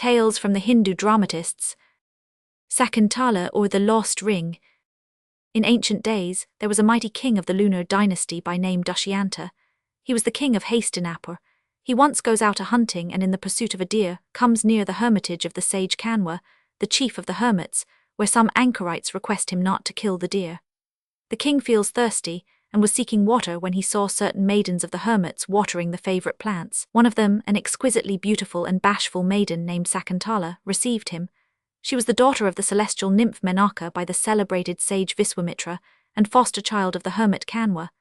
Tales from the Hindu Dramatists. Sakuntala, or the Lost Ring. In ancient days, there was a mighty king of the lunar dynasty by name Dushyanta. He was the king of Hastinapur. He once goes out a-hunting and in the pursuit of a deer, comes near the hermitage of the sage Kanwa, the chief of the hermits, where some anchorites request him not to kill the deer. The king feels thirsty, and was seeking water when he saw certain maidens of the hermits watering the favorite plants. One of them, an exquisitely beautiful and bashful maiden named Sakuntala, received him. She was the daughter of the celestial nymph Menaka by the celebrated sage Viswamitra, and foster child of the hermit Kanwa.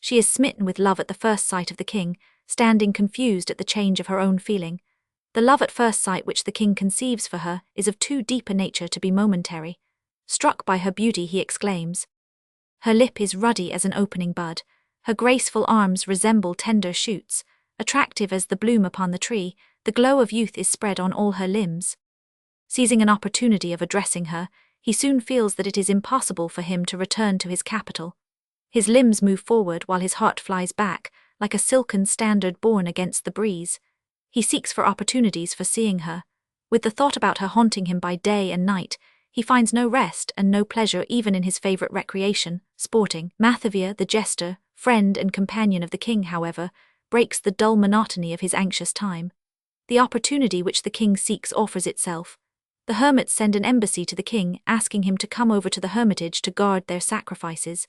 She is smitten with love at the first sight of the king, standing confused at the change of her own feeling. The love at first sight which the king conceives for her is of too deep a nature to be momentary. Struck by her beauty, he exclaims. Her lip is ruddy as an opening bud, her graceful arms resemble tender shoots, attractive as the bloom upon the tree, the glow of youth is spread on all her limbs. Seizing an opportunity of addressing her, he soon feels that it is impossible for him to return to his capital. His limbs move forward while his heart flies back, like a silken standard borne against the breeze. He seeks for opportunities for seeing her. With the thought about her haunting him by day and night, he finds no rest and no pleasure even in his favorite recreation, sporting. Mathavya, the jester, friend and companion of the king, however, breaks the dull monotony of his anxious time. The opportunity which the king seeks offers itself. The hermits send an embassy to the king, asking him to come over to the hermitage to guard their sacrifices.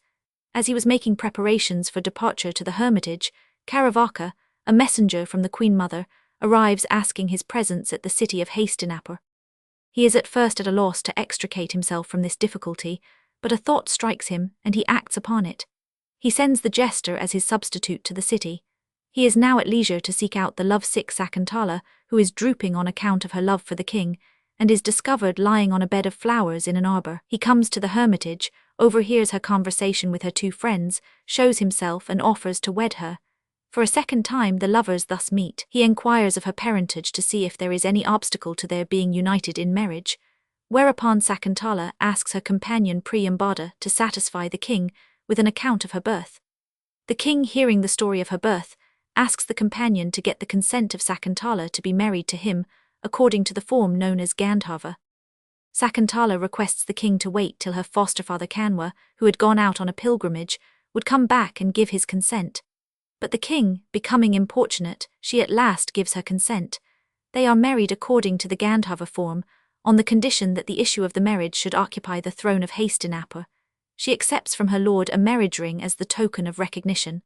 As he was making preparations for departure to the hermitage, Karavaka, a messenger from the Queen Mother, arrives asking his presence at the city of Hastinapur. He is at first at a loss to extricate himself from this difficulty, but a thought strikes him, and he acts upon it. He sends the jester as his substitute to the city. He is now at leisure to seek out the love-sick Sakuntala, who is drooping on account of her love for the king, and is discovered lying on a bed of flowers in an arbor. He comes to the hermitage, overhears her conversation with her two friends, shows himself and offers to wed her. For a second time the lovers thus meet. He enquires of her parentage to see if there is any obstacle to their being united in marriage, whereupon Sakuntala asks her companion Priyambada to satisfy the king with an account of her birth. The king, hearing the story of her birth, asks the companion to get the consent of Sakuntala to be married to him, according to the form known as Gandharva. Sakuntala requests the king to wait till her foster father Kanwa, who had gone out on a pilgrimage, would come back and give his consent. But the king, becoming importunate, she at last gives her consent. They are married according to the Gandharva form, on the condition that the issue of the marriage should occupy the throne of Hastinapur. She accepts from her lord a marriage ring as the token of recognition.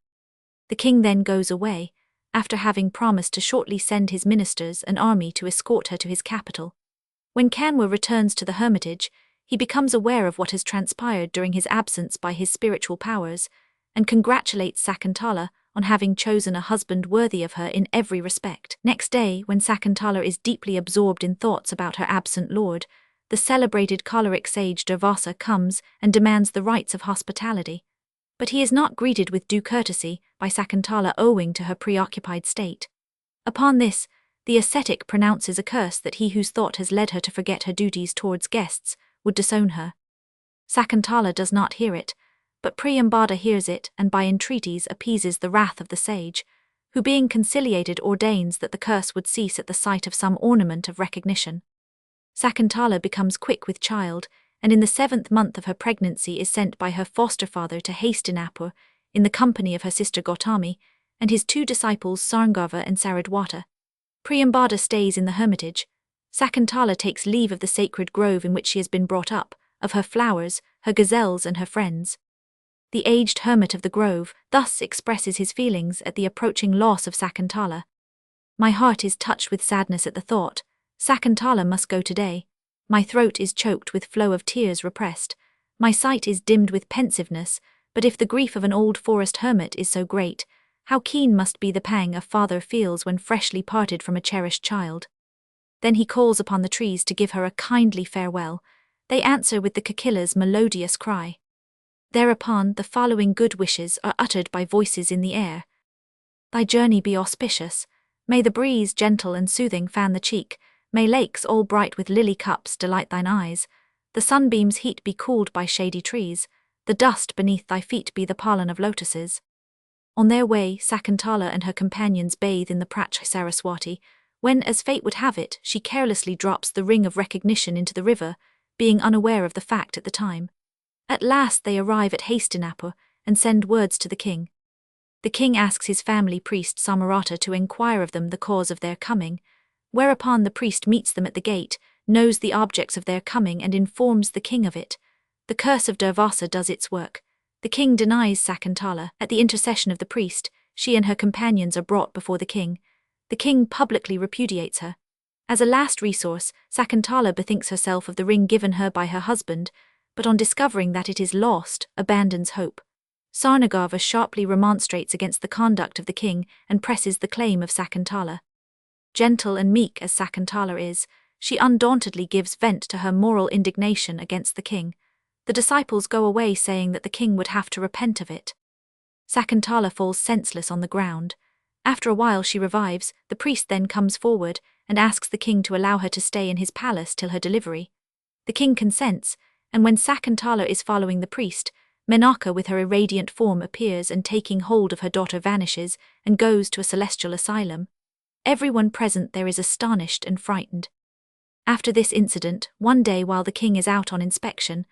The king then goes away, after having promised to shortly send his ministers and army to escort her to his capital. When Kanwa returns to the hermitage, he becomes aware of what has transpired during his absence by his spiritual powers, and congratulates Sakuntala on having chosen a husband worthy of her in every respect. Next day, when Sakuntala is deeply absorbed in thoughts about her absent lord, the celebrated choleric sage Durvasa comes and demands the rights of hospitality. But he is not greeted with due courtesy by Sakuntala owing to her preoccupied state. Upon this, the ascetic pronounces a curse that he whose thought has led her to forget her duties towards guests would disown her. Sakuntala does not hear it, but Priyambada hears it and by entreaties appeases the wrath of the sage, who being conciliated ordains that the curse would cease at the sight of some ornament of recognition. Sakuntala becomes quick with child, and in the 7th month of her pregnancy is sent by her foster father to Hastinapur, in the company of her sister Gautami, and his 2 disciples Sarngava and Saradwata. Priyambada stays in the hermitage. Sakuntala takes leave of the sacred grove in which she has been brought up, of her flowers, her gazelles and her friends. The aged hermit of the grove thus expresses his feelings at the approaching loss of Sakuntala. My heart is touched with sadness at the thought, Sakuntala must go today. My throat is choked with flow of tears repressed. My sight is dimmed with pensiveness, but if the grief of an old forest hermit is so great, how keen must be the pang a father feels when freshly parted from a cherished child. Then he calls upon the trees to give her a kindly farewell. They answer with the kokila's melodious cry. Thereupon the following good wishes are uttered by voices in the air. Thy journey be auspicious. May the breeze gentle and soothing fan the cheek. May lakes all bright with lily cups delight thine eyes. The sunbeam's heat be cooled by shady trees. The dust beneath thy feet be the pollen of lotuses. On their way, Sakuntala and her companions bathe in the Prach Saraswati, when, as fate would have it, she carelessly drops the ring of recognition into the river, being unaware of the fact at the time. At last they arrive at Hastinapur and send words to the king. The king asks his family priest Samarata to enquire of them the cause of their coming, whereupon the priest meets them at the gate, knows the objects of their coming and informs the king of it. The curse of Durvasa does its work. The king denies Sakuntala. At the intercession of the priest, she and her companions are brought before the king. The king publicly repudiates her. As a last resource, Sakuntala bethinks herself of the ring given her by her husband, but on discovering that it is lost, abandons hope. Sarnagava sharply remonstrates against the conduct of the king and presses the claim of Sakuntala. Gentle and meek as Sakuntala is, she undauntedly gives vent to her moral indignation against the king. The disciples go away saying that the king would have to repent of it. Sakuntala falls senseless on the ground. After a while she revives. The priest then comes forward and asks the king to allow her to stay in his palace till her delivery. The king consents, and when Sakuntala is following the priest, Menaka with her irradiant form appears and taking hold of her daughter vanishes and goes to a celestial asylum. Everyone present there is astonished and frightened. After this incident, one day while the king is out on inspection,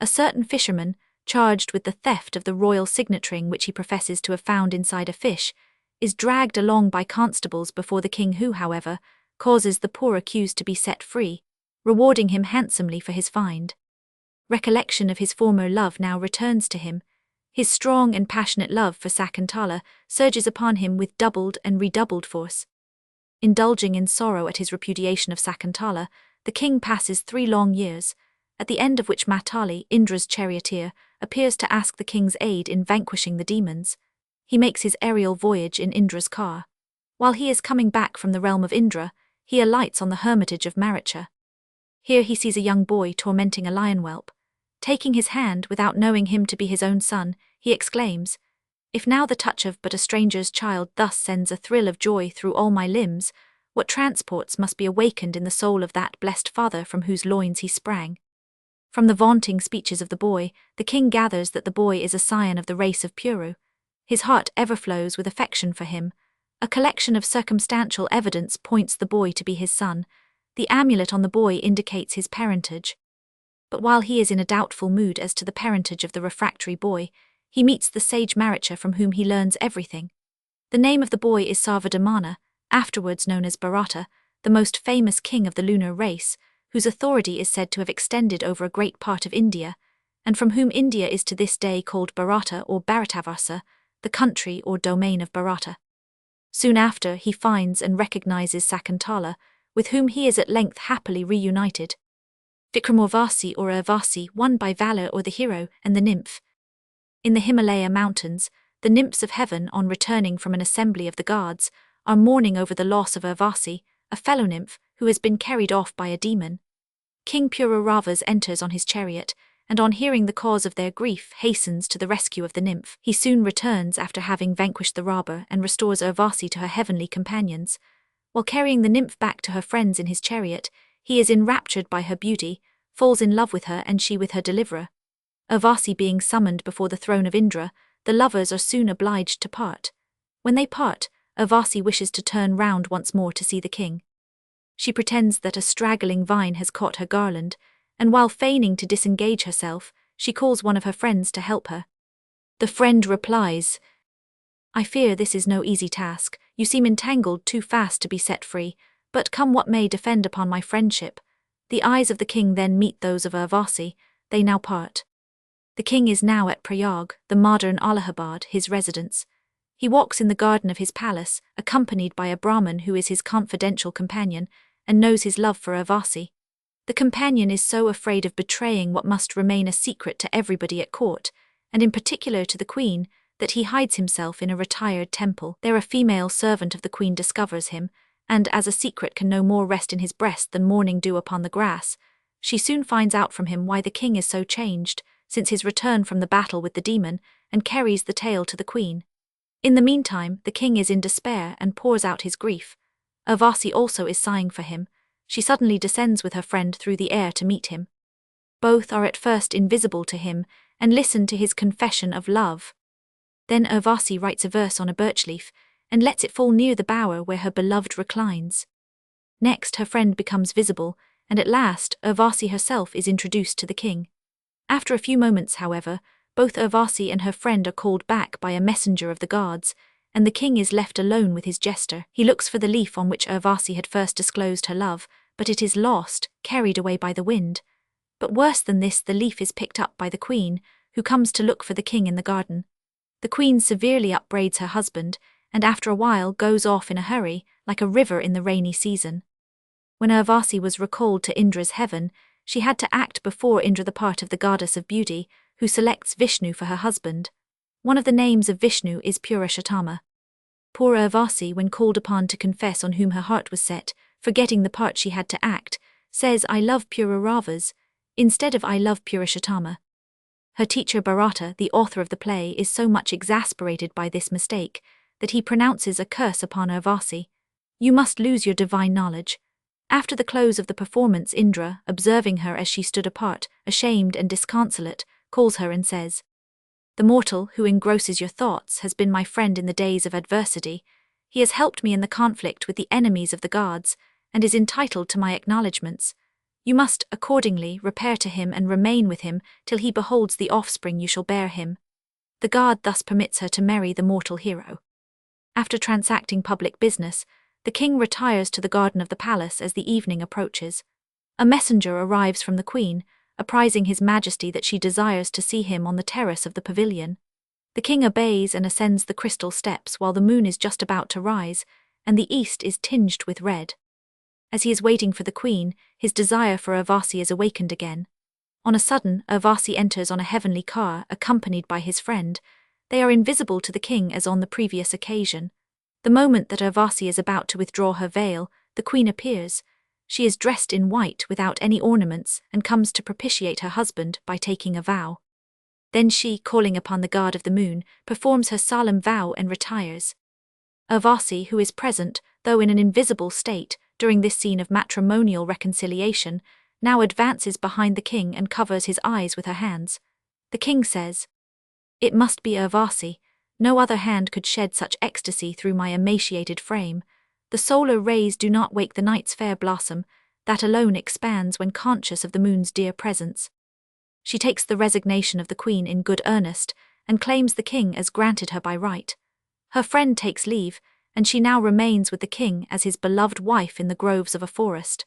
a certain fisherman, charged with the theft of the royal signet ring which he professes to have found inside a fish, is dragged along by constables before the king who, however, causes the poor accused to be set free, rewarding him handsomely for his find. Recollection of his former love now returns to him. His strong and passionate love for Sakuntala surges upon him with doubled and redoubled force. Indulging in sorrow at his repudiation of Sakuntala, the king passes 3 long years, at the end of which Matali, Indra's charioteer, appears to ask the king's aid in vanquishing the demons. He makes his aerial voyage in Indra's car. While he is coming back from the realm of Indra, he alights on the hermitage of Maricha. Here he sees a young boy tormenting a lion whelp. Taking his hand without knowing him to be his own son, he exclaims, "If now the touch of but a stranger's child thus sends a thrill of joy through all my limbs, what transports must be awakened in the soul of that blessed father from whose loins he sprang?" From the vaunting speeches of the boy, the king gathers that the boy is a scion of the race of Puru. His heart ever flows with affection for him. A collection of circumstantial evidence points the boy to be his son. The amulet on the boy indicates his parentage. But while he is in a doubtful mood as to the parentage of the refractory boy, he meets the sage Maricha from whom he learns everything. The name of the boy is Sarvadamana, afterwards known as Bharata, the most famous king of the lunar race, whose authority is said to have extended over a great part of India, and from whom India is to this day called Bharata or Bharatavarsha, the country or domain of Bharata. Soon after, he finds and recognizes Sakuntala, with whom he is at length happily reunited. Vikramorvasi or Urvasi, won by valor or the hero and the nymph. In the Himalaya mountains, the nymphs of heaven, on returning from an assembly of the gods, are mourning over the loss of Urvasi, a fellow nymph who has been carried off by a demon. King Pururavas enters on his chariot, and on hearing the cause of their grief hastens to the rescue of the nymph. He soon returns after having vanquished the robber and restores Urvasi to her heavenly companions. While carrying the nymph back to her friends in his chariot, he is enraptured by her beauty, falls in love with her and she with her deliverer. Urvasi being summoned before the throne of Indra, the lovers are soon obliged to part. When they part, Urvasi wishes to turn round once more to see the king. She pretends that a straggling vine has caught her garland, and while feigning to disengage herself, she calls one of her friends to help her. The friend replies, "I fear this is no easy task. You seem entangled too fast to be set free, but come what may, depend upon my friendship." The eyes of the king then meet those of Urvasi. They now part. The king is now at Prayag, the modern Allahabad, his residence. He walks in the garden of his palace, accompanied by a Brahmin who is his confidential companion, and knows his love for Urvasi. The companion is so afraid of betraying what must remain a secret to everybody at court, and in particular to the queen, that he hides himself in a retired temple. There a female servant of the queen discovers him, and as a secret can no more rest in his breast than morning dew upon the grass, she soon finds out from him why the king is so changed, since his return from the battle with the demon, and carries the tale to the queen. In the meantime, the king is in despair and pours out his grief. Urvasi also is sighing for him. She suddenly descends with her friend through the air to meet him. Both are at first invisible to him, and listen to his confession of love. Then Urvasi writes a verse on a birch leaf, and lets it fall near the bower where her beloved reclines. Next, her friend becomes visible, and at last, Urvasi herself is introduced to the king. After a few moments, however, both Urvasi and her friend are called back by a messenger of the gods, and the king is left alone with his jester. He looks for the leaf on which Urvasi had first disclosed her love, but it is lost, carried away by the wind. But worse than this, the leaf is picked up by the queen, who comes to look for the king in the garden. The queen severely upbraids her husband, and after a while goes off in a hurry, like a river in the rainy season. When Urvasi was recalled to Indra's heaven, she had to act before Indra the part of the goddess of beauty, who selects Vishnu for her husband. One of the names of Vishnu is Purushottama. Poor Urvasi, when called upon to confess on whom her heart was set, forgetting the part she had to act, says, "I love Pururavas," instead of "I love Purushottama." Her teacher Bharata, the author of the play, is so much exasperated by this mistake that he pronounces a curse upon Urvasi. "You must lose your divine knowledge." After the close of the performance, Indra, observing her as she stood apart, ashamed and disconsolate, calls her and says, "The mortal who engrosses your thoughts has been my friend in the days of adversity. He has helped me in the conflict with the enemies of the gods, and is entitled to my acknowledgments. You must, accordingly, repair to him and remain with him till he beholds the offspring you shall bear him." The god thus permits her to marry the mortal hero. After transacting public business, the king retires to the garden of the palace as the evening approaches. A messenger arrives from the queen, apprising his majesty that she desires to see him on the terrace of the pavilion. The king obeys and ascends the crystal steps while the moon is just about to rise, and the east is tinged with red. As he is waiting for the queen, his desire for Urvasi is awakened again. On a sudden, Urvasi enters on a heavenly car, accompanied by his friend. They are invisible to the king as on the previous occasion. The moment that Urvasi is about to withdraw her veil, the queen appears. She is dressed in white without any ornaments and comes to propitiate her husband by taking a vow. Then she, calling upon the god of the moon, performs her solemn vow and retires. Urvasi, who is present, though in an invisible state, during this scene of matrimonial reconciliation, now advances behind the king and covers his eyes with her hands. The king says, "It must be Urvasi. No other hand could shed such ecstasy through my emaciated frame. The solar rays do not wake the night's fair blossom, that alone expands when conscious of the moon's dear presence." She takes the resignation of the queen in good earnest, and claims the king as granted her by right. Her friend takes leave, and she now remains with the king as his beloved wife in the groves of a forest.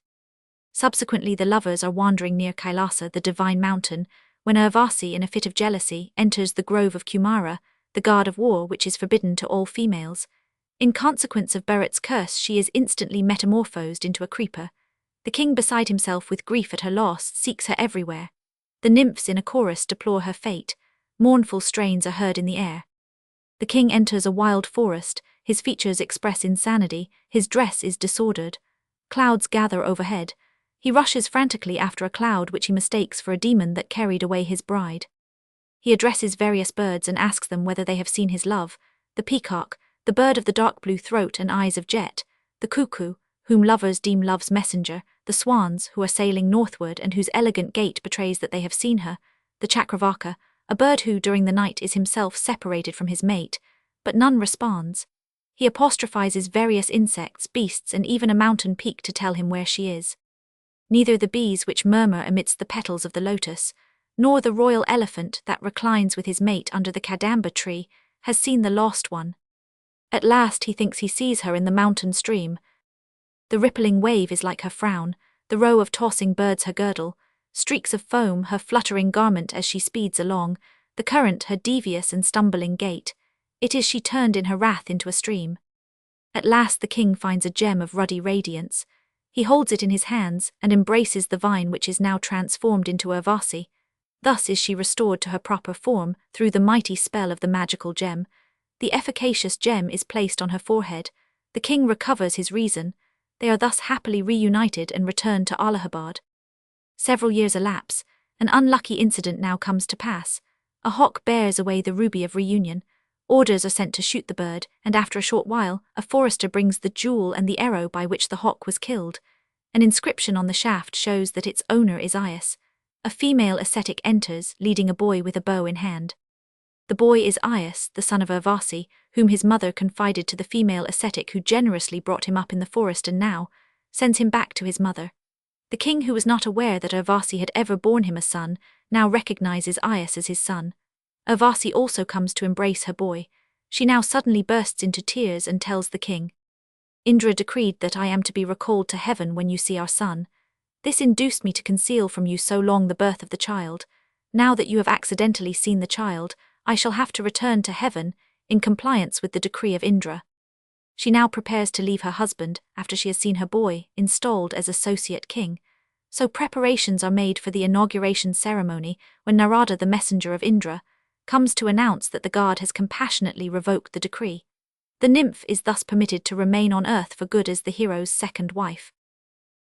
Subsequently, the lovers are wandering near Kailasa, the divine mountain, when Urvasi, in a fit of jealousy, enters the grove of Kumara, the god of war, which is forbidden to all females. In consequence of Bharat's curse, she is instantly metamorphosed into a creeper. The king, beside himself with grief at her loss, seeks her everywhere. The nymphs in a chorus deplore her fate. Mournful strains are heard in the air. The king enters a wild forest. His features express insanity. His dress is disordered. Clouds gather overhead. He rushes frantically after a cloud which he mistakes for a demon that carried away his bride. He addresses various birds and asks them whether they have seen his love: the peacock, the bird of the dark blue throat and eyes of jet; the cuckoo, whom lovers deem love's messenger; the swans, who are sailing northward and whose elegant gait betrays that they have seen her; the chakravaka, a bird who, during the night, is himself separated from his mate, but none responds. He apostrophizes various insects, beasts, and even a mountain peak to tell him where she is. Neither the bees which murmur amidst the petals of the lotus, nor the royal elephant that reclines with his mate under the kadamba tree, has seen the lost one. At last he thinks he sees her in the mountain stream. The rippling wave is like her frown, the row of tossing birds her girdle, streaks of foam her fluttering garment as she speeds along, the current her devious and stumbling gait. It is she turned in her wrath into a stream. At last the king finds a gem of ruddy radiance. He holds it in his hands and embraces the vine which is now transformed into Urvasi. Thus is she restored to her proper form through the mighty spell of the magical gem. The efficacious gem is placed on her forehead. The king recovers his reason. They are thus happily reunited and return to Allahabad. Several years elapse. An unlucky incident now comes to pass. A hawk bears away the ruby of reunion. Orders are sent to shoot the bird, and after a short while, a forester brings the jewel and the arrow by which the hawk was killed. An inscription on the shaft shows that its owner is Aias. A female ascetic enters, leading a boy with a bow in hand. The boy is Aias, the son of Urvasi, whom his mother confided to the female ascetic who generously brought him up in the forest, and now, sends him back to his mother. The king, who was not aware that Urvasi had ever borne him a son, now recognizes Aias as his son. Urvasi also comes to embrace her boy. She now suddenly bursts into tears and tells the king, "Indra decreed that I am to be recalled to heaven when you see our son. This induced me to conceal from you so long the birth of the child. Now that you have accidentally seen the child, I shall have to return to heaven, in compliance with the decree of Indra." She now prepares to leave her husband after she has seen her boy installed as associate king. So preparations are made for the inauguration ceremony when Narada, the messenger of Indra, comes to announce that the god has compassionately revoked the decree. The nymph is thus permitted to remain on earth for good as the hero's second wife.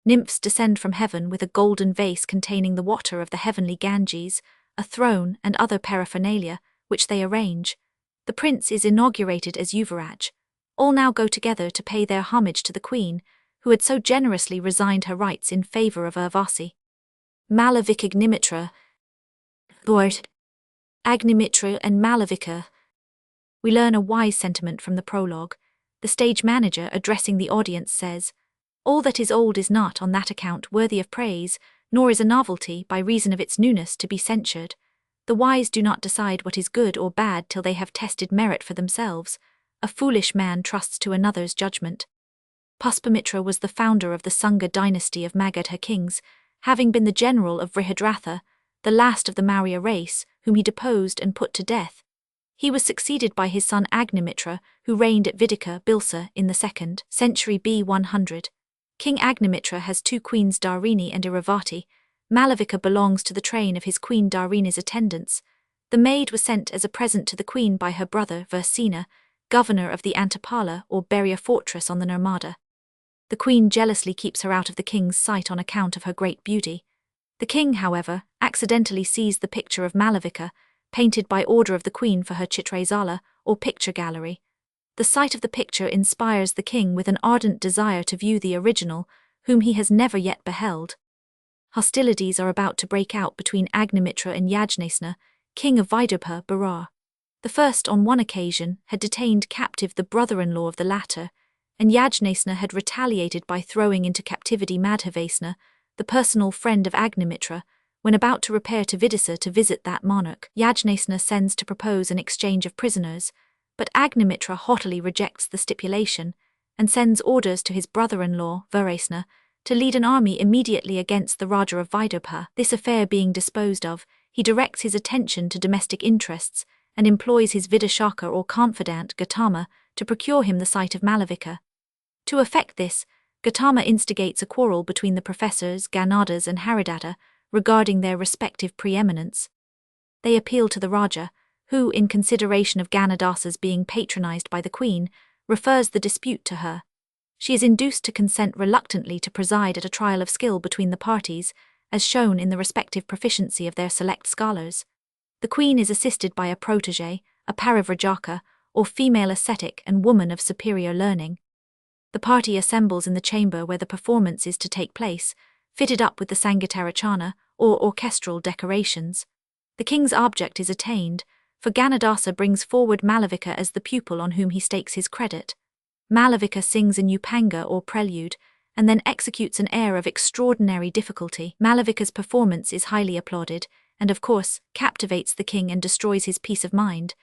Nymphs descend from heaven with a golden vase containing the water of the heavenly Ganges, a throne, and other paraphernalia, which they arrange. The prince is inaugurated as Yuvaraj. All now go together to pay their homage to the queen, who had so generously resigned her rights in favor of Urvasi. Malavikagnimitra, Lord, Agnimitra and Malavika. We learn a wise sentiment from the prologue. The stage manager, addressing the audience, says, "All that is old is not, on that account, worthy of praise, nor is a novelty, by reason of its newness, to be censured. The wise do not decide what is good or bad till they have tested merit for themselves. A foolish man trusts to another's judgment." Puspamitra was the founder of the Sanga dynasty of Magadha kings, having been the general of Vrihadratha, the last of the Maurya race, whom he deposed and put to death. He was succeeded by his son Agnimitra, who reigned at Vidika, Bilsa, in the 2nd century B100. King Agnimitra has two queens, Dharini and Iravati. Malavika belongs to the train of his queen Dharini's attendants. The maid was sent as a present to the queen by her brother Versina, governor of the Antapala or Beria fortress on the Nirmada. The queen jealously keeps her out of the king's sight on account of her great beauty. The king, however, accidentally sees the picture of Malavika, painted by order of the queen for her Chitrasala, or picture gallery. The sight of the picture inspires the king with an ardent desire to view the original, whom he has never yet beheld. Hostilities are about to break out between Agnimitra and Yajnesna, king of Vidarbha, Berar. The first, on one occasion, had detained captive the brother-in-law of the latter, and Yajnesna had retaliated by throwing into captivity Madhavesna, the personal friend of Agnimitra. When about to repair to Vidisa to visit that monarch, Yajnesna sends to propose an exchange of prisoners, but Agnimitra haughtily rejects the stipulation, and sends orders to his brother-in-law, Virasna, to lead an army immediately against the Raja of Vidarbha. This affair being disposed of, he directs his attention to domestic interests, and employs his Vidashaka or confidant, Gautama, to procure him the sight of Malavika. To effect this, Gautama instigates a quarrel between the professors Ganadas and Haridatta regarding their respective preeminence. They appeal to the Raja, who, in consideration of Ganadasa's being patronized by the queen, refers the dispute to her. She is induced to consent reluctantly to preside at a trial of skill between the parties, as shown in the respective proficiency of their select scholars. The queen is assisted by a protégé, a parivrajaka, or female ascetic and woman of superior learning. The party assembles in the chamber where the performance is to take place, fitted up with the Sangitarachana, or orchestral decorations. The king's object is attained, for Ganadasa brings forward Malavika as the pupil on whom he stakes his credit. Malavika sings a Upanga or prelude, and then executes an air of extraordinary difficulty. Malavika's performance is highly applauded, and of course, captivates the king and destroys his peace of mind.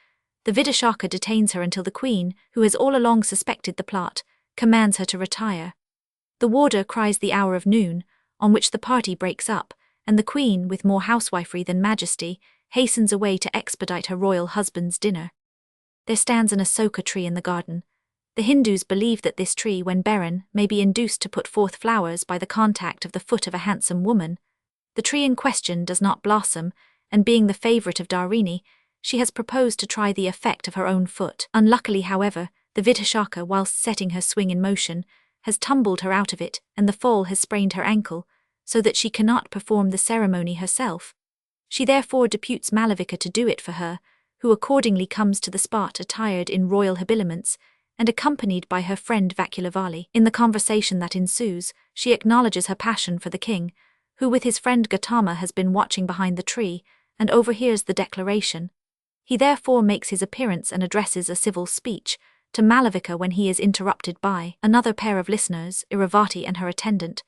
The Vidashaka detains her until the queen, who has all along suspected the plot, commands her to retire. The warder cries the hour of noon, on which the party breaks up, and the queen, with more housewifery than majesty, hastens away to expedite her royal husband's dinner. There stands an asoka tree in the garden. The Hindus believe that this tree, when barren, may be induced to put forth flowers by the contact of the foot of a handsome woman. The tree in question does not blossom, and being the favourite of Dharini, she has proposed to try the effect of her own foot. Unluckily, however, the Vidashaka, whilst setting her swing in motion, has tumbled her out of it, and the fall has sprained her ankle, so that she cannot perform the ceremony herself. She therefore deputes Malavika to do it for her, who accordingly comes to the spot attired in royal habiliments, and accompanied by her friend Vakulavali. In the conversation that ensues, she acknowledges her passion for the king, who with his friend Gautama has been watching behind the tree, and overhears the declaration. He therefore makes his appearance and addresses a civil speech, to Malavika when he is interrupted by another pair of listeners, Iravati and her attendant.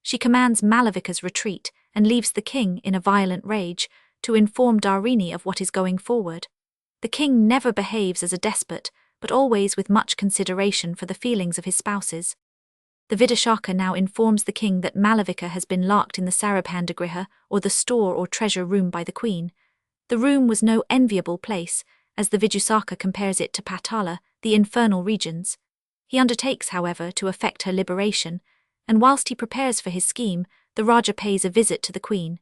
She commands Malavika's retreat and leaves the king in a violent rage to inform Dharini of what is going forward. The king never behaves as a despot, but always with much consideration for the feelings of his spouses. The Vidashaka now informs the king that Malavika has been locked in the Sarabhandagriha, or the store or treasure room by the queen. The room was no enviable place, as the Vijusaka compares it to Patala, the infernal regions. He undertakes, however, to effect her liberation, and whilst he prepares for his scheme, the Raja pays a visit to the queen.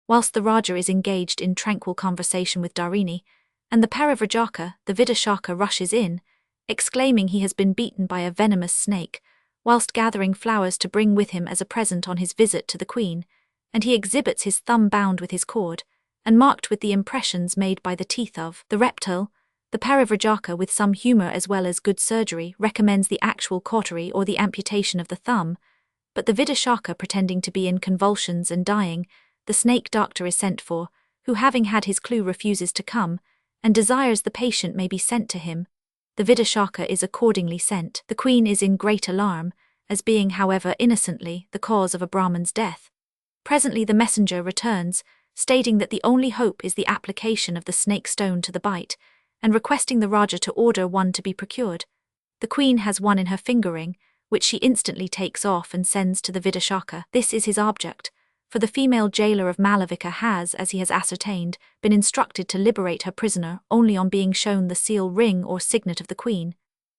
Whilst the Raja is engaged in tranquil conversation with Dharini, and the Parivrajaka, the Vidashaka, rushes in, exclaiming he has been beaten by a venomous snake, whilst gathering flowers to bring with him as a present on his visit to the queen, and he exhibits his thumb bound with his cord, and marked with the impressions made by the teeth of the reptile. The Parivrajaka, with some humour as well as good surgery, recommends the actual cautery or the amputation of the thumb, but the Vidashaka, pretending to be in convulsions and dying, the snake doctor is sent for, who, having had his clue, refuses to come, and desires the patient may be sent to him. The Vidashaka is accordingly sent. The queen is in great alarm, as being, however, innocently the cause of a Brahman's death. Presently the messenger returns, stating that the only hope is the application of the snake stone to the bite, and requesting the Raja to order one to be procured. The queen has one in her finger ring, which she instantly takes off and sends to the Vidashaka. This is his object, for the female jailer of Malavika has, as he has ascertained, been instructed to liberate her prisoner only on being shown the seal ring or signet of the queen,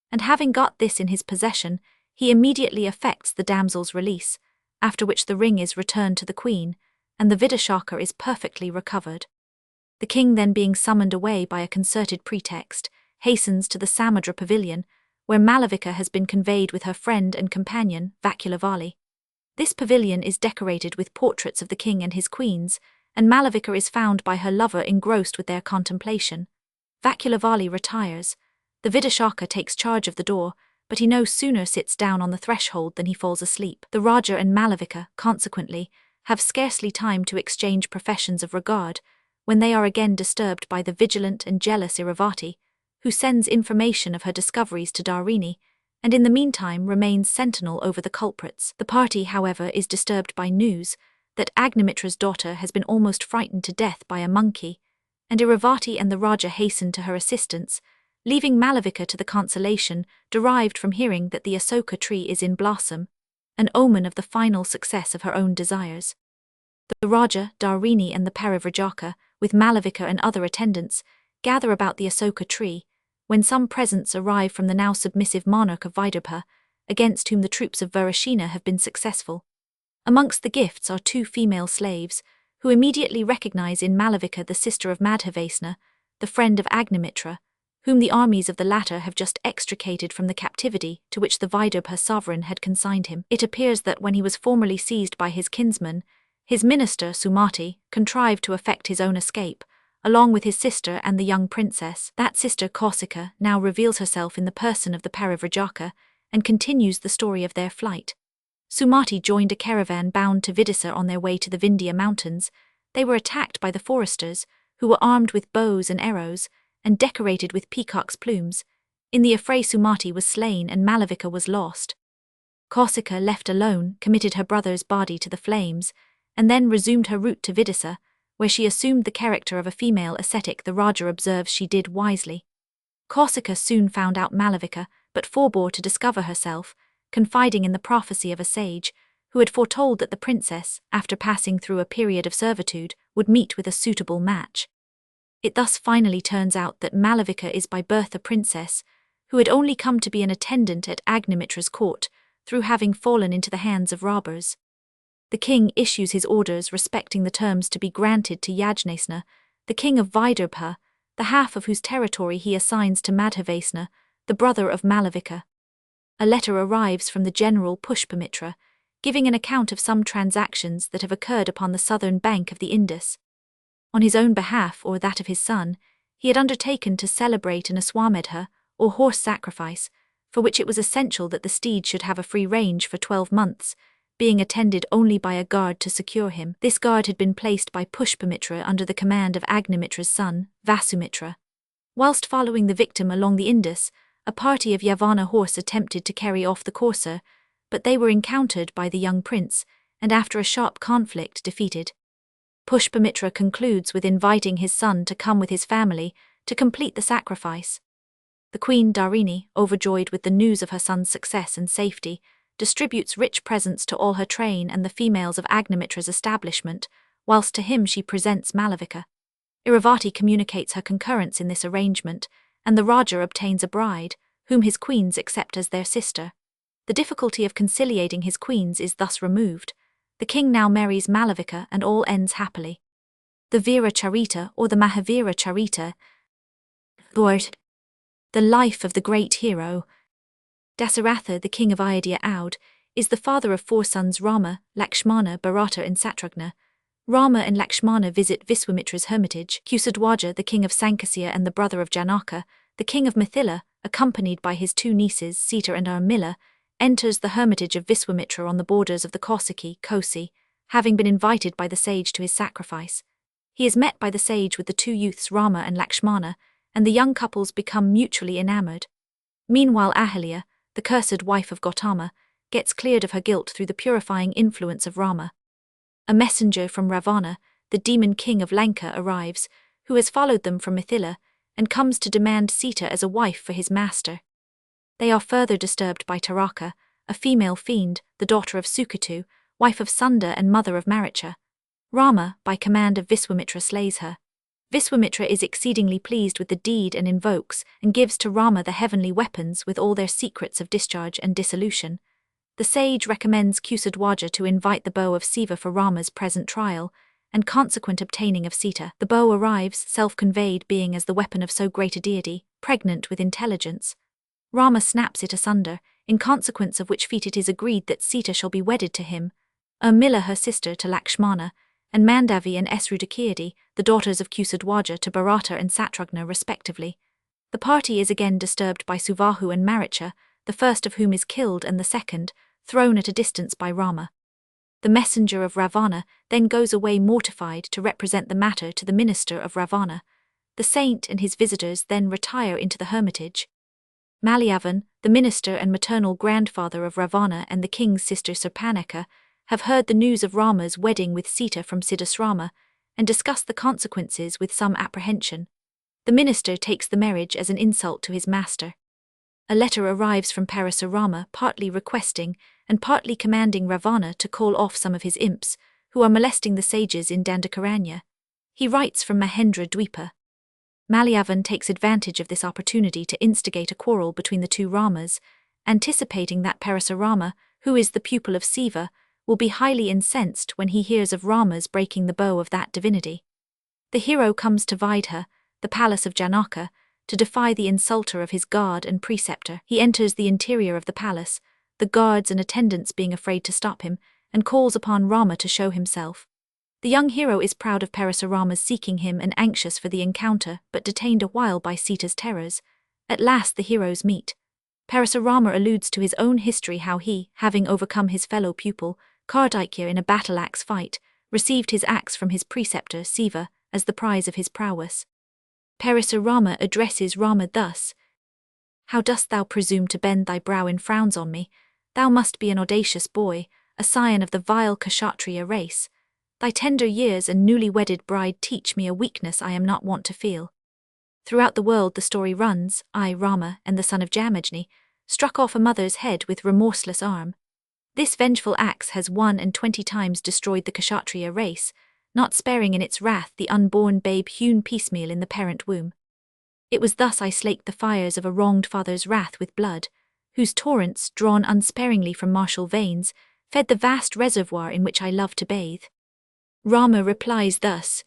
and having got this in his possession, he immediately effects the damsel's release, after which the ring is returned to the queen, and the Vidashaka is perfectly recovered. The king, then being summoned away by a concerted pretext, hastens to the Samudra pavilion, where Malavika has been conveyed with her friend and companion, Vakulavali. This pavilion is decorated with portraits of the king and his queens, and Malavika is found by her lover engrossed with their contemplation. Vakulavali retires. The Vidashaka takes charge of the door, but he no sooner sits down on the threshold than he falls asleep. The Raja and Malavika, consequently, have scarcely time to exchange professions of regard, when they are again disturbed by the vigilant and jealous Iravati, who sends information of her discoveries to Dharini, and in the meantime remains sentinel over the culprits. The party, however, is disturbed by news that Agnimitra's daughter has been almost frightened to death by a monkey, and Iravati and the Raja hasten to her assistance, leaving Malavika to the consolation derived from hearing that the Asoka tree is in blossom, an omen of the final success of her own desires. The Raja, Dharini and the Parivrajaka, with Malavika and other attendants, gather about the Asoka tree, when some presents arrive from the now submissive monarch of Vidarbha, against whom the troops of Virashina have been successful. Amongst the gifts are 2 female slaves, who immediately recognize in Malavika the sister of Madhavesna, the friend of Agnimitra, whom the armies of the latter have just extricated from the captivity to which the Vidarbha sovereign had consigned him. It appears that when he was formerly seized by his kinsman, his minister, Sumati, contrived to effect his own escape, along with his sister and the young princess. That sister, Kausika, now reveals herself in the person of the Parivrajaka, and continues the story of their flight. Sumati joined a caravan bound to Vidisa on their way to the Vindhya mountains. They were attacked by the foresters, who were armed with bows and arrows, and decorated with peacock's plumes. In the affray Sumati was slain and Malavika was lost. Kausika, left alone, committed her brother's body to the flames, and then resumed her route to Vidisa, where she assumed the character of a female ascetic. The Raja observes she did wisely. Kausika soon found out Malavika, but forbore to discover herself, confiding in the prophecy of a sage, who had foretold that the princess, after passing through a period of servitude, would meet with a suitable match. It thus finally turns out that Malavika is by birth a princess, who had only come to be an attendant at Agnimitra's court, through having fallen into the hands of robbers. The king issues his orders respecting the terms to be granted to Yajnesna, the king of Vidarbha, the half of whose territory he assigns to Madhavesna, the brother of Malavika. A letter arrives from the general Pushpamitra, giving an account of some transactions that have occurred upon the southern bank of the Indus. On his own behalf or that of his son, he had undertaken to celebrate an Aswamedha, or horse sacrifice, for which it was essential that the steed should have a free range for 12 months, being attended only by a guard to secure him. This guard had been placed by Pushpamitra under the command of Agnimitra's son, Vasumitra. Whilst following the victim along the Indus, a party of Yavana horse attempted to carry off the courser, but they were encountered by the young prince, and after a sharp conflict defeated. Pushpamitra concludes with inviting his son to come with his family to complete the sacrifice. The queen Dharini, overjoyed with the news of her son's success and safety, distributes rich presents to all her train and the females of Agnimitra's establishment, whilst to him she presents Malavika. Iravati communicates her concurrence in this arrangement, and the Raja obtains a bride, whom his queens accept as their sister. The difficulty of conciliating his queens is thus removed. The king now marries Malavika and all ends happily. The Veera Charita or the Mahavira Charita, the life of the great hero. Dasaratha, the king of Ayodhya Oud, is the father of 4 sons Rama, Lakshmana, Bharata and Satrugna. Rama and Lakshmana visit Viswamitra's hermitage. Kusadwaja, the king of Sankasya and the brother of Janaka, the king of Mithila, accompanied by his 2 nieces Sita and Urmila, enters the hermitage of Viswamitra on the borders of the Kausiki, Kosi, having been invited by the sage to his sacrifice. He is met by the sage with the 2 youths Rama and Lakshmana, and the young couples become mutually enamored. Meanwhile Ahalya, the cursed wife of Gautama, gets cleared of her guilt through the purifying influence of Rama. A messenger from Ravana, the demon king of Lanka, arrives, who has followed them from Mithila, and comes to demand Sita as a wife for his master. They are further disturbed by Taraka, a female fiend, the daughter of Suketu, wife of Sunda and mother of Maricha. Rama, by command of Viswamitra, slays her. Viswamitra is exceedingly pleased with the deed and invokes and gives to Rama the heavenly weapons with all their secrets of discharge and dissolution. The sage recommends Kusadwaja to invite the bow of Siva for Rama's present trial and consequent obtaining of Sita. The bow arrives, self-conveyed being as the weapon of so great a deity, pregnant with intelligence. Rama snaps it asunder, in consequence of which feat it is agreed that Sita shall be wedded to him, Urmila her sister to Lakshmana, and Mandavi and Esrudakirti, the daughters of Kusadwaja, to Bharata and Satrugna respectively. The party is again disturbed by Suvahu and Maricha, the first of whom is killed and the second, thrown at a distance by Rama. The messenger of Ravana then goes away mortified to represent the matter to the minister of Ravana. The saint and his visitors then retire into the hermitage. Malyavan, the minister and maternal grandfather of Ravana and the king's sister Sarpanaka, have heard the news of Rama's wedding with Sita from Siddhasrama and discuss the consequences with some apprehension. The minister takes the marriage as an insult to his master. A letter arrives from Parasurama, partly requesting and partly commanding Ravana to call off some of his imps, who are molesting the sages in Dandakaranya. He writes from Mahendra Dwipa. Malyavan takes advantage of this opportunity to instigate a quarrel between the 2 Ramas, anticipating that Parasurama, who is the pupil of Siva, will be highly incensed when he hears of Rama's breaking the bow of that divinity. The hero comes to Vaidha, the palace of Janaka, to defy the insulter of his guard and preceptor. He enters the interior of the palace, the guards and attendants being afraid to stop him, and calls upon Rama to show himself. The young hero is proud of Parasurama's seeking him and anxious for the encounter, but detained a while by Sita's terrors. At last the heroes meet. Parasurama alludes to his own history, how he, having overcome his fellow pupil, Kartikya, in a battle-axe fight, received his axe from his preceptor Siva as the prize of his prowess. Parasurama addresses Rama thus: "How dost thou presume to bend thy brow in frowns on me? Thou must be an audacious boy, a scion of the vile Kshatriya race. Thy tender years and newly wedded bride teach me a weakness I am not wont to feel." Throughout the world the story runs, I, Rama, and the son of Jamajni, struck off a mother's head with remorseless arm. This vengeful axe has 21 times destroyed the Kshatriya race, not sparing in its wrath the unborn babe hewn piecemeal in the parent womb. It was thus I slaked the fires of a wronged father's wrath with blood, whose torrents, drawn unsparingly from martial veins, fed the vast reservoir in which I loved to bathe. Rama replies thus: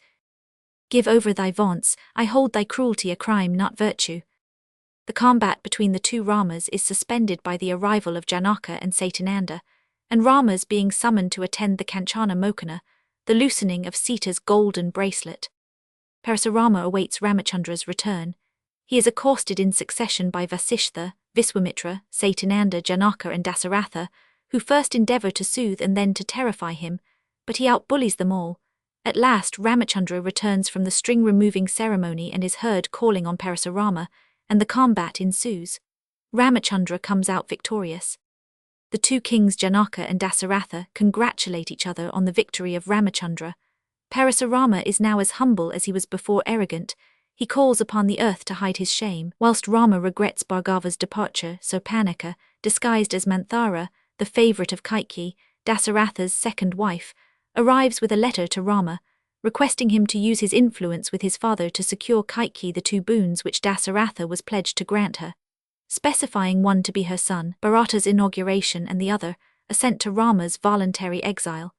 "Give over thy vaunts, I hold thy cruelty a crime, not virtue." The combat between the 2 Ramas is suspended by the arrival of Janaka and Satananda, and Rama's being summoned to attend the Kanchana Mokana, the loosening of Sita's golden bracelet. Parasurama awaits Ramachandra's return. He is accosted in succession by Vasishtha, Viswamitra, Satananda, Janaka and Dasaratha, who first endeavour to soothe and then to terrify him, but he outbullies them all. At last Ramachandra returns from the string-removing ceremony and is heard calling on Parasurama, and the combat ensues. Ramachandra comes out victorious. The two kings Janaka and Dasaratha congratulate each other on the victory of Ramachandra. Parasurama is now as humble as he was before arrogant. He calls upon the earth to hide his shame, whilst Rama regrets Bhargava's departure, so Panika, disguised as Manthara, the favourite of Kaikeyi, Dasaratha's second wife, arrives with a letter to Rama, requesting him to use his influence with his father to secure Kaikeyi the two boons which Dasaratha was pledged to grant her, specifying one to be her son, Bharata's inauguration, and the other, assent to Rama's voluntary exile.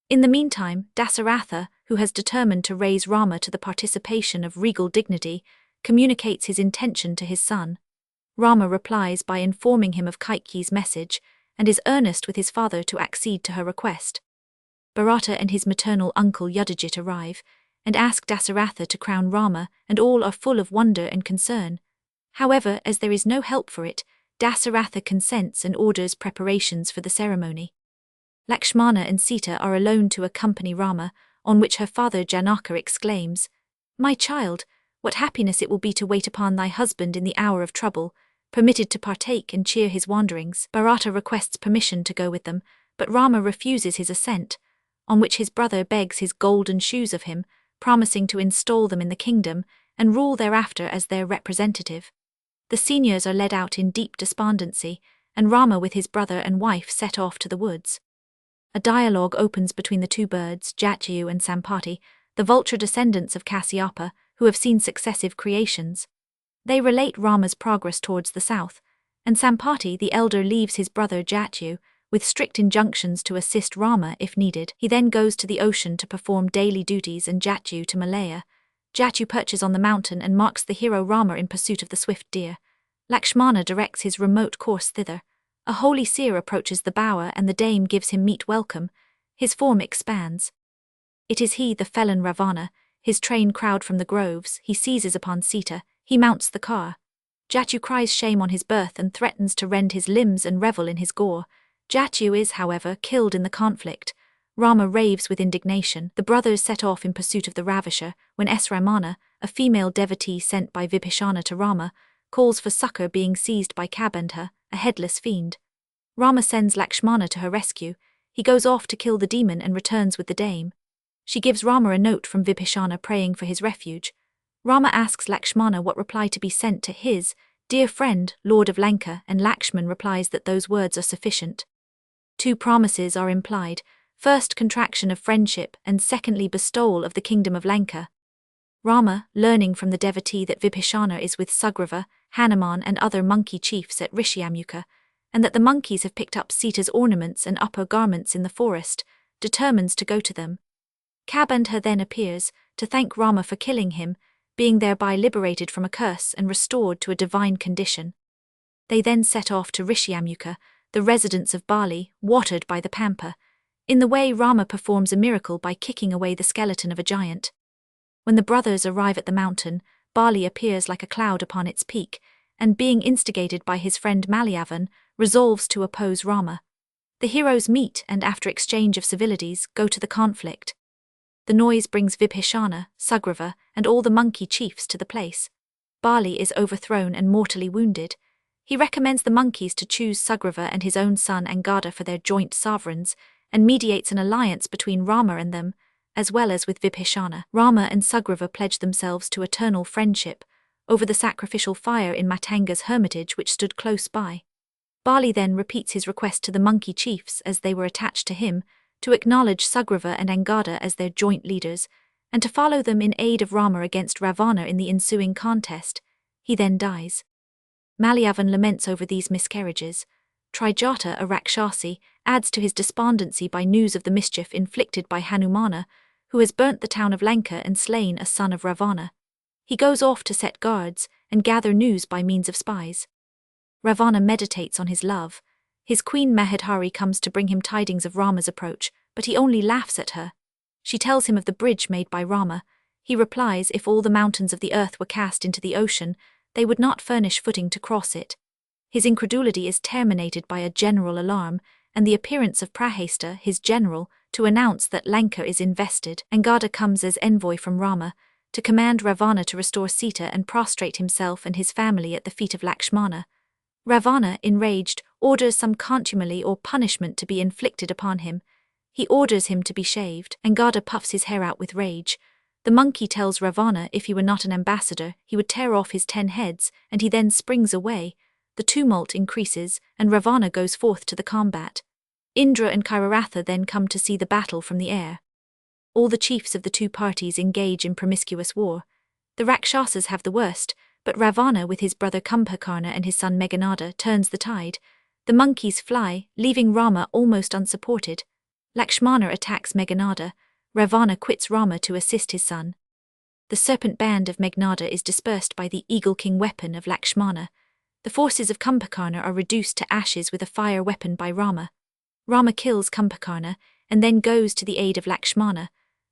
In the meantime, Dasaratha, who has determined to raise Rama to the participation of regal dignity, communicates his intention to his son. Rama replies by informing him of Kaikeyi's message, and is earnest with his father to accede to her request. Bharata and his maternal uncle Yudhajit arrive, and ask Dasaratha to crown Rama, and all are full of wonder and concern. However, as there is no help for it, Dasaratha consents and orders preparations for the ceremony. Lakshmana and Sita are alone to accompany Rama, on which her father Janaka exclaims, "My child, what happiness it will be to wait upon thy husband in the hour of trouble, permitted to partake and cheer his wanderings." Bharata requests permission to go with them, but Rama refuses his assent, on which his brother begs his golden shoes of him, promising to install them in the kingdom and rule thereafter as their representative. The seniors are led out in deep despondency, and Rama with his brother and wife set off to the woods. A dialogue opens between the two birds, Jatayu and Sampati, the vulture descendants of Kasyapa, who have seen successive creations. They relate Rama's progress towards the south, and Sampati the elder leaves his brother Jatayu, with strict injunctions to assist Rama if needed. He then goes to the ocean to perform daily duties and Jatayu to Malaya. Jatayu perches on the mountain and marks the hero Rama in pursuit of the swift deer. Lakshmana directs his remote course thither. A holy seer approaches the bower and the dame gives him meet welcome. His form expands. It is he, the felon Ravana. His train crowd from the groves, he seizes upon Sita, he mounts the car. Jatayu cries shame on his birth and threatens to rend his limbs and revel in his gore. Jatayu is, however, killed in the conflict. Rama raves with indignation. The brothers set off in pursuit of the ravisher, when Ramana, a female devotee sent by Vibhishana to Rama, calls for succor, being seized by Kabandha, a headless fiend. Rama sends Lakshmana to her rescue. He goes off to kill the demon and returns with the dame. She gives Rama a note from Vibhishana praying for his refuge. Rama asks Lakshmana what reply to be sent to his dear friend, Lord of Lanka, and Lakshman replies that those words are sufficient. Two promises are implied, first contraction of friendship and secondly bestowal of the kingdom of Lanka. Rama, learning from the devotee that Vibhishana is with Sugriva, Hanuman and other monkey chiefs at Rishyamukha, and that the monkeys have picked up Sita's ornaments and upper garments in the forest, determines to go to them. Kabandha then appears, to thank Rama for killing him, being thereby liberated from a curse and restored to a divine condition. They then set off to Rishyamukha, the residence of Bali, watered by the Pampa. In the way Rama performs a miracle by kicking away the skeleton of a giant. When the brothers arrive at the mountain, Bali appears like a cloud upon its peak, and being instigated by his friend Malyavan, resolves to oppose Rama. The heroes meet and after exchange of civilities go to the conflict. The noise brings Vibhishana, Sugriva, and all the monkey chiefs to the place. Bali is overthrown and mortally wounded. He recommends the monkeys to choose Sugriva and his own son Angada for their joint sovereigns, and mediates an alliance between Rama and them, as well as with Vibhishana. Rama and Sugriva pledge themselves to eternal friendship, over the sacrificial fire in Matanga's hermitage which stood close by. Bali then repeats his request to the monkey chiefs as they were attached to him, to acknowledge Sugriva and Angada as their joint leaders, and to follow them in aid of Rama against Ravana in the ensuing contest. He then dies. Malyavan laments over these miscarriages. Trijata, a Rakshasi, adds to his despondency by news of the mischief inflicted by Hanumana, who has burnt the town of Lanka and slain a son of Ravana. He goes off to set guards and gather news by means of spies. Ravana meditates on his love. His queen Mahadhari comes to bring him tidings of Rama's approach, but he only laughs at her. She tells him of the bridge made by Rama. He replies if all the mountains of the earth were cast into the ocean, they would not furnish footing to cross it. His incredulity is terminated by a general alarm, and the appearance of Prahasta, his general, to announce that Lanka is invested. Angada comes as envoy from Rama, to command Ravana to restore Sita and prostrate himself and his family at the feet of Lakshmana. Ravana, enraged, orders some contumely or punishment to be inflicted upon him. He orders him to be shaved, and Gada puffs his hair out with rage. The monkey tells Ravana if he were not an ambassador, he would tear off his 10 heads, and he then springs away. The tumult increases, and Ravana goes forth to the combat. Indra and Kairatha then come to see the battle from the air. All the chiefs of the two parties engage in promiscuous war. The Rakshasas have the worst, but Ravana with his brother Kumbhakarna and his son Meghanada turns the tide. The monkeys fly, leaving Rama almost unsupported. Lakshmana attacks Meghanada. Ravana quits Rama to assist his son. The serpent band of Meghnada is dispersed by the eagle king weapon of Lakshmana. The forces of Kumbhakarna are reduced to ashes with a fire weapon by Rama. Rama kills Kumbhakarna, and then goes to the aid of Lakshmana.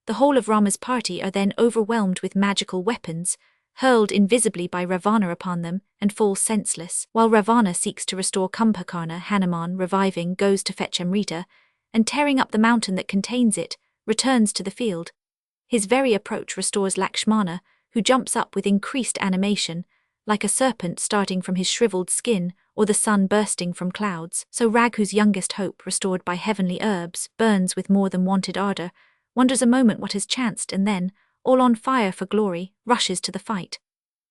The whole of Rama's party are then overwhelmed with magical weapons, hurled invisibly by Ravana upon them, and fall senseless. While Ravana seeks to restore Kumbhakarna, Hanuman, reviving, goes to fetch Amrita, and tearing up the mountain that contains it, returns to the field. His very approach restores Lakshmana, who jumps up with increased animation, like a serpent starting from his shriveled skin, or the sun bursting from clouds. So Raghu's youngest hope, restored by heavenly herbs, burns with more than wonted ardor, wonders a moment what has chanced, and then, all on fire for glory, rushes to the fight.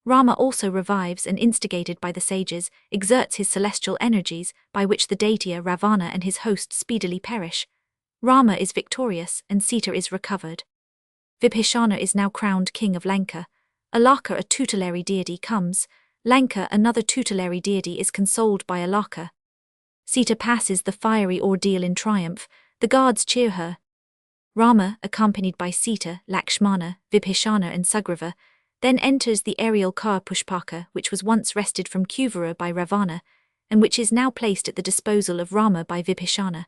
Rama also revives and, instigated by the sages, exerts his celestial energies, by which the Daitya Ravana and his host speedily perish. Rama is victorious, and Sita is recovered. Vibhishana is now crowned king of Lanka. Alaka, a tutelary deity, comes. Lanka, another tutelary deity, is consoled by Alaka. Sita passes the fiery ordeal in triumph. The gods cheer her. Rama, accompanied by Sita, Lakshmana, Vibhishana and Sugriva, then enters the aerial car Pushpaka, which was once wrested from Kuvara by Ravana, and which is now placed at the disposal of Rama by Vibhishana.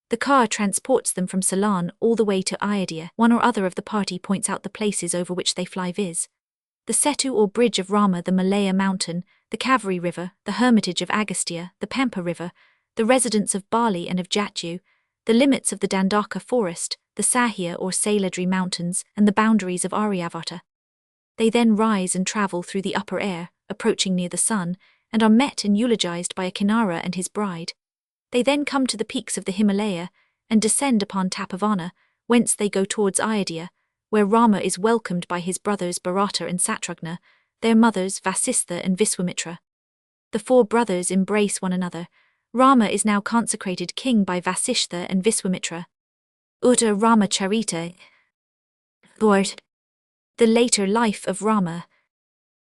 The car transports them from Ceylon all the way to Ayodhya. One or other of the party points out the places over which they fly, viz. the Setu or bridge of Rama, the Malaya mountain, the Kaveri river, the hermitage of Agastya, the Pampa river, the residence of Bali and of Jatyu, the limits of the Dandaka forest, the Sahya or Saladri mountains, and the boundaries of Aryavata. They then rise and travel through the upper air, approaching near the sun, and are met and eulogized by a Kinara and his bride. They then come to the peaks of the Himalaya, and descend upon Tapavana, whence they go towards Ayodhya, where Rama is welcomed by his brothers Bharata and Satrugna, their mothers Vasistha and Viswamitra. The four brothers embrace one another. Rama is now consecrated king by Vasistha and Viswamitra. Uta Rama Charita. Lord. The later life of Rama.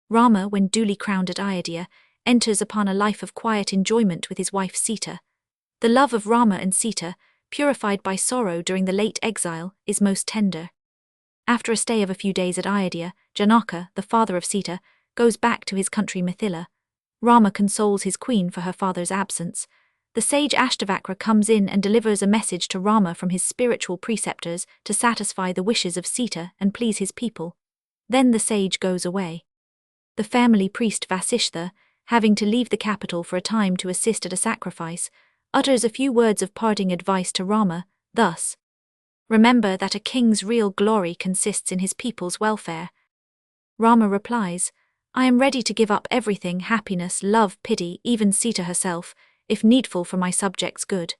Rama, when duly crowned at Ayodhya, enters upon a life of quiet enjoyment with his wife Sita. The love of Rama and Sita, purified by sorrow during the late exile, is most tender. After a stay of a few days at Ayodhya, Janaka, the father of Sita, goes back to his country Mithila. Rama consoles his queen for her father's absence. The sage Ashtavakra comes in and delivers a message to Rama from his spiritual preceptors to satisfy the wishes of Sita and please his people. Then the sage goes away. The family priest Vasistha, having to leave the capital for a time to assist at a sacrifice, utters a few words of parting advice to Rama, thus: "Remember that a king's real glory consists in his people's welfare." Rama replies, "I am ready to give up everything, happiness, love, pity, even Sita herself, if needful for my subjects' good."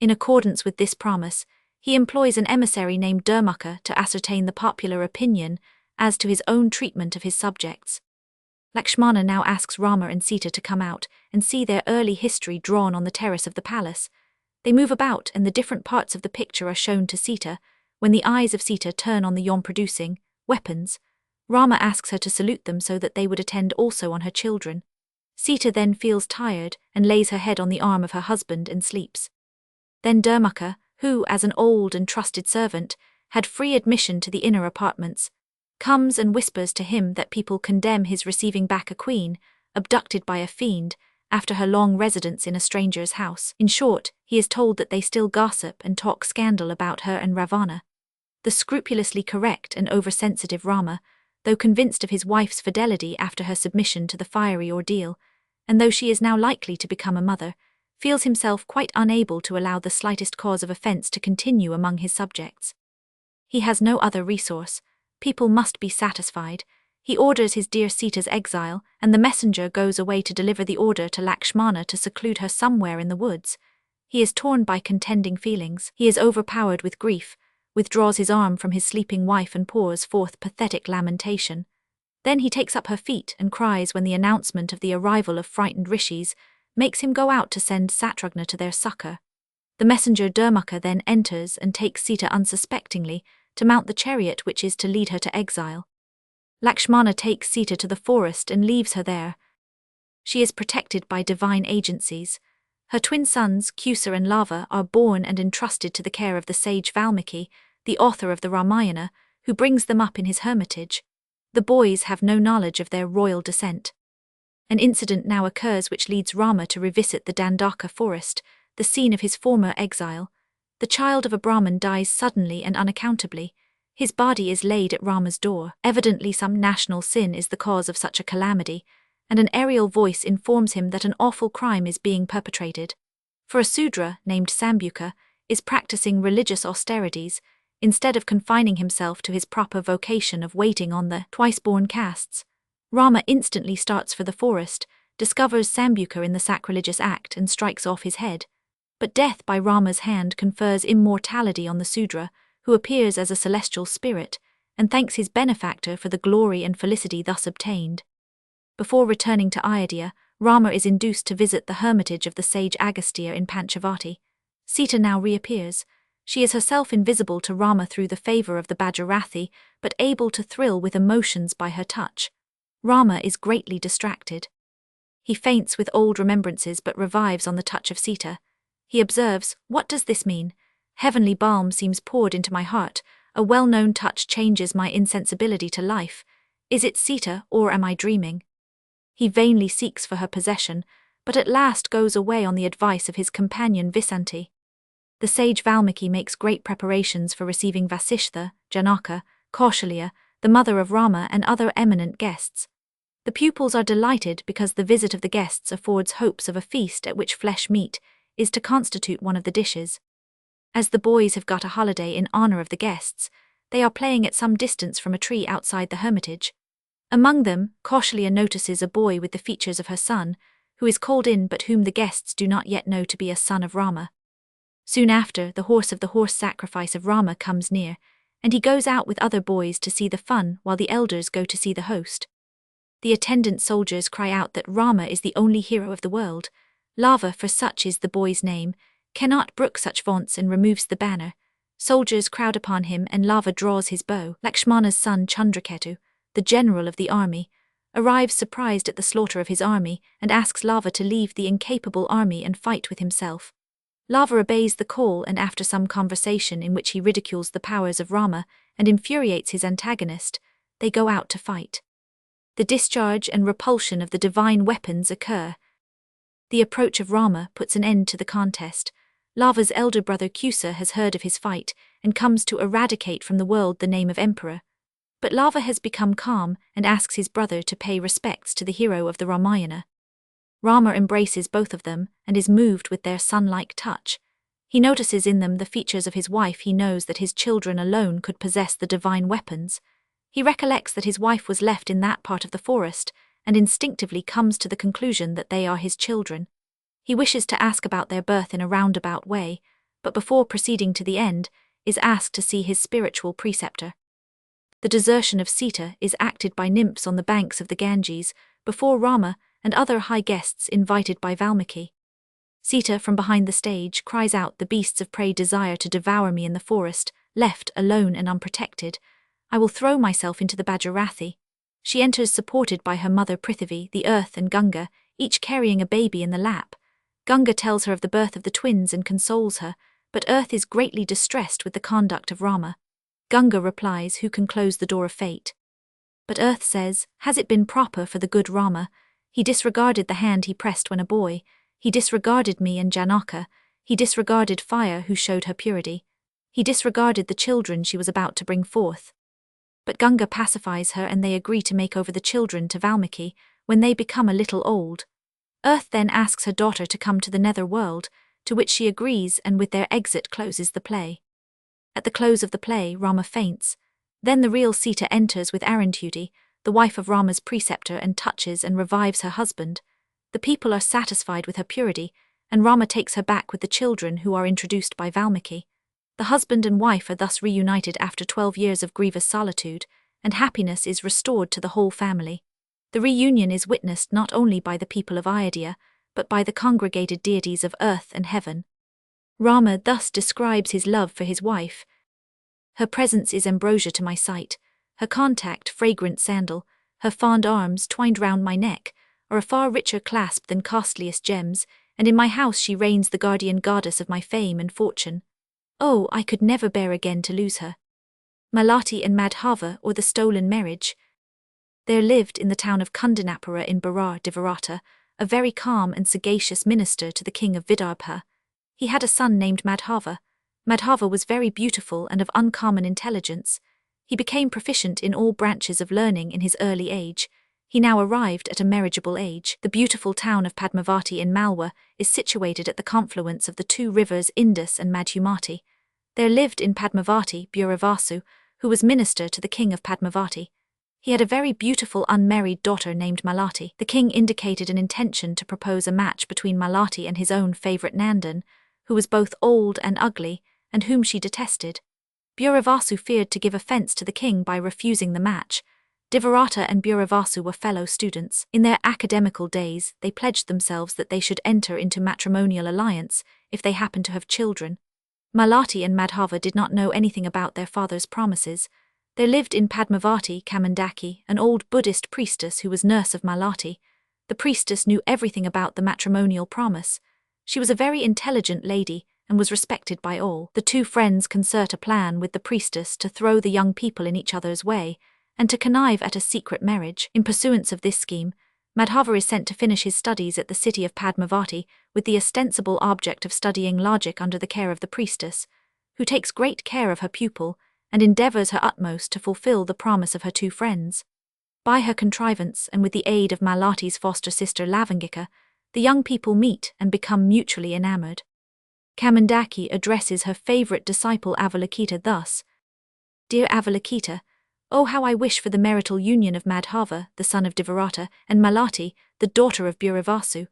In accordance with this promise, he employs an emissary named Dharmaka to ascertain the popular opinion as to his own treatment of his subjects. Lakshmana now asks Rama and Sita to come out and see their early history drawn on the terrace of the palace. They move about and the different parts of the picture are shown to Sita. When the eyes of Sita turn on the yom-producing weapons, Rama asks her to salute them so that they would attend also on her children. Sita then feels tired and lays her head on the arm of her husband and sleeps. Then Dharmaka, who, as an old and trusted servant, had free admission to the inner apartments, comes and whispers to him that people condemn his receiving back a queen, abducted by a fiend, after her long residence in a stranger's house. In short, he is told that they still gossip and talk scandal about her and Ravana. The scrupulously correct and oversensitive Rama, though convinced of his wife's fidelity after her submission to the fiery ordeal, and though she is now likely to become a mother, feels himself quite unable to allow the slightest cause of offense to continue among his subjects. He has no other resource. People must be satisfied. He orders his dear Sita's exile, and the messenger goes away to deliver the order to Lakshmana to seclude her somewhere in the woods. He is torn by contending feelings. He is overpowered with grief, withdraws his arm from his sleeping wife and pours forth pathetic lamentation. Then he takes up her feet and cries when the announcement of the arrival of frightened rishis makes him go out to send Satrugna to their succor. The messenger Dharmaka then enters and takes Sita unsuspectingly to mount the chariot which is to lead her to exile. Lakshmana takes Sita to the forest and leaves her there. She is protected by divine agencies. Her twin sons, Kusa and Lava, are born and entrusted to the care of the sage Valmiki, the author of the Ramayana, who brings them up in his hermitage. The boys have no knowledge of their royal descent. An incident now occurs which leads Rama to revisit the Dandaka forest, the scene of his former exile. The child of a Brahmin dies suddenly and unaccountably. His body is laid at Rama's door. Evidently some national sin is the cause of such a calamity, and an aerial voice informs him that an awful crime is being perpetrated. For a Sudra, named Sambuka, is practicing religious austerities, instead of confining himself to his proper vocation of waiting on the twice-born castes. Rama instantly starts for the forest, discovers Sambuka in the sacrilegious act and strikes off his head. But death by Rama's hand confers immortality on the Sudra, who appears as a celestial spirit, and thanks his benefactor for the glory and felicity thus obtained. Before returning to Ayodhya, Rama is induced to visit the hermitage of the sage Agastya in Panchavati. Sita now reappears. She is herself invisible to Rama through the favour of the Bajarathi, but able to thrill with emotions by her touch. Rama is greatly distracted. He faints with old remembrances but revives on the touch of Sita. He observes, "What does this mean? Heavenly balm seems poured into my heart. A well-known touch changes my insensibility to life. Is it Sita, or am I dreaming?" He vainly seeks for her possession, but at last goes away on the advice of his companion Visanti. The sage Valmiki makes great preparations for receiving Vasishtha, Janaka, Kaushalya, the mother of Rama, and other eminent guests. The pupils are delighted because the visit of the guests affords hopes of a feast at which flesh meat is to constitute one of the dishes. As the boys have got a holiday in honor of the guests, they are playing at some distance from a tree outside the hermitage. Among them, Kaushalya notices a boy with the features of her son, who is called in but whom the guests do not yet know to be a son of Rama. Soon after, the horse of the horse sacrifice of Rama comes near, and he goes out with other boys to see the fun while the elders go to see the host. The attendant soldiers cry out that Rama is the only hero of the world. Lava, for such is the boy's name, cannot brook such vaunts and removes the banner. Soldiers crowd upon him and Lava draws his bow. Lakshmana's son Chandraketu, the general of the army, arrives surprised at the slaughter of his army and asks Lava to leave the incapable army and fight with himself. Lava obeys the call, and after some conversation in which he ridicules the powers of Rama and infuriates his antagonist, they go out to fight. The discharge and repulsion of the divine weapons occur. The approach of Rama puts an end to the contest. Lava's elder brother Kusa has heard of his fight and comes to eradicate from the world the name of emperor. But Lava has become calm and asks his brother to pay respects to the hero of the Ramayana. Rama embraces both of them and is moved with their son-like touch. He notices in them the features of his wife. He knows that his children alone could possess the divine weapons. He recollects that his wife was left in that part of the forest and instinctively comes to the conclusion that they are his children. He wishes to ask about their birth in a roundabout way, but before proceeding to the end, is asked to see his spiritual preceptor. The desertion of Sita is acted by nymphs on the banks of the Ganges, before Rama and other high guests invited by Valmiki. Sita, from behind the stage, cries out, "The beasts of prey desire to devour me in the forest. Left alone and unprotected, I will throw myself into the Bajarathi." She enters supported by her mother Prithivi, the earth, and Ganga, each carrying a baby in the lap. Ganga tells her of the birth of the twins and consoles her, but Earth is greatly distressed with the conduct of Rama. Ganga replies, "Who can close the door of fate?" But Earth says, "Has it been proper for the good Rama? He disregarded the hand he pressed when a boy. He disregarded me and Janaka. He disregarded fire who showed her purity. He disregarded the children she was about to bring forth." But Ganga pacifies her and they agree to make over the children to Valmiki when they become a little old. Earth then asks her daughter to come to the nether world, to which she agrees, and with their exit closes the play. At the close of the play, Rama faints. Then the real Sita enters with Arundhati. the wife of Rama's preceptor, and touches and revives her husband. The people are satisfied with her purity, and Rama takes her back with the children who are introduced by Valmiki. The husband and wife are thus reunited after 12 years of grievous solitude, and happiness is restored to the whole family. The reunion is witnessed not only by the people of Ayodhya, but by the congregated deities of earth and heaven. Rama thus describes his love for his wife. Her presence is ambrosia to my sight, her contact fragrant sandal, her fond arms twined round my neck are a far richer clasp than costliest gems, and in my house she reigns the guardian goddess of my fame and fortune. Oh, I could never bear again to lose her. Malati and Madhava, or the stolen marriage. There lived in the town of Kundanapura in Berar, Divarata, a very calm and sagacious minister to the king of Vidarbha. He had a son named Madhava. Madhava was very beautiful and of uncommon intelligence. He became proficient in all branches of learning in his early age. He now arrived at a marriageable age. The beautiful town of Padmavati in Malwa is situated at the confluence of the two rivers Indus and Madhumati. There lived in Padmavati Buravasu, who was minister to the king of Padmavati. He had a very beautiful unmarried daughter named Malati. The king indicated an intention to propose a match between Malati and his own favourite Nandan, who was both old and ugly, and whom she detested. Buravasu feared to give offence to the king by refusing the match. Divarata and Buravasu were fellow students. In their academical days, they pledged themselves that they should enter into matrimonial alliance if they happened to have children. Malati and Madhava did not know anything about their father's promises. There lived in Padmavati Kamandaki, an old Buddhist priestess who was nurse of Malati. The priestess knew everything about the matrimonial promise. She was a very intelligent lady and was respected by all. The two friends concert a plan with the priestess to throw the young people in each other's way, and to connive at a secret marriage. In pursuance of this scheme, Madhava is sent to finish his studies at the city of Padmavati with the ostensible object of studying logic under the care of the priestess, who takes great care of her pupil and endeavours her utmost to fulfil the promise of her two friends. By her contrivance and with the aid of Malati's foster sister Lavangika, the young people meet and become mutually enamoured. Kamandaki addresses her favourite disciple Avalokita thus: Dear Avalokita, oh, how I wish for the marital union of Madhava, the son of Divarata, and Malati, the daughter of Buravasu.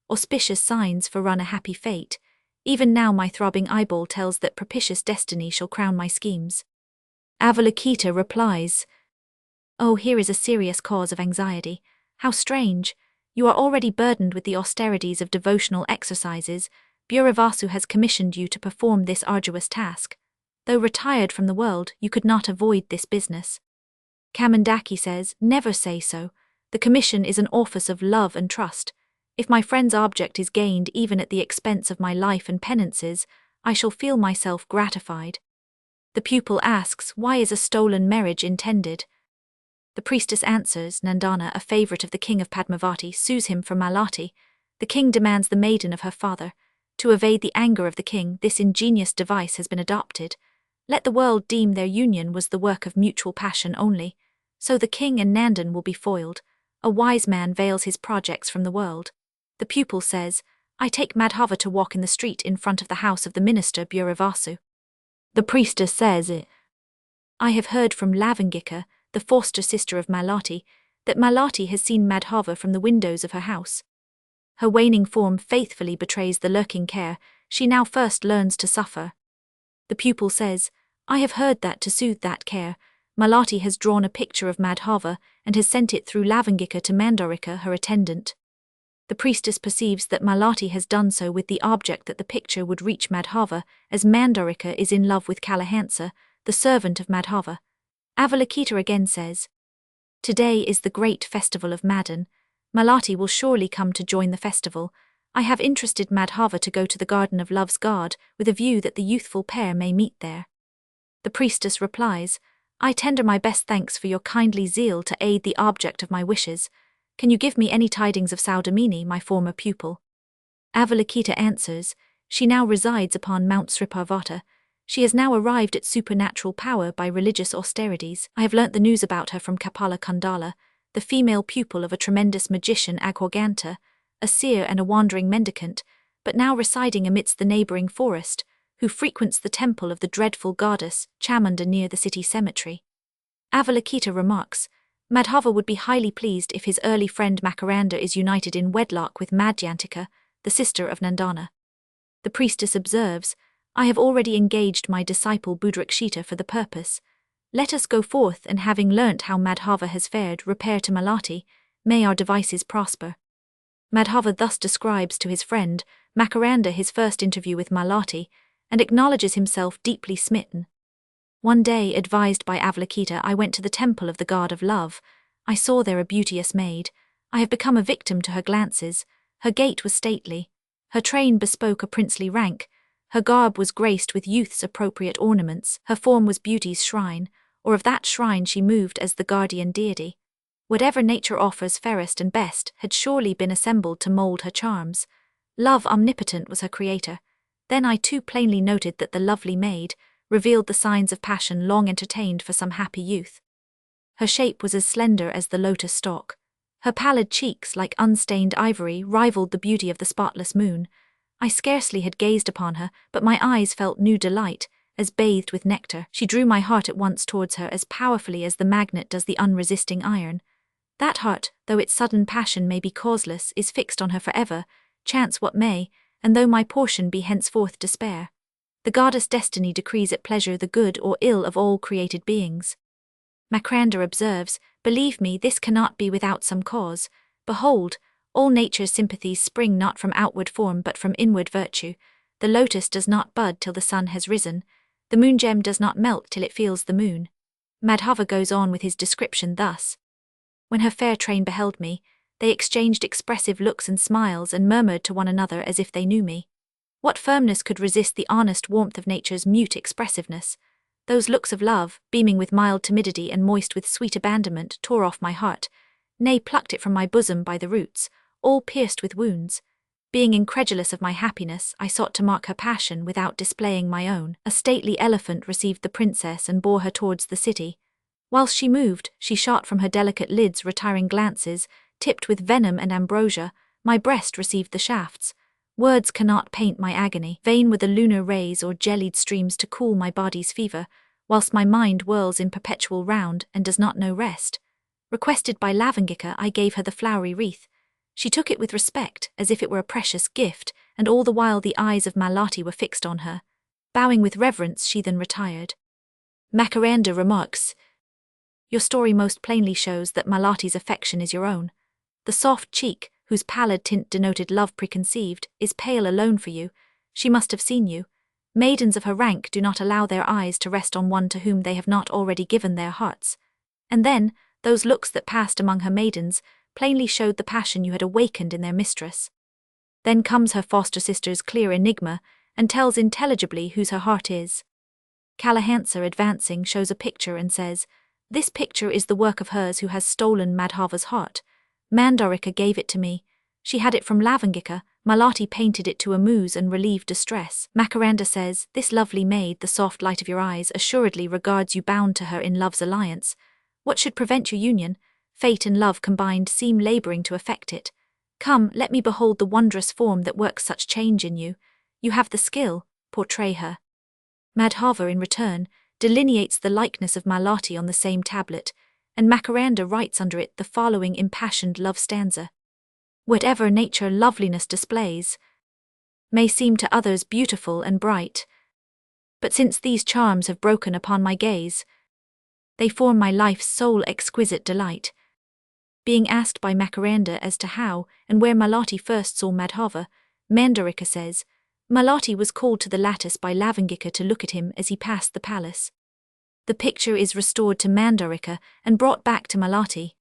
Auspicious signs forerun a happy fate. Even now my throbbing eyeball tells that propitious destiny shall crown my schemes. Avalokita replies, Oh, here is a serious cause of anxiety. How strange! You are already burdened with the austerities of devotional exercises. Buravasu has commissioned you to perform this arduous task. Though retired from the world, you could not avoid this business. Kamandaki says, Never say so. The commission is an office of love and trust. If my friend's object is gained even at the expense of my life and penances, I shall feel myself gratified. The pupil asks, Why is a stolen marriage intended? The priestess answers, Nandana, a favourite of the king of Padmavati, sues him for Malati. The king demands the maiden of her father. To evade the anger of the king, this ingenious device has been adopted. Let the world deem their union was the work of mutual passion only. So the king and Nandan will be foiled. A wise man veils his projects from the world. The pupil says, I take Madhava to walk in the street in front of the house of the minister Buravasu. The priestess says, I have heard from Lavangika, the foster sister of Malati, that Malati has seen Madhava from the windows of her house. Her waning form faithfully betrays the lurking care she now first learns to suffer. The pupil says, I have heard that to soothe that care, Malati has drawn a picture of Madhava and has sent it through Lavangika to Mandarika, her attendant. The priestess perceives that Malati has done so with the object that the picture would reach Madhava, as Mandarika is in love with Kalahansa, the servant of Madhava. Avalokita again says, Today is the great festival of Madan. Malati will surely come to join the festival. I have interested Madhava to go to the garden of love's god, with a view that the youthful pair may meet there. The priestess replies, I tender my best thanks for your kindly zeal to aid the object of my wishes. Can you give me any tidings of Saudamini, my former pupil? Avalokita answers, She now resides upon Mount Sriparvata. She has now arrived at supernatural power by religious austerities. I have learnt the news about her from Kapala Kundala, the female pupil of a tremendous magician Aghorghanta, a seer and a wandering mendicant, but now residing amidst the neighbouring forest, who frequents the temple of the dreadful goddess Chamunda near the city cemetery. Avalokita remarks, Madhava would be highly pleased if his early friend Makaranda is united in wedlock with Madhyantika, the sister of Nandana. The priestess observes, I have already engaged my disciple Budrakshita for the purpose. Let us go forth and having learnt how Madhava has fared, repair to Malati. May our devices prosper. Madhava thus describes to his friend Makaranda his first interview with Malati, and acknowledges himself deeply smitten. One day, advised by Avalokita, I went to the temple of the god of love. I saw there a beauteous maid. I have become a victim to her glances. Her gait was stately. Her train bespoke a princely rank. Her garb was graced with youth's appropriate ornaments. Her form was beauty's shrine, or of that shrine she moved as the guardian deity. Whatever nature offers fairest and best had surely been assembled to mould her charms. Love omnipotent was her creator. Then I too plainly noted that the lovely maid revealed the signs of passion long entertained for some happy youth. Her shape was as slender as the lotus stalk. Her pallid cheeks, like unstained ivory, rivaled the beauty of the spotless moon. I scarcely had gazed upon her, but my eyes felt new delight, as bathed with nectar. She drew my heart at once towards her as powerfully as the magnet does the unresisting iron. That heart, though its sudden passion may be causeless, is fixed on her forever, chance what may, and though my portion be henceforth despair. The goddess destiny decrees at pleasure the good or ill of all created beings. Makaranda observes, believe me, this cannot be without some cause. Behold, all nature's sympathies spring not from outward form but from inward virtue. The lotus does not bud till the sun has risen. The moongem does not melt till it feels the moon. Madhava goes on with his description thus. When her fair train beheld me, they exchanged expressive looks and smiles and murmured to one another as if they knew me. What firmness could resist the honest warmth of nature's mute expressiveness? Those looks of love, beaming with mild timidity and moist with sweet abandonment, tore off my heart, nay, plucked it from my bosom by the roots, all pierced with wounds. Being incredulous of my happiness, I sought to mark her passion without displaying my own. A stately elephant received the princess and bore her towards the city. Whilst she moved, she shot from her delicate lids retiring glances, tipped with venom and ambrosia. My breast received the shafts. Words cannot paint my agony. Vain were the lunar rays or jellied streams to cool my body's fever, whilst my mind whirls in perpetual round and does not know rest. Requested by Lavangika, I gave her the flowery wreath. She took it with respect, as if it were a precious gift, and all the while the eyes of Malati were fixed on her. Bowing with reverence, she then retired. Makaranda remarks, your story most plainly shows that Malati's affection is your own. The soft cheek, whose pallid tint denoted love preconceived, is pale alone for you. She must have seen you. Maidens of her rank do not allow their eyes to rest on one to whom they have not already given their hearts. And then, those looks that passed among her maidens plainly showed the passion you had awakened in their mistress. Then comes her foster sister's clear enigma, and tells intelligibly whose her heart is. Kalahansa, advancing, shows a picture and says, this picture is the work of hers who has stolen Madhava's heart. Mandarika gave it to me. She had it from Lavangika. Malati painted it to amuse and relieve distress. Makaranda says, this lovely maid, the soft light of your eyes, assuredly regards you bound to her in love's alliance. What should prevent your union? Fate and love combined seem labouring to effect it. Come, let me behold the wondrous form that works such change in you. You have the skill, portray her. Madhava, in return, delineates the likeness of Malati on the same tablet, and Makaranda writes under it the following impassioned love stanza. Whatever nature loveliness displays may seem to others beautiful and bright, but since these charms have broken upon my gaze, they form my life's sole exquisite delight. Being asked by Makaranda as to how and where Malati first saw Madhava, Mandarika says, Malati was called to the lattice by Lavangika to look at him as he passed the palace. The picture is restored to Mandarika and brought back to Malati.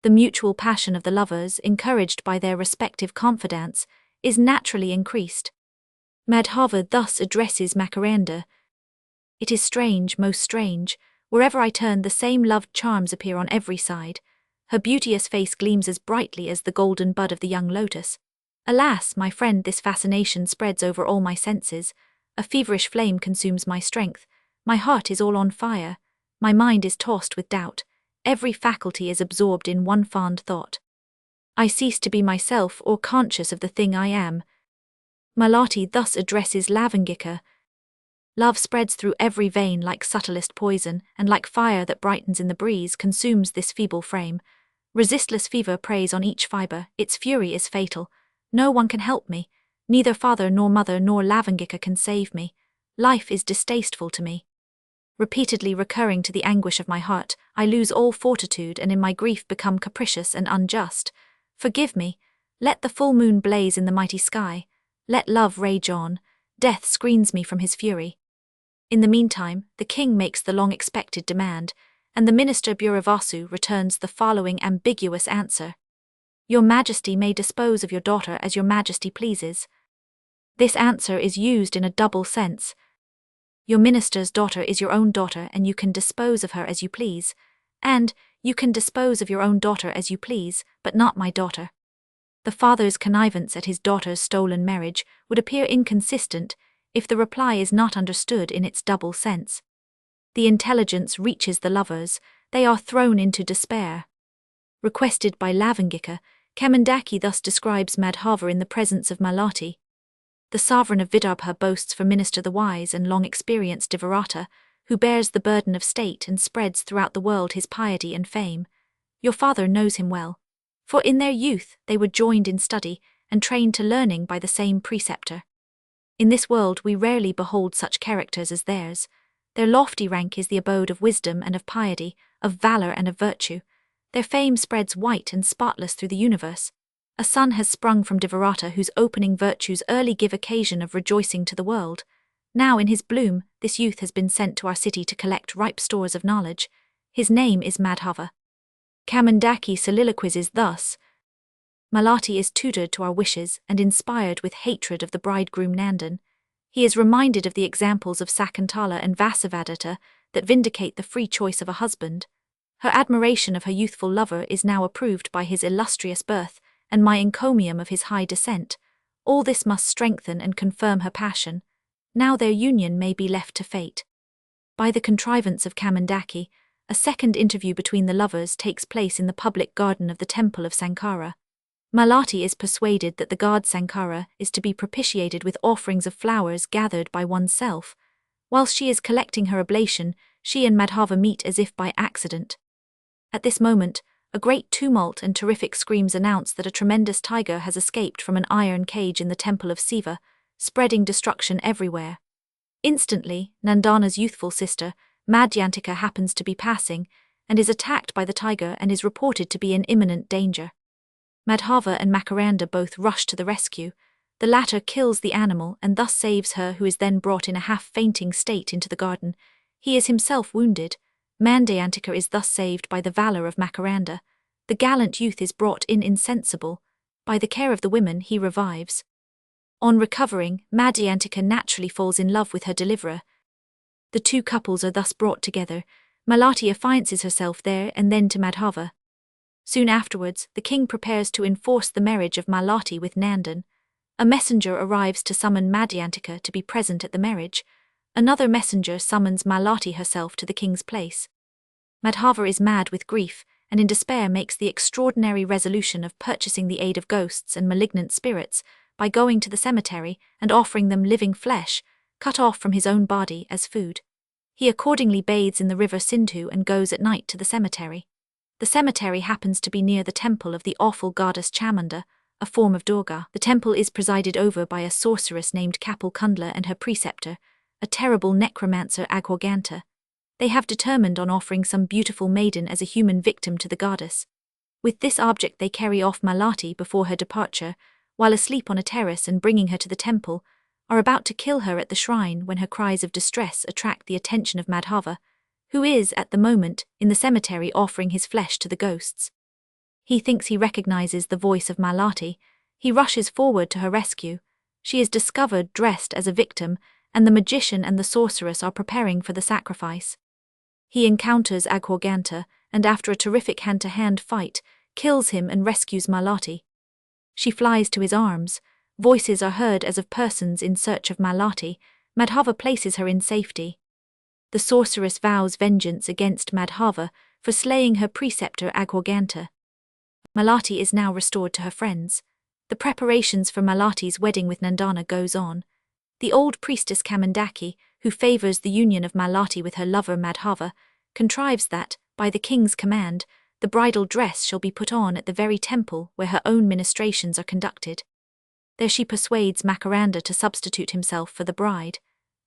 The mutual passion of the lovers, encouraged by their respective confidants, is naturally increased. Madhava thus addresses Makaranda. It is strange, most strange, wherever I turn the same loved charms appear on every side. Her beauteous face gleams as brightly as the golden bud of the young lotus. Alas, my friend, this fascination spreads over all my senses. A feverish flame consumes my strength. My heart is all on fire. My mind is tossed with doubt. Every faculty is absorbed in one fond thought. I cease to be myself or conscious of the thing I am. Malati thus addresses Lavangika. Love spreads through every vein like subtlest poison, and like fire that brightens in the breeze consumes this feeble frame. Resistless fever preys on each fibre, its fury is fatal. No one can help me, neither father nor mother nor Lavangika can save me. Life is distasteful to me. Repeatedly recurring to the anguish of my heart, I lose all fortitude and in my grief become capricious and unjust. Forgive me, let the full moon blaze in the mighty sky, let love rage on, death screens me from his fury. In the meantime, the king makes the long-expected demand, and the minister Buravasu returns the following ambiguous answer. Your Majesty may dispose of your daughter as your Majesty pleases. This answer is used in a double sense. Your minister's daughter is your own daughter and you can dispose of her as you please, and you can dispose of your own daughter as you please, but not my daughter. The father's connivance at his daughter's stolen marriage would appear inconsistent if the reply is not understood in its double sense. The intelligence reaches the lovers, they are thrown into despair. Requested by Lavangika, Kamandaki thus describes Madhava in the presence of Malati. The sovereign of Vidarbha boasts for minister the wise and long-experienced Divarata, who bears the burden of state and spreads throughout the world his piety and fame. Your father knows him well, for in their youth they were joined in study and trained to learning by the same preceptor. In this world we rarely behold such characters as theirs. Their lofty rank is the abode of wisdom and of piety, of valor and of virtue. Their fame spreads white and spotless through the universe. A son has sprung from Divarata whose opening virtues early give occasion of rejoicing to the world. Now in his bloom, this youth has been sent to our city to collect ripe stores of knowledge. His name is Madhava. Kamandaki soliloquizes thus. Malati is tutored to our wishes and inspired with hatred of the bridegroom Nandan. He is reminded of the examples of Sakuntala and Vasavadatta that vindicate the free choice of a husband. Her admiration of her youthful lover is now approved by his illustrious birth and my encomium of his high descent. All this must strengthen and confirm her passion. Now their union may be left to fate. By the contrivance of Kamandaki, a second interview between the lovers takes place in the public garden of the temple of Sankara. Malati is persuaded that the god Sankara is to be propitiated with offerings of flowers gathered by oneself. Whilst she is collecting her oblation, she and Madhava meet as if by accident. At this moment, a great tumult and terrific screams announce that a tremendous tiger has escaped from an iron cage in the temple of Siva, spreading destruction everywhere. Instantly, Nandana's youthful sister, Madhyantika, happens to be passing, and is attacked by the tiger and is reported to be in imminent danger. Madhava and Makaranda both rush to the rescue. The latter kills the animal and thus saves her, who is then brought in a half-fainting state into the garden. He is himself wounded. Mandyantika is thus saved by the valor of Makaranda. The gallant youth is brought in insensible. By the care of the women he revives. On recovering, Madhyantika naturally falls in love with her deliverer. The two couples are thus brought together. Malati affiances herself there and then to Madhava. Soon afterwards, the king prepares to enforce the marriage of Malati with Nandan. A messenger arrives to summon Madhyantika to be present at the marriage. Another messenger summons Malati herself to the king's place. Madhava is mad with grief, and in despair makes the extraordinary resolution of purchasing the aid of ghosts and malignant spirits by going to the cemetery and offering them living flesh, cut off from his own body, as food. He accordingly bathes in the river Sindhu and goes at night to the cemetery. The cemetery happens to be near the temple of the awful goddess Chamunda, a form of Durga. The temple is presided over by a sorceress named Kapil Kundla and her preceptor, a terrible necromancer Agwaganta. They have determined on offering some beautiful maiden as a human victim to the goddess. With this object they carry off Malati before her departure, while asleep on a terrace, and bringing her to the temple, are about to kill her at the shrine when her cries of distress attract the attention of Madhava, who is, at the moment, in the cemetery offering his flesh to the ghosts. He thinks he recognizes the voice of Malati. He rushes forward to her rescue. She is discovered dressed as a victim, and the magician and the sorceress are preparing for the sacrifice. He encounters Agwaganta, and after a terrific hand-to-hand fight, kills him and rescues Malati. She flies to his arms. Voices are heard as of persons in search of Malati. Madhava places her in safety. The sorceress vows vengeance against Madhava for slaying her preceptor Agwaganta. Malati is now restored to her friends. The preparations for Malati's wedding with Nandana goes on. The old priestess Kamandaki, who favors the union of Malati with her lover Madhava, contrives that, by the king's command, the bridal dress shall be put on at the very temple where her own ministrations are conducted. There she persuades Makaranda to substitute himself for the bride.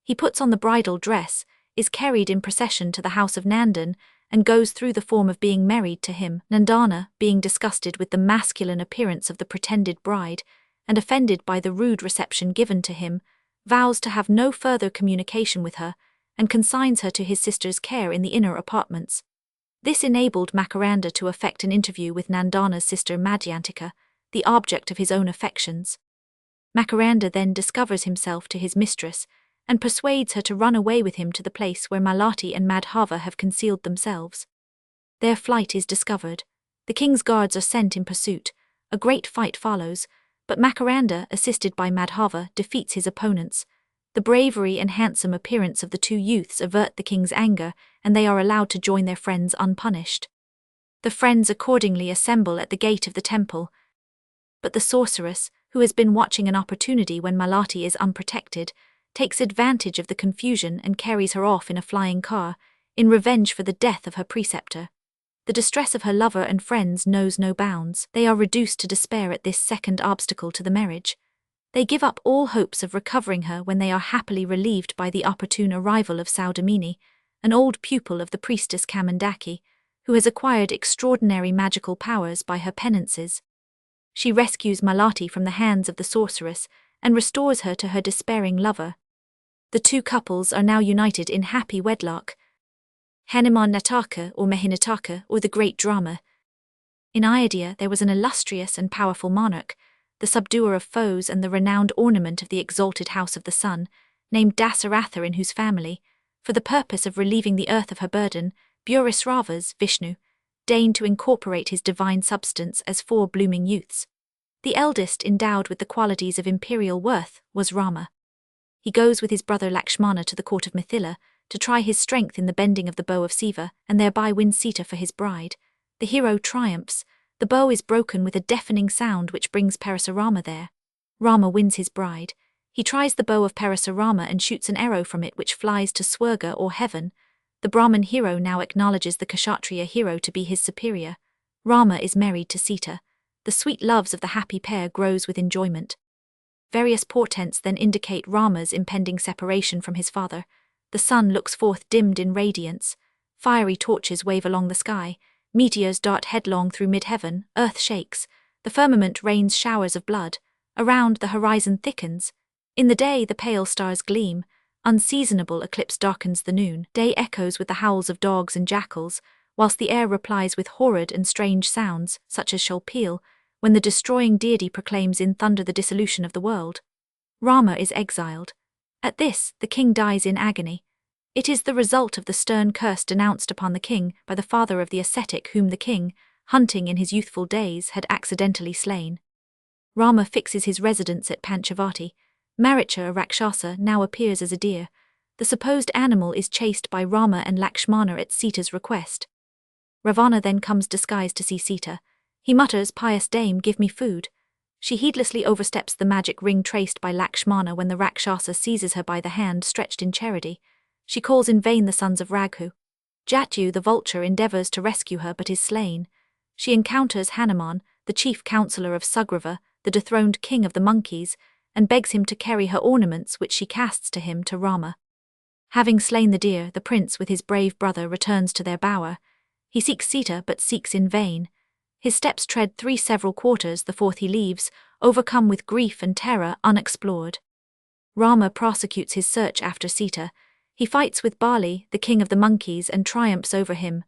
He puts on the bridal dress, is carried in procession to the house of Nandan, and goes through the form of being married to him. Nandana, being disgusted with the masculine appearance of the pretended bride, and offended by the rude reception given to him, vows to have no further communication with her, and consigns her to his sister's care in the inner apartments. This enabled Makaranda to effect an interview with Nandana's sister Madhyantika, the object of his own affections. Makaranda then discovers himself to his mistress, and persuades her to run away with him to the place where Malati and Madhava have concealed themselves. Their flight is discovered. The king's guards are sent in pursuit. A great fight follows, but Makaranda, assisted by Madhava, defeats his opponents. The bravery and handsome appearance of the two youths avert the king's anger, and they are allowed to join their friends unpunished. The friends accordingly assemble at the gate of the temple. But the sorceress, who has been watching an opportunity when Malati is unprotected, takes advantage of the confusion and carries her off in a flying car, in revenge for the death of her preceptor. The distress of her lover and friends knows no bounds. They are reduced to despair at this second obstacle to the marriage. They give up all hopes of recovering her when they are happily relieved by the opportune arrival of Saudamini, an old pupil of the priestess Kamandaki, who has acquired extraordinary magical powers by her penances. She rescues Malati from the hands of the sorceress and restores her to her despairing lover. The two couples are now united in happy wedlock. Hanuman Nataka or Mehinataka or the great drama. In Ayodhya there was an illustrious and powerful monarch, the subduer of foes and the renowned ornament of the exalted house of the sun, named Dasaratha, in whose family, for the purpose of relieving the earth of her burden, Burisravas, Vishnu, deigned to incorporate his divine substance as 4 blooming youths. The eldest, endowed with the qualities of imperial worth, was Rama. He goes with his brother Lakshmana to the court of Mithila to try his strength in the bending of the bow of Siva and thereby win Sita for his bride. The hero triumphs. The bow is broken with a deafening sound which brings Parasurama there. Rama wins his bride. He tries the bow of Parasurama and shoots an arrow from it which flies to Swarga or heaven. The Brahmin hero now acknowledges the Kshatriya hero to be his superior. Rama is married to Sita. The sweet loves of the happy pair grows with enjoyment. Various portents then indicate Rama's impending separation from his father. The sun looks forth dimmed in radiance. Fiery torches wave along the sky. Meteors dart headlong through mid-heaven. Earth shakes. The firmament rains showers of blood. Around, the horizon thickens. In the day the pale stars gleam. Unseasonable eclipse darkens the noon. Day echoes with the howls of dogs and jackals, whilst the air replies with horrid and strange sounds, such as shall peal, when the destroying deity proclaims in thunder the dissolution of the world. Rama is exiled. At this, the king dies in agony. It is the result of the stern curse denounced upon the king by the father of the ascetic whom the king, hunting in his youthful days, had accidentally slain. Rama fixes his residence at Panchavati. Maricha, a Rakshasa, now appears as a deer. The supposed animal is chased by Rama and Lakshmana at Sita's request. Ravana then comes disguised to see Sita. He mutters, "Pious dame, give me food." She heedlessly oversteps the magic ring traced by Lakshmana when the Rakshasa seizes her by the hand stretched in charity. She calls in vain the sons of Raghu. Jatyu, the vulture, endeavours to rescue her but is slain. She encounters Hanuman, the chief counsellor of Sugriva, the dethroned king of the monkeys, and begs him to carry her ornaments which she casts to him to Rama. Having slain the deer, the prince with his brave brother returns to their bower. He seeks Sita but seeks in vain. His steps tread 3 several quarters, the 4th he leaves, overcome with grief and terror unexplored. Rama prosecutes his search after Sita. He fights with Bali, the king of the monkeys, and triumphs over him.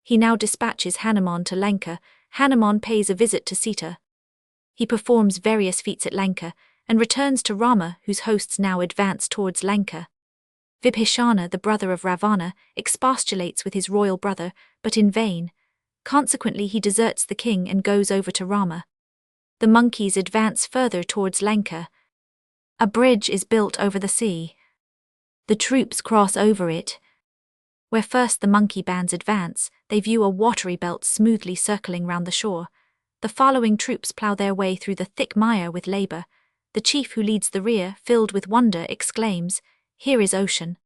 He now dispatches Hanuman to Lanka. Hanuman pays a visit to Sita. He performs various feats at Lanka, and returns to Rama, whose hosts now advance towards Lanka. Vibhishana, the brother of Ravana, expostulates with his royal brother, but in vain. Consequently, he deserts the king and goes over to Rama. The monkeys advance further towards Lanka. A bridge is built over the sea. The troops cross over it. Where first the monkey bands advance, they view a watery belt smoothly circling round the shore. The following troops plough their way through the thick mire with labour. The chief who leads the rear, filled with wonder, exclaims, "Here is ocean."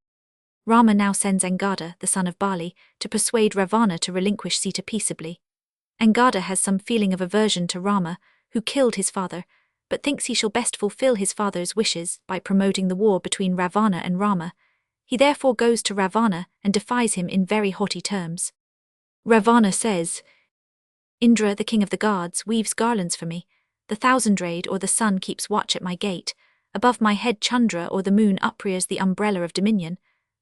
Rama now sends Angada, the son of Bali, to persuade Ravana to relinquish Sita peaceably. Angada has some feeling of aversion to Rama, who killed his father, but thinks he shall best fulfill his father's wishes by promoting the war between Ravana and Rama. He therefore goes to Ravana and defies him in very haughty terms. Ravana says, "Indra, the king of the gods, weaves garlands for me. The thousand-rayed or the sun keeps watch at my gate. Above my head Chandra or the moon uprears the umbrella of dominion.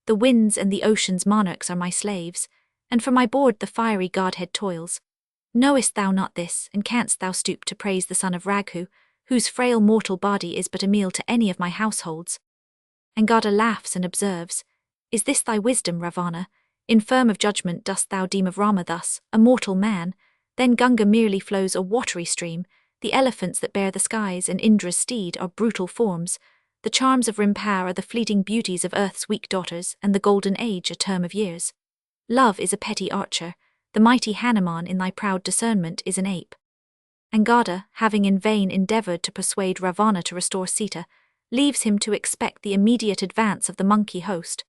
The winds and the ocean's monarchs are my slaves, and for my board the fiery godhead toils. Knowest thou not this, and canst thou stoop to praise the son of Raghu, whose frail mortal body is but a meal to any of my households?" Angada laughs and observes, "Is this thy wisdom, Ravana? Infirm of judgment dost thou deem of Rama thus, a mortal man? Then Ganga merely flows a watery stream. The elephants that bear the skies and Indra's steed are brutal forms. The charms of Rimpa are the fleeting beauties of earth's weak daughters, and the golden age a term of years. Love is a petty archer. The mighty Hanuman in thy proud discernment is an ape." Angada, having in vain endeavoured to persuade Ravana to restore Sita, leaves him to expect the immediate advance of the monkey host.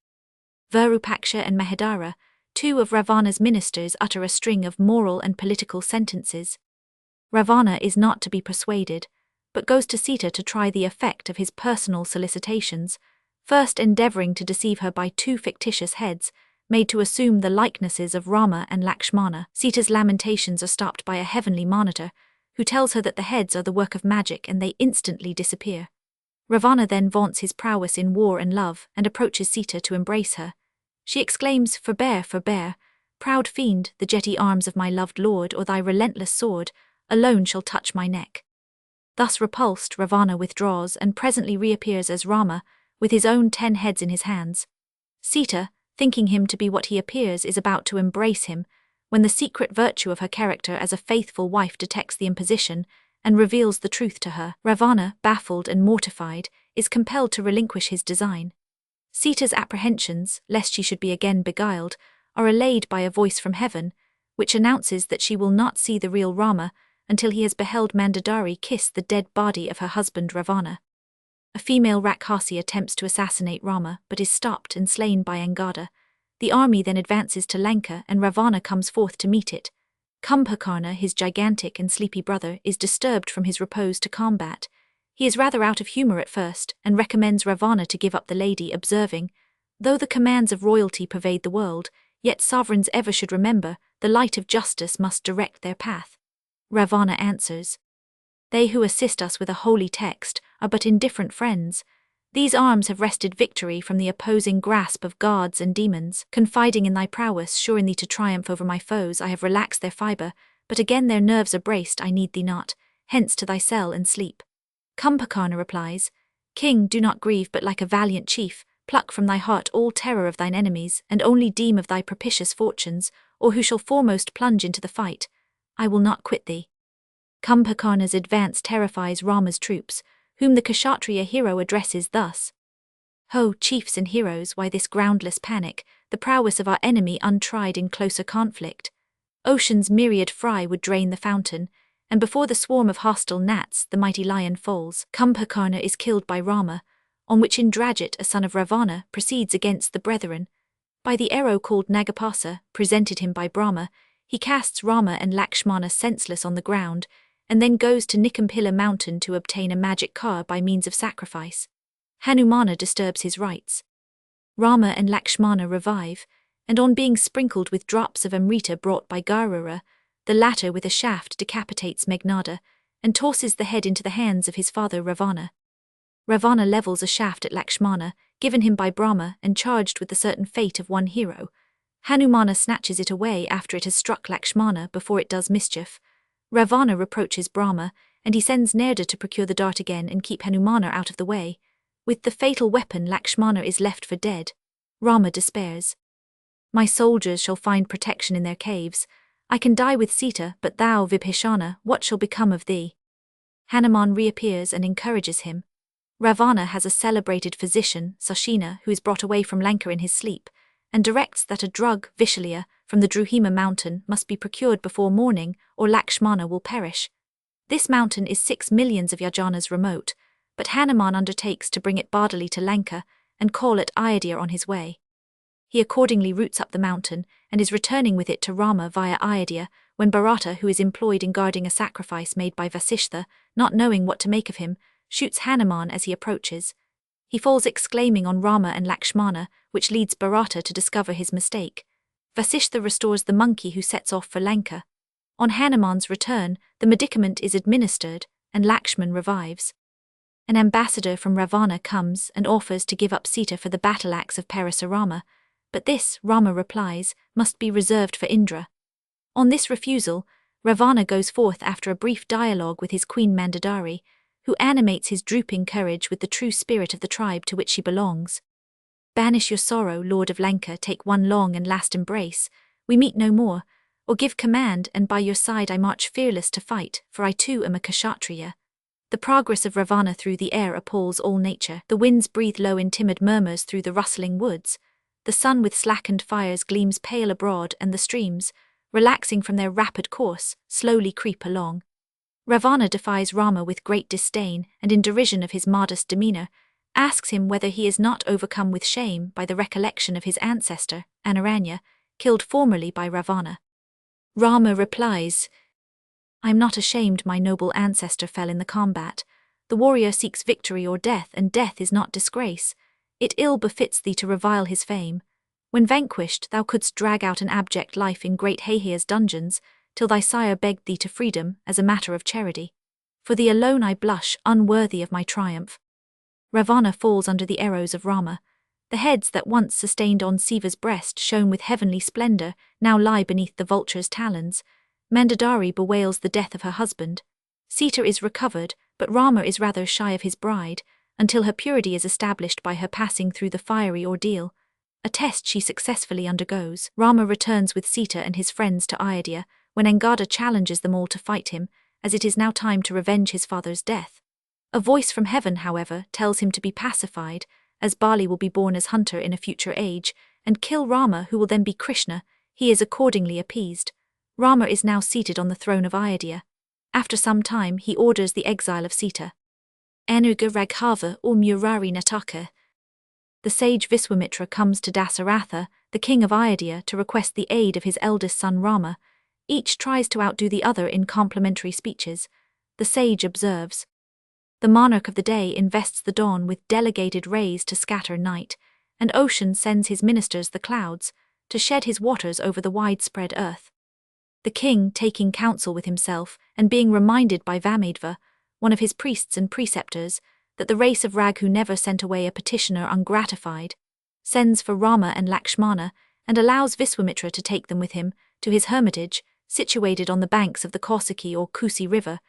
Virupaksha and Mahadara, two of Ravana's ministers, utter a string of moral and political sentences. Ravana is not to be persuaded, but goes to Sita to try the effect of his personal solicitations, first endeavouring to deceive her by two fictitious heads, made to assume the likenesses of Rama and Lakshmana. Sita's lamentations are stopped by a heavenly monitor, who tells her that the heads are the work of magic and they instantly disappear. Ravana then vaunts his prowess in war and love, and approaches Sita to embrace her. She exclaims, "Forbear, forbear, proud fiend, the jetty arms of my loved lord or thy relentless sword alone shall touch my neck." Thus repulsed, Ravana withdraws and presently reappears as Rama, with his own 10 heads in his hands. Sita, thinking him to be what he appears, is about to embrace him, when the secret virtue of her character as a faithful wife detects the imposition and reveals the truth to her. Ravana, baffled and mortified, is compelled to relinquish his design. Sita's apprehensions, lest she should be again beguiled, are allayed by a voice from heaven, which announces that she will not see the real Rama until he has beheld Mandodari kiss the dead body of her husband Ravana. A female Rakshasi attempts to assassinate Rama but is stopped and slain by Angada. The army then advances to Lanka and Ravana comes forth to meet it. Kumbhakarna, his gigantic and sleepy brother, is disturbed from his repose to combat. He is rather out of humour at first and recommends Ravana to give up the lady, observing, "Though the commands of royalty pervade the world, yet sovereigns ever should remember the light of justice must direct their path." Ravana answers, "They who assist us with a holy text are but indifferent friends. These arms have wrested victory from the opposing grasp of gods and demons. Confiding in thy prowess, sure in thee to triumph over my foes, I have relaxed their fibre, but again their nerves are braced. I need thee not, hence to thy cell and sleep." Kumbhakarna replies, "King, do not grieve, but like a valiant chief, pluck from thy heart all terror of thine enemies, and only deem of thy propitious fortunes, or who shall foremost plunge into the fight. I will not quit thee." Kumbhakarna's advance terrifies Rama's troops, whom the Kshatriya hero addresses thus, "Ho, chiefs and heroes, why this groundless panic, the prowess of our enemy untried in closer conflict? Ocean's myriad fry would drain the fountain, and before the swarm of hostile gnats the mighty lion falls." Kumbhakarna is killed by Rama, on which Indrajit, a son of Ravana, proceeds against the brethren. By the arrow called Nagapasa, presented him by Brahma, he casts Rama and Lakshmana senseless on the ground, and then goes to Nikampila mountain to obtain a magic car by means of sacrifice. Hanumana disturbs his rites. Rama and Lakshmana revive, and on being sprinkled with drops of amrita brought by Garura, the latter with a shaft decapitates Meghnada, and tosses the head into the hands of his father Ravana. Ravana levels a shaft at Lakshmana, given him by Brahma and charged with the certain fate of one hero. Hanumana snatches it away after it has struck Lakshmana before it does mischief. Ravana reproaches Brahma, and he sends Nerda to procure the dart again and keep Hanumana out of the way. With the fatal weapon, Lakshmana is left for dead. Rama despairs. "My soldiers shall find protection in their caves. I can die with Sita, but thou, Vibhishana, what shall become of thee?" Hanuman reappears and encourages him. Ravana has a celebrated physician, Sashina, who is brought away from Lanka in his sleep, and directs that a drug, Vishalya, from the Druhima mountain must be procured before morning, or Lakshmana will perish. This mountain is 6 millions of yojanas remote, but Hanuman undertakes to bring it bodily to Lanka and call at Ayodhya on his way. He accordingly routes up the mountain and is returning with it to Rama via Ayodhya when Bharata, who is employed in guarding a sacrifice made by Vasishtha, not knowing what to make of him, shoots Hanuman as he approaches. He falls exclaiming on Rama and Lakshmana, which leads Bharata to discover his mistake. Vasishtha restores the monkey who sets off for Lanka. On Hanuman's return, the medicament is administered, and Lakshman revives. An ambassador from Ravana comes and offers to give up Sita for the battle axe of Parasurama, but this, Rama replies, must be reserved for Indra. On this refusal, Ravana goes forth after a brief dialogue with his queen Mandodari, who animates his drooping courage with the true spirit of the tribe to which she belongs. Banish your sorrow, Lord of Lanka, take one long and last embrace. We meet no more, or give command, and by your side I march fearless to fight, for I too am a Kshatriya. The progress of Ravana through the air appalls all nature. The winds breathe low in timid murmurs through the rustling woods. The sun with slackened fires gleams pale abroad, and the streams, relaxing from their rapid course, slowly creep along. Ravana defies Rama with great disdain, and in derision of his modest demeanor, asks him whether he is not overcome with shame by the recollection of his ancestor, Anaranya, killed formerly by Ravana. Rama replies, I am not ashamed my noble ancestor fell in the combat. The warrior seeks victory or death, and death is not disgrace. It ill befits thee to revile his fame. When vanquished, thou couldst drag out an abject life in great Haihia's dungeons, till thy sire begged thee to freedom as a matter of charity. For thee alone I blush, unworthy of my triumph. Ravana falls under the arrows of Rama. The heads that once sustained on Siva's breast shone with heavenly splendor, now lie beneath the vulture's talons. Mandodari bewails the death of her husband. Sita is recovered, but Rama is rather shy of his bride, until her purity is established by her passing through the fiery ordeal. A test she successfully undergoes. Rama returns with Sita and his friends to Ayodhya, when Angada challenges them all to fight him, as it is now time to revenge his father's death. A voice from heaven, however, tells him to be pacified, as Bali will be born as hunter in a future age, and kill Rama, who will then be Krishna. He is accordingly appeased. Rama is now seated on the throne of Ayodhya. After some time, he orders the exile of Sita. Anuga Raghava or Murari Nataka. The sage Viswamitra comes to Dasaratha, the king of Ayodhya, to request the aid of his eldest son Rama. Each tries to outdo the other in complimentary speeches. The sage observes. The monarch of the day invests the dawn with delegated rays to scatter night, and ocean sends his ministers the clouds, to shed his waters over the widespread earth. The king, taking counsel with himself, and being reminded by Vamadeva, one of his priests and preceptors, that the race of Raghu never sent away a petitioner ungratified, sends for Rama and Lakshmana, and allows Viswamitra to take them with him to his hermitage, situated on the banks of the Kausiki or Kusi river,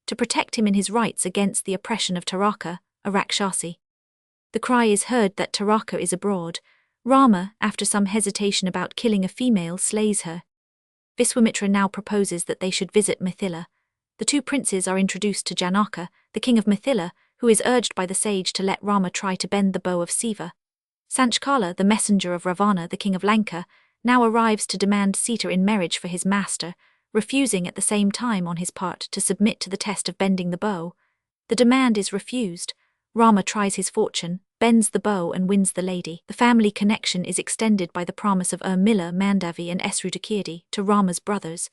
to protect him in his rights against the oppression of Taraka, a Rakshasi. The cry is heard that Taraka is abroad. Rama, after some hesitation about killing a female, slays her. Viswamitra now proposes that they should visit Mithila. The two princes are introduced to Janaka, the king of Mithila, who is urged by the sage to let Rama try to bend the bow of Siva. Sanchkala, the messenger of Ravana, the king of Lanka, now arrives to demand Sita in marriage for his master, refusing at the same time on his part to submit to the test of bending the bow. The demand is refused. Rama tries his fortune, bends the bow and wins the lady. The family connection is extended by the promise of Urmila, Mandavi and Esrudakirti to Rama's brothers.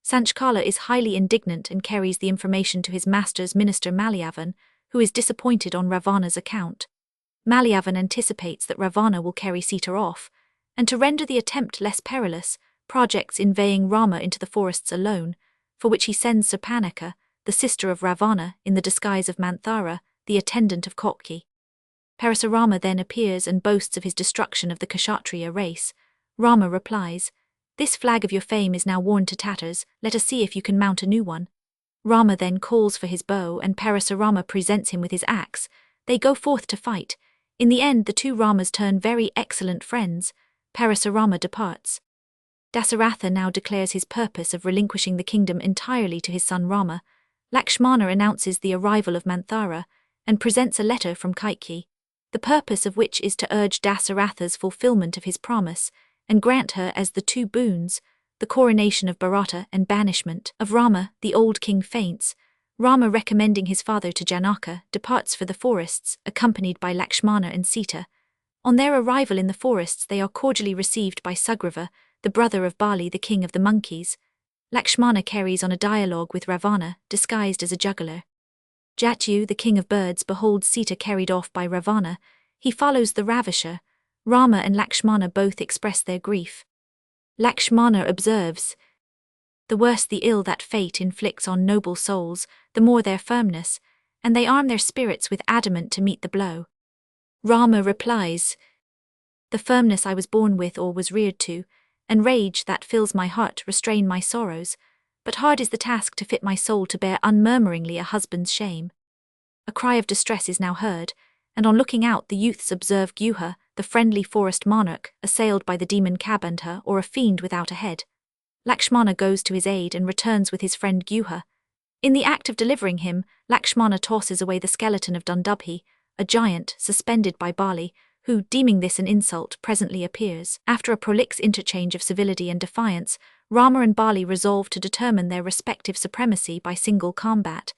Sanchkala is highly indignant and carries the information to his master's minister Malyavan, who is disappointed on Ravana's account. Malyavan anticipates that Ravana will carry Sita off, and to render the attempt less perilous, projects inveighing Rama into the forests alone, for which he sends Surpanaka, the sister of Ravana, in the disguise of Manthara, the attendant of Kokki. Parasurama then appears and boasts of his destruction of the Kshatriya race. Rama replies, "This flag of your fame is now worn to tatters, let us see if you can mount a new one." Rama then calls for his bow and Parasurama presents him with his axe. They go forth to fight. In the end, the two Ramas turn very excellent friends. Parasurama departs. Dasaratha now declares his purpose of relinquishing the kingdom entirely to his son Rama. Lakshmana announces the arrival of Manthara and presents a letter from Kaikeyi, the purpose of which is to urge Dasaratha's fulfillment of his promise and grant her as the two boons, the coronation of Bharata and banishment of Rama. The old king faints. Rama, recommending his father to Janaka, departs for the forests, accompanied by Lakshmana and Sita. On their arrival in the forests, they are cordially received by Sugriva, the brother of Bali, the king of the monkeys. Lakshmana carries on a dialogue with Ravana, disguised as a juggler. Jatyu, the king of birds, beholds Sita carried off by Ravana. He follows the ravisher. Rama and Lakshmana both express their grief. Lakshmana observes, "The worse the ill that fate inflicts on noble souls, the more their firmness, and they arm their spirits with adamant to meet the blow." Rama replies, "The firmness I was born with or was reared to, and rage that fills my heart restrain my sorrows, but hard is the task to fit my soul to bear unmurmuringly a husband's shame." A cry of distress is now heard, and on looking out the youths observe Gyuha, the friendly forest monarch, assailed by the demon Kabandha, or a fiend without a head. Lakshmana goes to his aid and returns with his friend Gyuha. In the act of delivering him, Lakshmana tosses away the skeleton of Dundubhi, a giant suspended by Bali, who, deeming this an insult, presently appears. After a prolix interchange of civility and defiance, Rama and Bali resolve to determine their respective supremacy by single combat.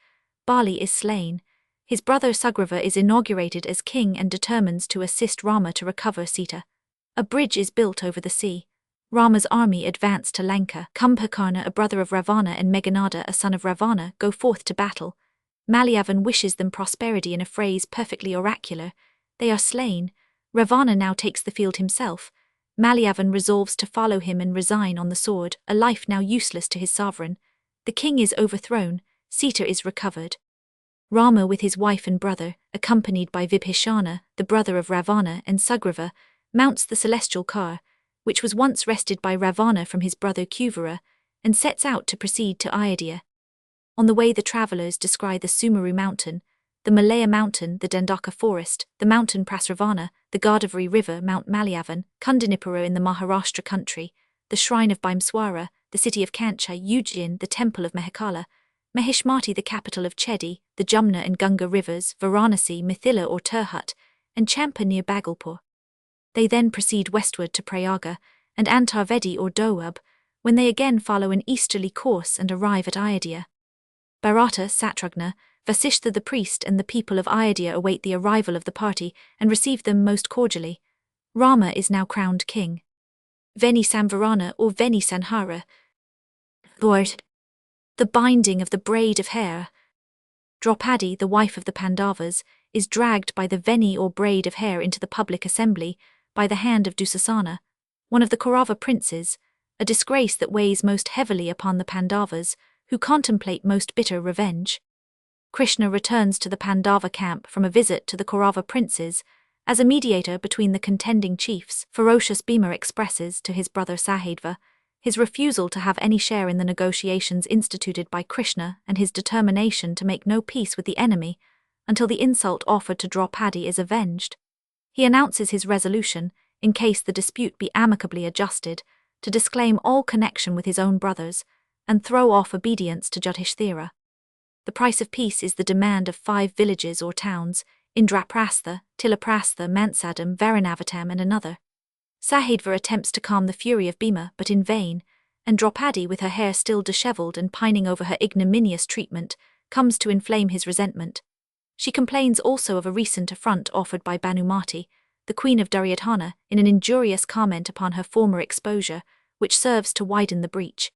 Bali is slain. His brother Sugriva is inaugurated as king and determines to assist Rama to recover Sita. A bridge is built over the sea. Rama's army advance to Lanka. Kumbhakarna, a brother of Ravana, and Meghanada, a son of Ravana, go forth to battle. Malayavan wishes them prosperity in a phrase perfectly oracular. They are slain. Ravana now takes the field himself. Malayavan resolves to follow him and resign on the sword, a life now useless to his sovereign. The king is overthrown. Sita is recovered. Rama, with his wife and brother, accompanied by Vibhishana, the brother of Ravana, and Sugriva, mounts the celestial car, which was once wrested by Ravana from his brother Kuvara, and sets out to proceed to Ayodhya. On the way the travellers descry the Sumeru mountain, the Malaya mountain, the Dandaka forest, the mountain Prasravana, the Godavari river, Mount Malayavan, Kundinipura in the Maharashtra country, the shrine of Bhimswara, the city of Kancha, Ujjain, the temple of Mahakala, Mahishmati, the capital of Chedi, the Jumna and Gunga rivers, Varanasi, Mithila or Turhut, and Champa near Bhagalpur. They then proceed westward to Prayaga and Antarvedi or Doab, when they again follow an easterly course and arrive at Ayodhya. Bharata, Satrugna, Vasishtha the priest and the people of Ayodhya await the arrival of the party and receive them most cordially. Rama is now crowned king. Veni Samvarana or Veni Sanhara. Lord. The binding of the braid of hair. Draupadi, the wife of the Pandavas, is dragged by the veni or braid of hair into the public assembly by the hand of Dusasana, one of the Kaurava princes, a disgrace that weighs most heavily upon the Pandavas, who contemplate most bitter revenge. Krishna returns to the Pandava camp from a visit to the Kaurava princes. As a mediator between the contending chiefs, ferocious Bhima expresses to his brother Sahadeva his refusal to have any share in the negotiations instituted by Krishna and his determination to make no peace with the enemy until the insult offered to Draupadi is avenged. He announces his resolution, in case the dispute be amicably adjusted, to disclaim all connection with his own brothers and throw off obedience to Yudhishthira. The price of peace is the demand of 5 villages or towns, Indraprastha, Tilaprastha, Mansadam, Varanavatam and another. Sahadeva attempts to calm the fury of Bhima, but in vain, and Draupadi, with her hair still dishevelled and pining over her ignominious treatment, comes to inflame his resentment. She complains also of a recent affront offered by Bhanumati, the queen of Duryodhana, in an injurious comment upon her former exposure, which serves to widen the breach.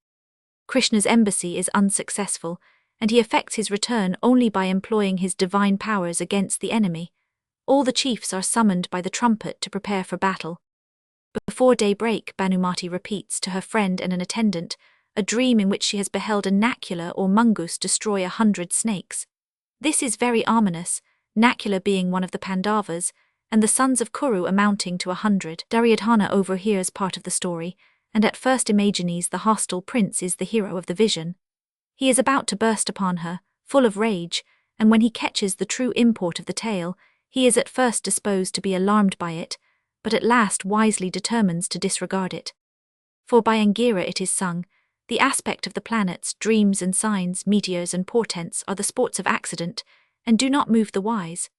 Krishna's embassy is unsuccessful, and he effects his return only by employing his divine powers against the enemy. All the chiefs are summoned by the trumpet to prepare for battle. Before daybreak, Bhanumati repeats to her friend and an attendant a dream in which she has beheld a Nakula or mongoose destroy 100 snakes. This is very ominous, Nakula being one of the Pandavas, and the sons of Kuru amounting to 100. Duryodhana overhears part of the story, and at first imagines the hostile prince is the hero of the vision. He is about to burst upon her, full of rage, and when he catches the true import of the tale, he is at first disposed to be alarmed by it, but at last wisely determines to disregard it. For by Angira it is sung, the aspect of the planets, dreams and signs, meteors and portents are the sports of accident, and do not move the wise.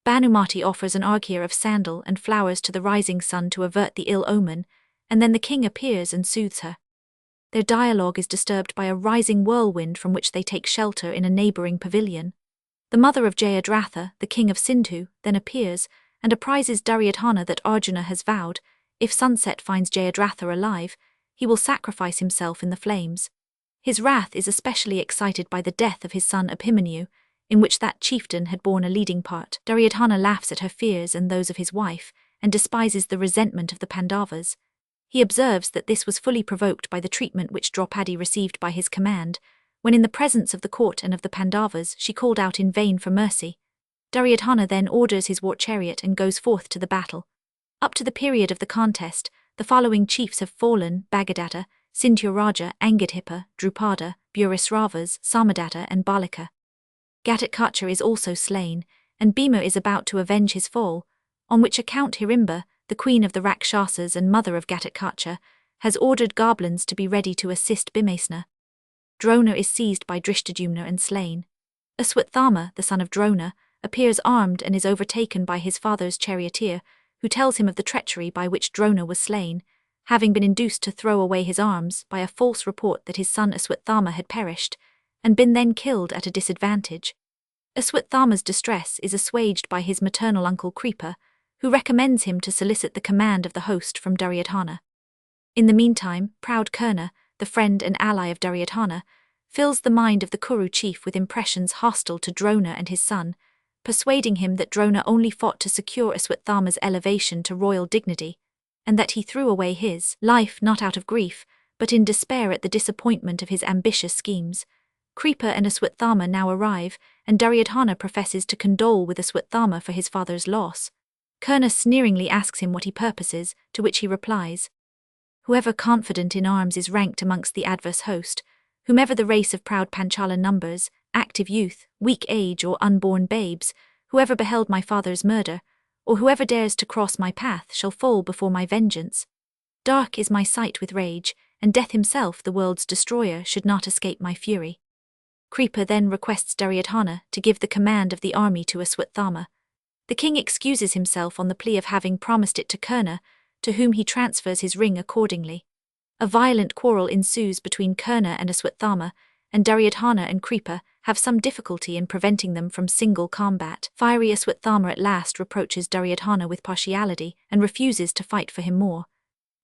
Bhanumati offers an arghya of sandal and flowers to the rising sun to avert the ill omen, and then the king appears and soothes her. Their dialogue is disturbed by a rising whirlwind from which they take shelter in a neighboring pavilion. The mother of Jayadratha, the king of Sindhu, then appears and apprises Duryodhana that Arjuna has vowed, if sunset finds Jayadratha alive, he will sacrifice himself in the flames. His wrath is especially excited by the death of his son Abhimanyu, in which that chieftain had borne a leading part. Duryodhana laughs at her fears and those of his wife, and despises the resentment of the Pandavas. He observes that this was fully provoked by the treatment which Draupadi received by his command, when in the presence of the court and of the Pandavas she called out in vain for mercy. Duryodhana then orders his war chariot and goes forth to the battle. Up to the period of the contest, the following chiefs have fallen: Bhagadatta, Sintyuraja, Angidhippa, Drupada, Burisravas, Samadatta and Balika. Ghatotkacha is also slain, and Bhima is about to avenge his fall, on which account Hirimba, the queen of the Rakshasas and mother of Ghatotkacha, has ordered goblins to be ready to assist Bhimasena. Drona is seized by Drishtadyumna and slain. Aswathama, the son of Drona, appears armed and is overtaken by his father's charioteer, who tells him of the treachery by which Drona was slain, having been induced to throw away his arms by a false report that his son Aswathama had perished, and been then killed at a disadvantage. Aswathama's distress is assuaged by his maternal uncle Kripa, who recommends him to solicit the command of the host from Duryodhana. In the meantime, proud Karna, the friend and ally of Duryodhana, fills the mind of the Kuru chief with impressions hostile to Drona and his son, persuading him that Drona only fought to secure Aswathama's elevation to royal dignity, and that he threw away his life not out of grief, but in despair at the disappointment of his ambitious schemes. Kripa and Aswathama now arrive, and Duryodhana professes to condole with Aswathama for his father's loss. Karna sneeringly asks him what he purposes, to which he replies, "Whoever confident in arms is ranked amongst the adverse host, whomever the race of proud Panchala numbers, active youth, weak age or unborn babes, whoever beheld my father's murder, or whoever dares to cross my path shall fall before my vengeance. Dark is my sight with rage, and death himself, the world's destroyer, should not escape my fury." Kripa then requests Duryodhana to give the command of the army to Aswathama. The king excuses himself on the plea of having promised it to Karna, to whom he transfers his ring accordingly. A violent quarrel ensues between Karna and Aswathama, and Duryodhana and Kripa have some difficulty in preventing them from single combat. Fiery Aswathama at last reproaches Duryodhana with partiality and refuses to fight for him more.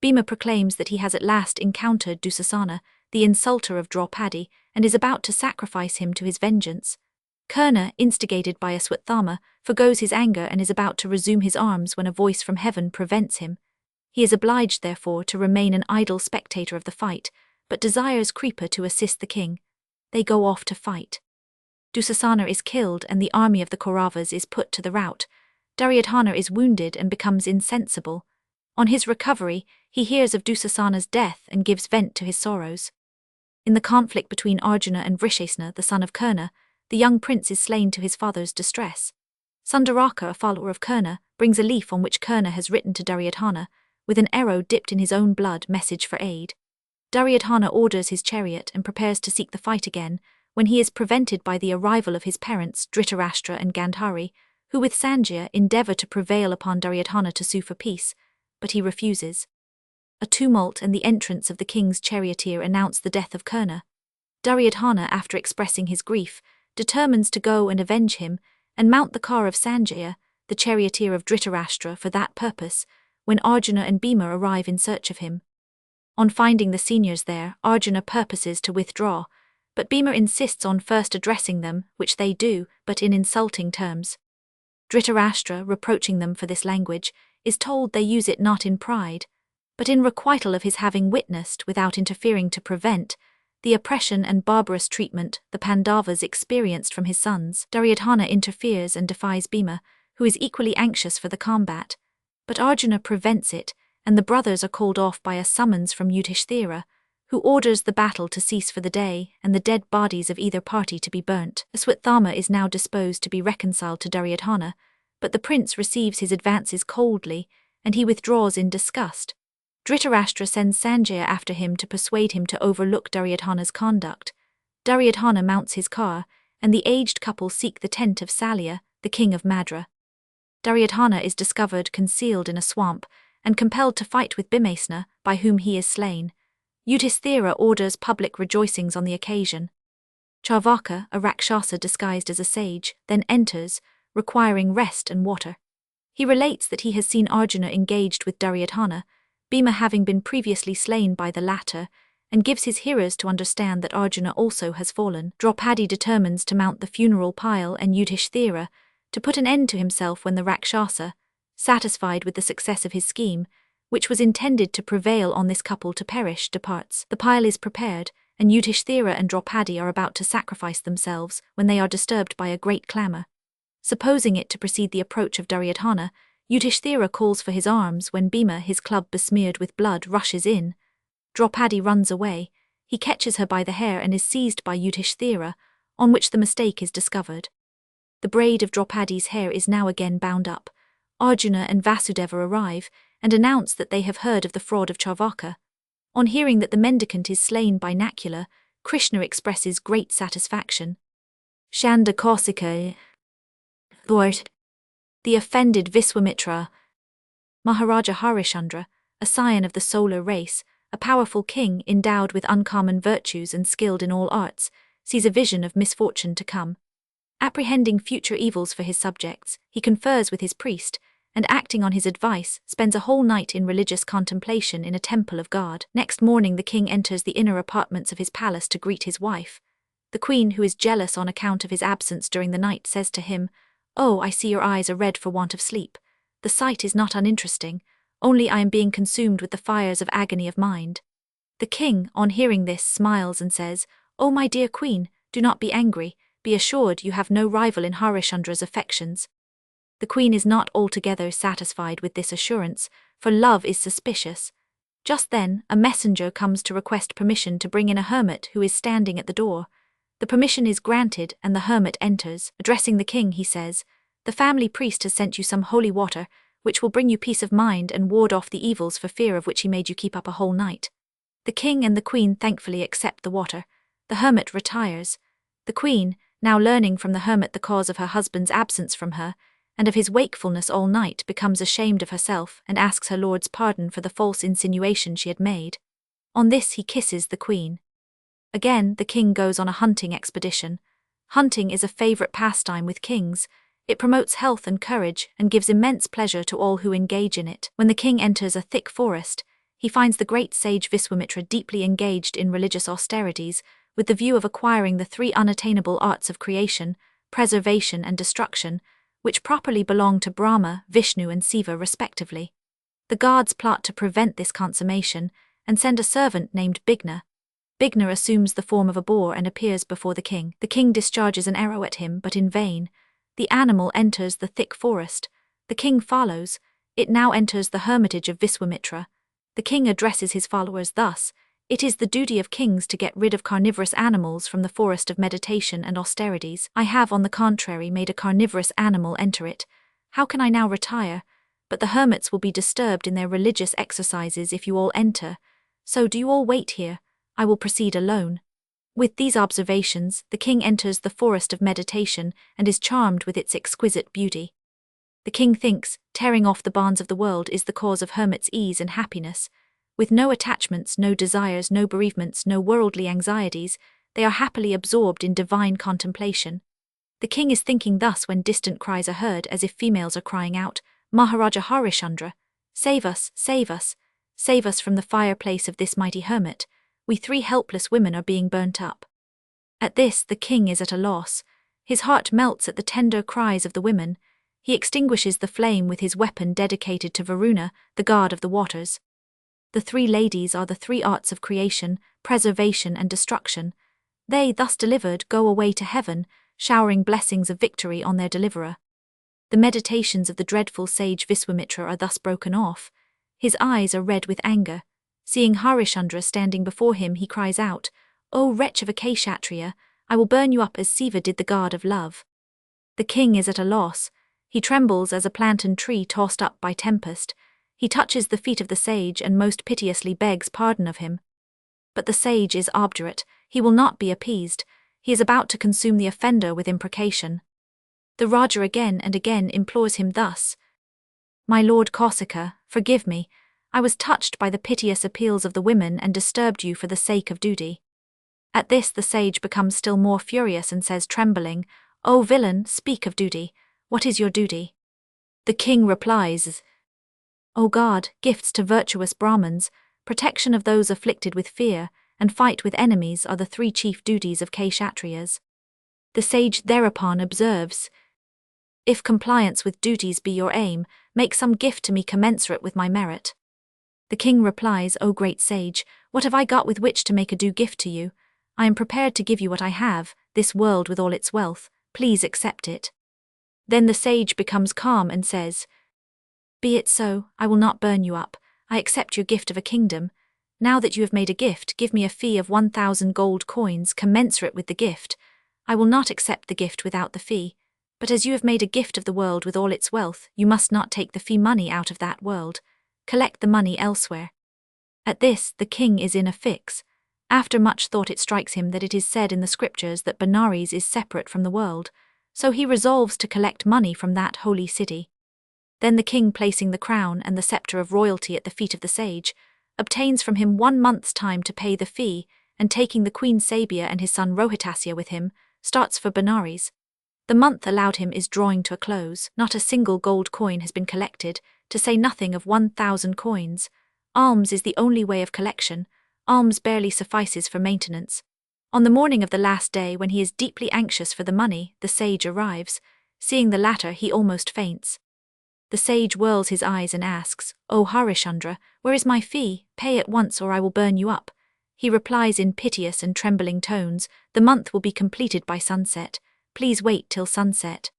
Bhima proclaims that he has at last encountered Dusasana, the insulter of Draupadi, and is about to sacrifice him to his vengeance. Karna, instigated by Aswathama, forgoes his anger and is about to resume his arms when a voice from heaven prevents him. He is obliged, therefore, to remain an idle spectator of the fight, but desires Kripa to assist the king. They go off to fight. Dusasana is killed and the army of the Kauravas is put to the rout. Duryodhana is wounded and becomes insensible. On his recovery, he hears of Dusasana's death and gives vent to his sorrows. In the conflict between Arjuna and Vrishesna, the son of Karna, the young prince is slain to his father's distress. Sundaraka, a follower of Karna, brings a leaf on which Karna has written to Duryodhana, with an arrow dipped in his own blood, message for aid. Duryodhana orders his chariot and prepares to seek the fight again, when he is prevented by the arrival of his parents, Dhritarashtra and Gandhari, who with Sanjaya endeavour to prevail upon Duryodhana to sue for peace, but he refuses. A tumult and the entrance of the king's charioteer announce the death of Karna. Duryodhana, after expressing his grief, determines to go and avenge him, and mount the car of Sanjaya, the charioteer of Dhritarashtra, for that purpose, when Arjuna and Bhima arrive in search of him. On finding the seniors there, Arjuna purposes to withdraw, but Bhima insists on first addressing them, which they do, but in insulting terms. Dhritarashtra, reproaching them for this language, is told they use it not in pride, but in requital of his having witnessed, without interfering to prevent, the oppression and barbarous treatment the Pandavas experienced from his sons. Duryodhana interferes and defies Bhima, who is equally anxious for the combat, but Arjuna prevents it, and the brothers are called off by a summons from Yudhishthira, who orders the battle to cease for the day and the dead bodies of either party to be burnt. Aswathama is now disposed to be reconciled to Duryodhana, but the prince receives his advances coldly, and he withdraws in disgust. Dhritarashtra sends Sanjaya after him to persuade him to overlook Duryodhana's conduct. Duryodhana mounts his car, and the aged couple seek the tent of Salya, the king of Madra. Duryodhana is discovered concealed in a swamp, and compelled to fight with Bhimasena, by whom he is slain. Yudhisthira orders public rejoicings on the occasion. Charvaka, a Rakshasa disguised as a sage, then enters, requiring rest and water. He relates that he has seen Arjuna engaged with Duryodhana, Bhima having been previously slain by the latter, and gives his hearers to understand that Arjuna also has fallen. Draupadi determines to mount the funeral pile and Yudhishthira, to put an end to himself when the Rakshasa, satisfied with the success of his scheme, which was intended to prevail on this couple to perish, departs. The pile is prepared, and Yudhishthira and Draupadi are about to sacrifice themselves when they are disturbed by a great clamour. Supposing it to precede the approach of Duryodhana, Yudhishthira calls for his arms when Bhima, his club besmeared with blood, rushes in. Draupadi runs away. He catches her by the hair and is seized by Yudhishthira, on which the mistake is discovered. The braid of Draupadi's hair is now again bound up. Arjuna and Vasudeva arrive and announce that they have heard of the fraud of Charvaka. On hearing that the mendicant is slain by Nakula, Krishna expresses great satisfaction. Shanda Kausika, Lord, the offended Viswamitra. Maharaja Harishandra, a scion of the solar race, a powerful king endowed with uncommon virtues and skilled in all arts, sees a vision of misfortune to come. Apprehending future evils for his subjects, he confers with his priest, and acting on his advice, spends a whole night in religious contemplation in a temple of God. Next morning the king enters the inner apartments of his palace to greet his wife. The queen, who is jealous on account of his absence during the night, says to him, "Oh, I see your eyes are red for want of sleep. The sight is not uninteresting, only I am being consumed with the fires of agony of mind." The king, on hearing this, smiles and says, "Oh, my dear queen, do not be angry. Be assured you have no rival in Harishandra's affections." The queen is not altogether satisfied with this assurance, for love is suspicious. Just then, a messenger comes to request permission to bring in a hermit who is standing at the door. The permission is granted, and the hermit enters. Addressing the king, he says, "The family priest has sent you some holy water, which will bring you peace of mind and ward off the evils for fear of which he made you keep up a whole night." The king and the queen thankfully accept the water. The hermit retires. The queen, now learning from the hermit the cause of her husband's absence from her, and of his wakefulness all night, becomes ashamed of herself and asks her lord's pardon for the false insinuation she had made. On this he kisses the queen. Again, the king goes on a hunting expedition. Hunting is a favourite pastime with kings. It promotes health and courage and gives immense pleasure to all who engage in it. When the king enters a thick forest, he finds the great sage Viswamitra deeply engaged in religious austerities, with the view of acquiring the three unattainable arts of creation, preservation and destruction, which properly belong to Brahma, Vishnu and Siva respectively. The gods plot to prevent this consummation, and send a servant named Bigna. Bigna assumes the form of a boar and appears before the king. The king discharges an arrow at him, but in vain. The animal enters the thick forest. The king follows. It now enters the hermitage of Viswamitra. The king addresses his followers thus: "It is the duty of kings to get rid of carnivorous animals from the forest of meditation and austerities. I have, on the contrary, made a carnivorous animal enter it. How can I now retire? But the hermits will be disturbed in their religious exercises if you all enter. So do you all wait here. I will proceed alone." With these observations, the king enters the forest of meditation and is charmed with its exquisite beauty. The king thinks, tearing off the bonds of the world is the cause of hermits' ease and happiness. With no attachments, no desires, no bereavements, no worldly anxieties, they are happily absorbed in divine contemplation. The king is thinking thus when distant cries are heard as if females are crying out, "Maharaja Harishandra, save us, save us, save us from the fireplace of this mighty hermit. We 3 helpless women are being burnt up." At this the king is at a loss. His heart melts at the tender cries of the women. He extinguishes the flame with his weapon dedicated to Varuna, the god of the waters. The 3 ladies are the 3 arts of creation, preservation and destruction. They, thus delivered, go away to heaven, showering blessings of victory on their deliverer. The meditations of the dreadful sage Viswamitra are thus broken off. His eyes are red with anger. Seeing Harishandra standing before him, he cries out, "O wretch of a Kshatriya, I will burn you up as Siva did the god of love." The king is at a loss. He trembles as a plantain tree tossed up by tempest. He touches the feet of the sage and most piteously begs pardon of him. But the sage is obdurate. He will not be appeased. He is about to consume the offender with imprecation. The Raja again and again implores him thus: "My lord Kausika, forgive me. I was touched by the piteous appeals of the women and disturbed you for the sake of duty." At this the sage becomes still more furious and says trembling, "O villain, speak of duty. What is your duty?" The king replies, "O God, gifts to virtuous Brahmins, protection of those afflicted with fear, and fight with enemies are the three chief duties of Kshatriyas." The sage thereupon observes, "If compliance with duties be your aim, make some gift to me commensurate with my merit." The king replies, "O great sage, what have I got with which to make a due gift to you? I am prepared to give you what I have, this world with all its wealth. Please accept it." Then the sage becomes calm and says, "Be it so, I will not burn you up. I accept your gift of a kingdom. Now that you have made a gift, give me a fee of 1,000 gold coins commensurate with the gift. I will not accept the gift without the fee. But as you have made a gift of the world with all its wealth, you must not take the fee money out of that world. Collect the money elsewhere." At this, the king is in a fix. After much thought it strikes him that it is said in the scriptures that Benares is separate from the world, so he resolves to collect money from that holy city. Then the king, placing the crown and the scepter of royalty at the feet of the sage, obtains from him 1 month's time to pay the fee, and taking the queen Sabia and his son Rohitasya with him, starts for Benares. The month allowed him is drawing to a close. Not a single gold coin has been collected, to say nothing of 1,000 coins. Alms is the only way of collection. Alms barely suffices for maintenance. On the morning of the last day, when he is deeply anxious for the money, the sage arrives. Seeing the latter, he almost faints. The sage whirls his eyes and asks, "O Harishandra, where is my fee? Pay at once or I will burn you up." He replies in piteous and trembling tones, "The month will be completed by sunset. Please wait till sunset."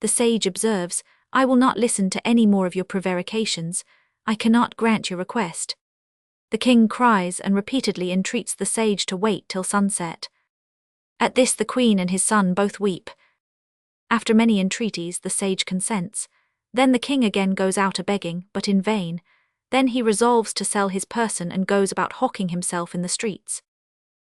The sage observes, "I will not listen to any more of your prevarications. I cannot grant your request." The king cries and repeatedly entreats the sage to wait till sunset. At this the queen and his son both weep. After many entreaties, the sage consents. Then the king again goes out a-begging, but in vain. Then he resolves to sell his person and goes about hawking himself in the streets.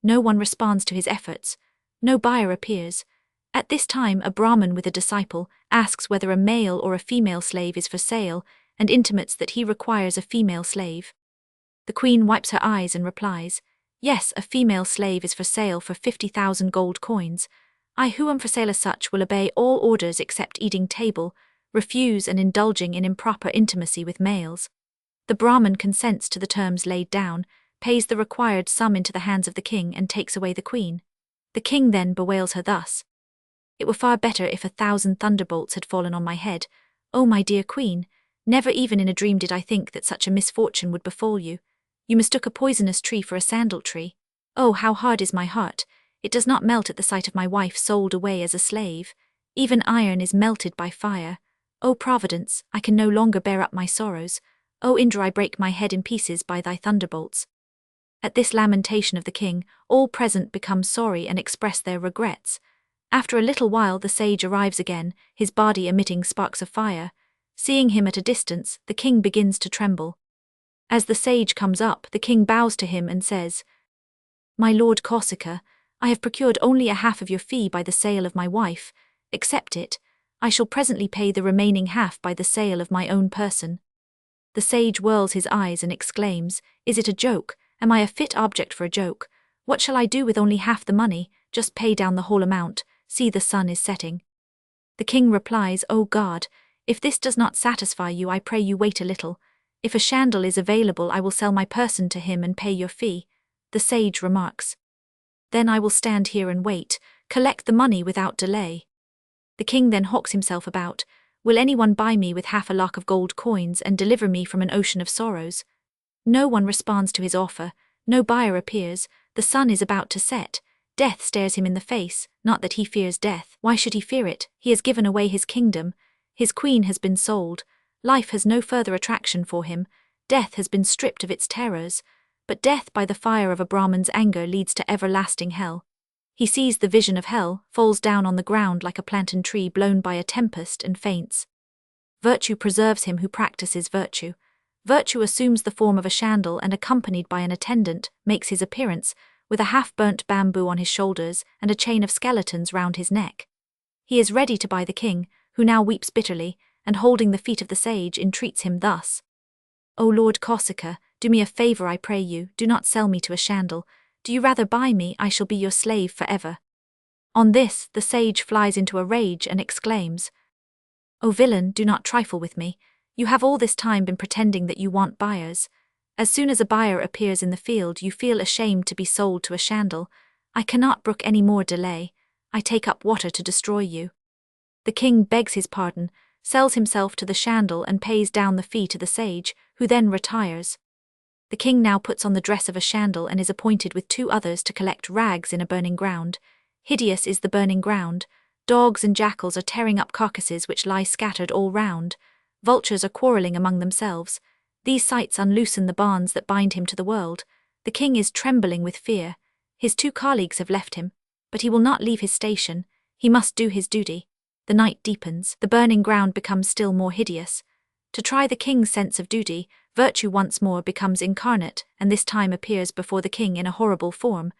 No one responds to his efforts. No buyer appears. At this time a Brahmin with a disciple asks whether a male or a female slave is for sale, and intimates that he requires a female slave. The queen wipes her eyes and replies, "Yes, a female slave is for sale for 50,000 gold coins. I who am for sale as such will obey all orders except eating table, refuse and indulging in improper intimacy with males." The Brahmin consents to the terms laid down, pays the required sum into the hands of the king and takes away the queen. The king then bewails her thus, "It were far better if 1,000 thunderbolts had fallen on my head. O my dear queen, never even in a dream did I think that such a misfortune would befall you. You mistook a poisonous tree for a sandal tree. Oh, how hard is my heart! It does not melt at the sight of my wife sold away as a slave. Even iron is melted by fire. O Providence, I can no longer bear up my sorrows. O Indra, I break my head in pieces by thy thunderbolts." At this lamentation of the king, all present become sorry and express their regrets. After a little while the sage arrives again, his body emitting sparks of fire. Seeing him at a distance, the king begins to tremble. As the sage comes up, the king bows to him and says, "My lord Kausika, I have procured only a half of your fee by the sale of my wife. Accept it. I shall presently pay the remaining half by the sale of my own person." The sage whirls his eyes and exclaims, "Is it a joke? Am I a fit object for a joke? What shall I do with only half the money? Just pay down the whole amount. See, the sun is setting." The king replies, "O God, if this does not satisfy you, I pray you wait a little. If a shandal is available, I will sell my person to him and pay your fee." The sage remarks, "Then I will stand here and wait, collect the money without delay." The king then hawks himself about, "Will anyone buy me with half a lakh of gold coins and deliver me from an ocean of sorrows?" No one responds to his offer, no buyer appears, the sun is about to set, death stares him in the face, not that he fears death, why should he fear it? He has given away his kingdom, his queen has been sold, life has no further attraction for him, death has been stripped of its terrors, but death by the fire of a Brahman's anger leads to everlasting hell. He sees the vision of hell, falls down on the ground like a plantain tree blown by a tempest and faints. Virtue preserves him who practices virtue. Virtue assumes the form of a shandal and, accompanied by an attendant, makes his appearance, with a half-burnt bamboo on his shoulders and a chain of skeletons round his neck. He is ready to buy the king, who now weeps bitterly, and holding the feet of the sage entreats him thus, "O Lord Corsica, do me a favor, I pray you, do not sell me to a shandal. Do you rather buy me? I shall be your slave forever." On this, the sage flies into a rage and exclaims, "O villain, do not trifle with me. You have all this time been pretending that you want buyers. As soon as a buyer appears in the field, you feel ashamed to be sold to a shandal. I cannot brook any more delay. I take up water to destroy you." The king begs his pardon, sells himself to the shandal and pays down the fee to the sage, who then retires. The king now puts on the dress of a shandal and is appointed with 2 others to collect rags in a burning ground. Hideous is the burning ground. Dogs and jackals are tearing up carcasses which lie scattered all round. Vultures are quarrelling among themselves. These sights unloosen the bonds that bind him to the world. The king is trembling with fear. His 2 colleagues have left him, but he will not leave his station. He must do his duty. The night deepens. The burning ground becomes still more hideous. To try the king's sense of duty, virtue once more becomes incarnate, and this time appears before the king in a horrible form.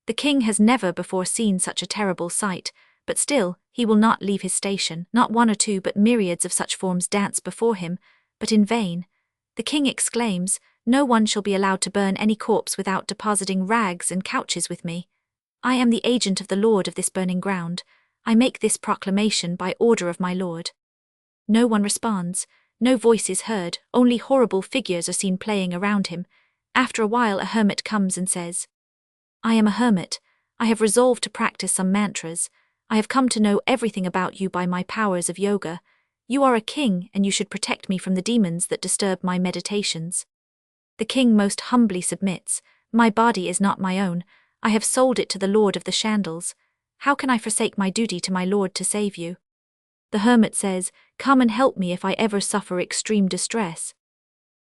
The king has never before seen such a terrible sight, but still, he will not leave his station. Not 1 or 2 but myriads of such forms dance before him, but in vain. The king exclaims, "No one shall be allowed to burn any corpse without depositing rags and couches with me. I am the agent of the lord of this burning ground. I make this proclamation by order of my lord." No one responds. No voice is heard, only horrible figures are seen playing around him. After a while a hermit comes and says, "I am a hermit. I have resolved to practice some mantras. I have come to know everything about you by my powers of yoga. You are a king, and you should protect me from the demons that disturb my meditations." The king most humbly submits. "My body is not my own. I have sold it to the lord of the shandals. How can I forsake my duty to my lord to save you?" The hermit says, "Come and help me if I ever suffer extreme distress."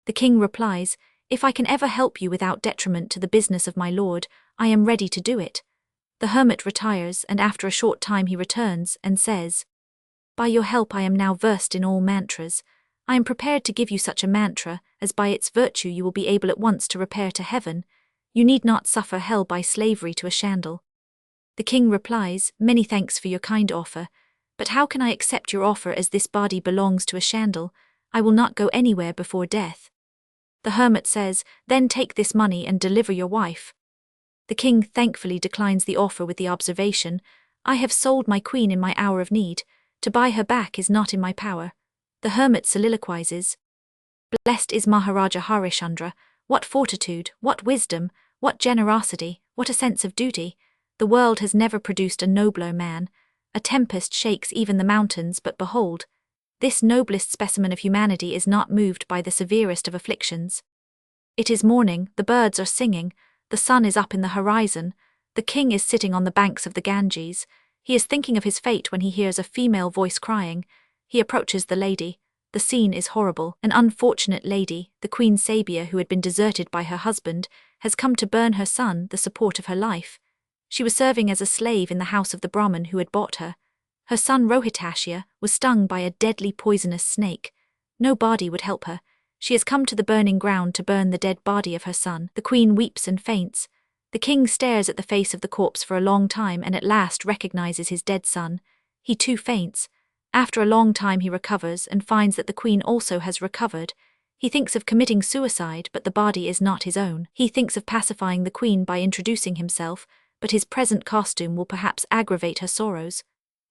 The king replies, "If I can ever help you without detriment to the business of my lord, I am ready to do it." The hermit retires, and after a short time he returns and says, "By your help I am now versed in all mantras. I am prepared to give you such a mantra, as by its virtue you will be able at once to repair to heaven. You need not suffer hell by slavery to a shandal." The king replies, "Many thanks for your kind offer, but how can I accept your offer as this body belongs to a shandal? I will not go anywhere before death." The hermit says, "Then take this money and deliver your wife." The king thankfully declines the offer with the observation, "I have sold my queen in my hour of need. To buy her back is not in my power." The hermit soliloquizes, "Blessed is Maharaja Harishchandra. What fortitude, what wisdom, what generosity, what a sense of duty. The world has never produced a nobler man. A tempest shakes even the mountains, but behold, this noblest specimen of humanity is not moved by the severest of afflictions. It is morning, the birds are singing, the sun is up in the horizon, the king is sitting on the banks of the Ganges. He is thinking of his fate when he hears a female voice crying. He approaches the lady. The scene is horrible. An unfortunate lady, the Queen Sabia, who had been deserted by her husband, has come to burn her son, the support of her life. She was serving as a slave in the house of the Brahmin who had bought her. Her son Rohitashya was stung by a deadly poisonous snake. No body would help her. She has come to the burning ground to burn the dead body of her son. The queen weeps and faints. The king stares at the face of the corpse for a long time and at last recognizes his dead son. He too faints. After a long time he recovers and finds that the queen also has recovered. He thinks of committing suicide, but the body is not his own. He thinks of pacifying the queen by introducing himself, but his present costume will perhaps aggravate her sorrows.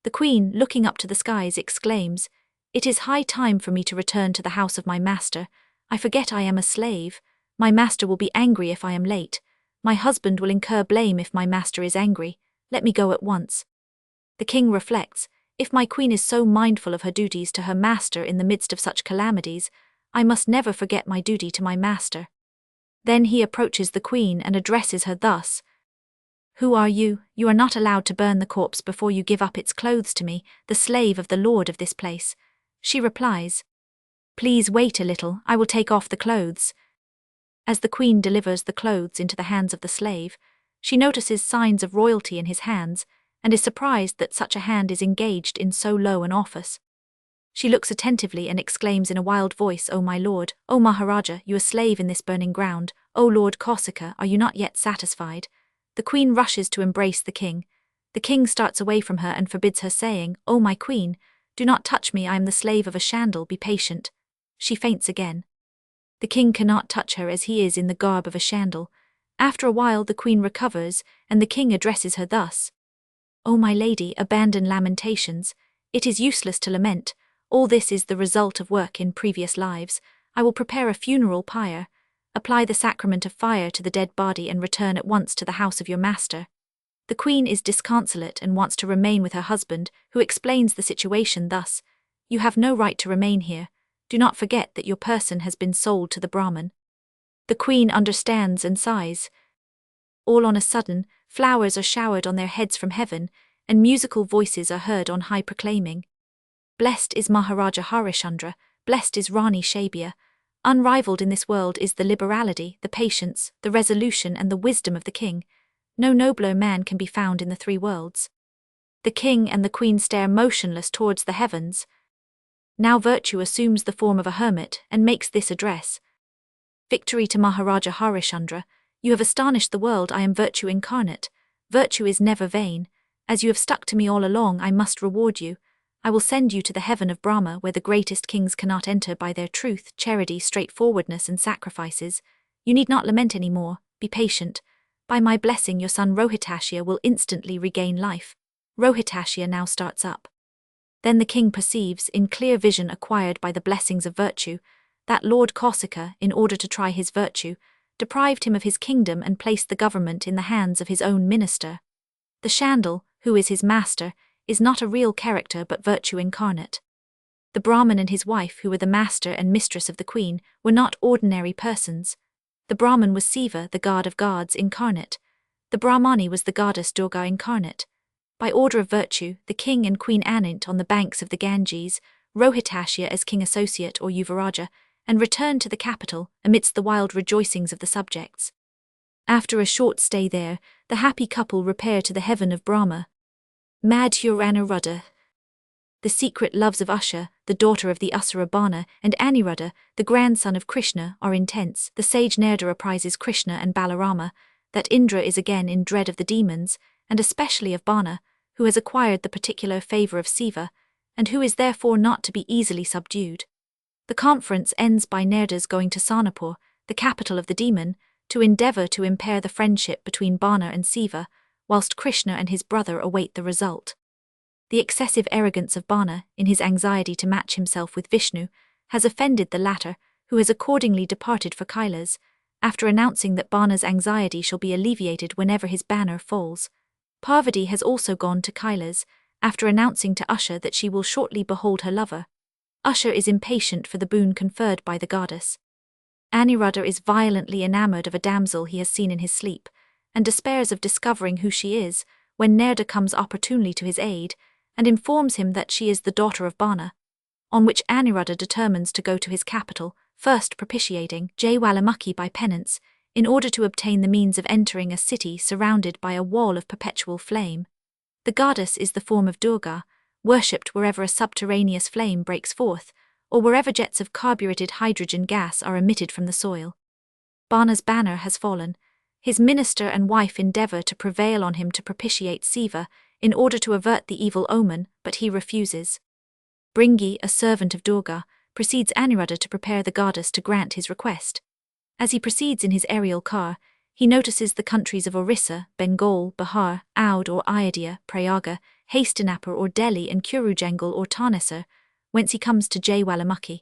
The queen, looking up to the skies, exclaims, "It is high time for me to return to the house of my master. I forget I am a slave. My master will be angry if I am late. My husband will incur blame if my master is angry. Let me go at once." The king reflects, "If my queen is so mindful of her duties to her master in the midst of such calamities, I must never forget my duty to my master." Then he approaches the queen and addresses her thus, "Who are you? You are not allowed to burn the corpse before you give up its clothes to me, the slave of the lord of this place." She replies, "Please wait a little, I will take off the clothes." As the queen delivers the clothes into the hands of the slave, she notices signs of royalty in his hands, and is surprised that such a hand is engaged in so low an office. She looks attentively and exclaims in a wild voice, "O my lord, O Maharaja, you a slave in this burning ground, O Lord Corsica, are you not yet satisfied?" The queen rushes to embrace the king. The king starts away from her and forbids her, saying, "O my queen, do not touch me, I am the slave of a shandal, be patient." She faints again. The king cannot touch her as he is in the garb of a chandel. After a while the queen recovers, and the king addresses her thus. O my lady, abandon lamentations. It is useless to lament. All this is the result of work in previous lives. I will prepare a funeral pyre. Apply the sacrament of fire to the dead body and return at once to the house of your master. The queen is disconsolate and wants to remain with her husband, who explains the situation thus. You have no right to remain here. Do not forget that your person has been sold to the Brahmin. The queen understands and sighs. All on a sudden, flowers are showered on their heads from heaven, and musical voices are heard on high proclaiming. Blessed is Maharaja Harishchandra, blessed is Rani Shabia. Unrivaled in this world is the liberality, the patience, the resolution and the wisdom of the king. No nobler man can be found in the three worlds. The king and the queen stare motionless towards the heavens. Now virtue assumes the form of a hermit and makes this address. Victory to Maharaja Harishchandra. You have astonished the world. I am virtue incarnate. Virtue is never vain. As you have stuck to me all along, I must reward you. I will send you to the heaven of Brahma, where the greatest kings cannot enter by their truth, charity, straightforwardness and sacrifices. You need not lament any more. Be patient. By my blessing your son Rohitashya will instantly regain life. Rohitashya now starts up. Then the king perceives, in clear vision acquired by the blessings of virtue, that Lord Kausika, in order to try his virtue, deprived him of his kingdom and placed the government in the hands of his own minister. The Chandel, who is his master, is not a real character but virtue incarnate. The Brahmin and his wife, who were the master and mistress of the queen, were not ordinary persons. The Brahmin was Siva, the god of gods incarnate. The Brahmani was the goddess Durga incarnate. By order of virtue, the king and queen anant on the banks of the Ganges, Rohitashya as king associate or Yuvaraja, and returned to the capital amidst the wild rejoicings of the subjects. After a short stay there, the happy couple repair to the heaven of Brahma. Madhurana, the secret loves of Usha, the daughter of the Asura Bana, and Aniruddha, the grandson of Krishna, are intense. The sage Narada apprises Krishna and Balarama that Indra is again in dread of the demons, and especially of Bana, who has acquired the particular favor of Siva, and who is therefore not to be easily subdued. The conference ends by Narada's going to Sanapur, the capital of the demon, to endeavor to impair the friendship between Bana and Siva, whilst Krishna and his brother await the result. The excessive arrogance of Bana, in his anxiety to match himself with Vishnu, has offended the latter, who has accordingly departed for Kailas, after announcing that Bana's anxiety shall be alleviated whenever his banner falls. Parvati has also gone to Kailas, after announcing to Usha that she will shortly behold her lover. Usha is impatient for the boon conferred by the goddess. Aniruddha is violently enamored of a damsel he has seen in his sleep, and despairs of discovering who she is, when Narada comes opportunely to his aid, and informs him that she is the daughter of Bana, on which Aniruddha determines to go to his capital, first propitiating Jwalamukhi by penance, in order to obtain the means of entering a city surrounded by a wall of perpetual flame. The goddess is the form of Durga, worshipped wherever a subterraneous flame breaks forth, or wherever jets of carbureted hydrogen gas are emitted from the soil. Bana's banner has fallen. His minister and wife endeavor to prevail on him to propitiate Siva, in order to avert the evil omen, but he refuses. Bringi, a servant of Durga, precedes Aniruddha to prepare the goddess to grant his request. As he proceeds in his aerial car, he notices the countries of Orissa, Bengal, Bihar, Oudh or Ayodhya, Prayaga, Hastinapur or Delhi and Kurujangal or Tarnesar, whence he comes to Jwalamukhi.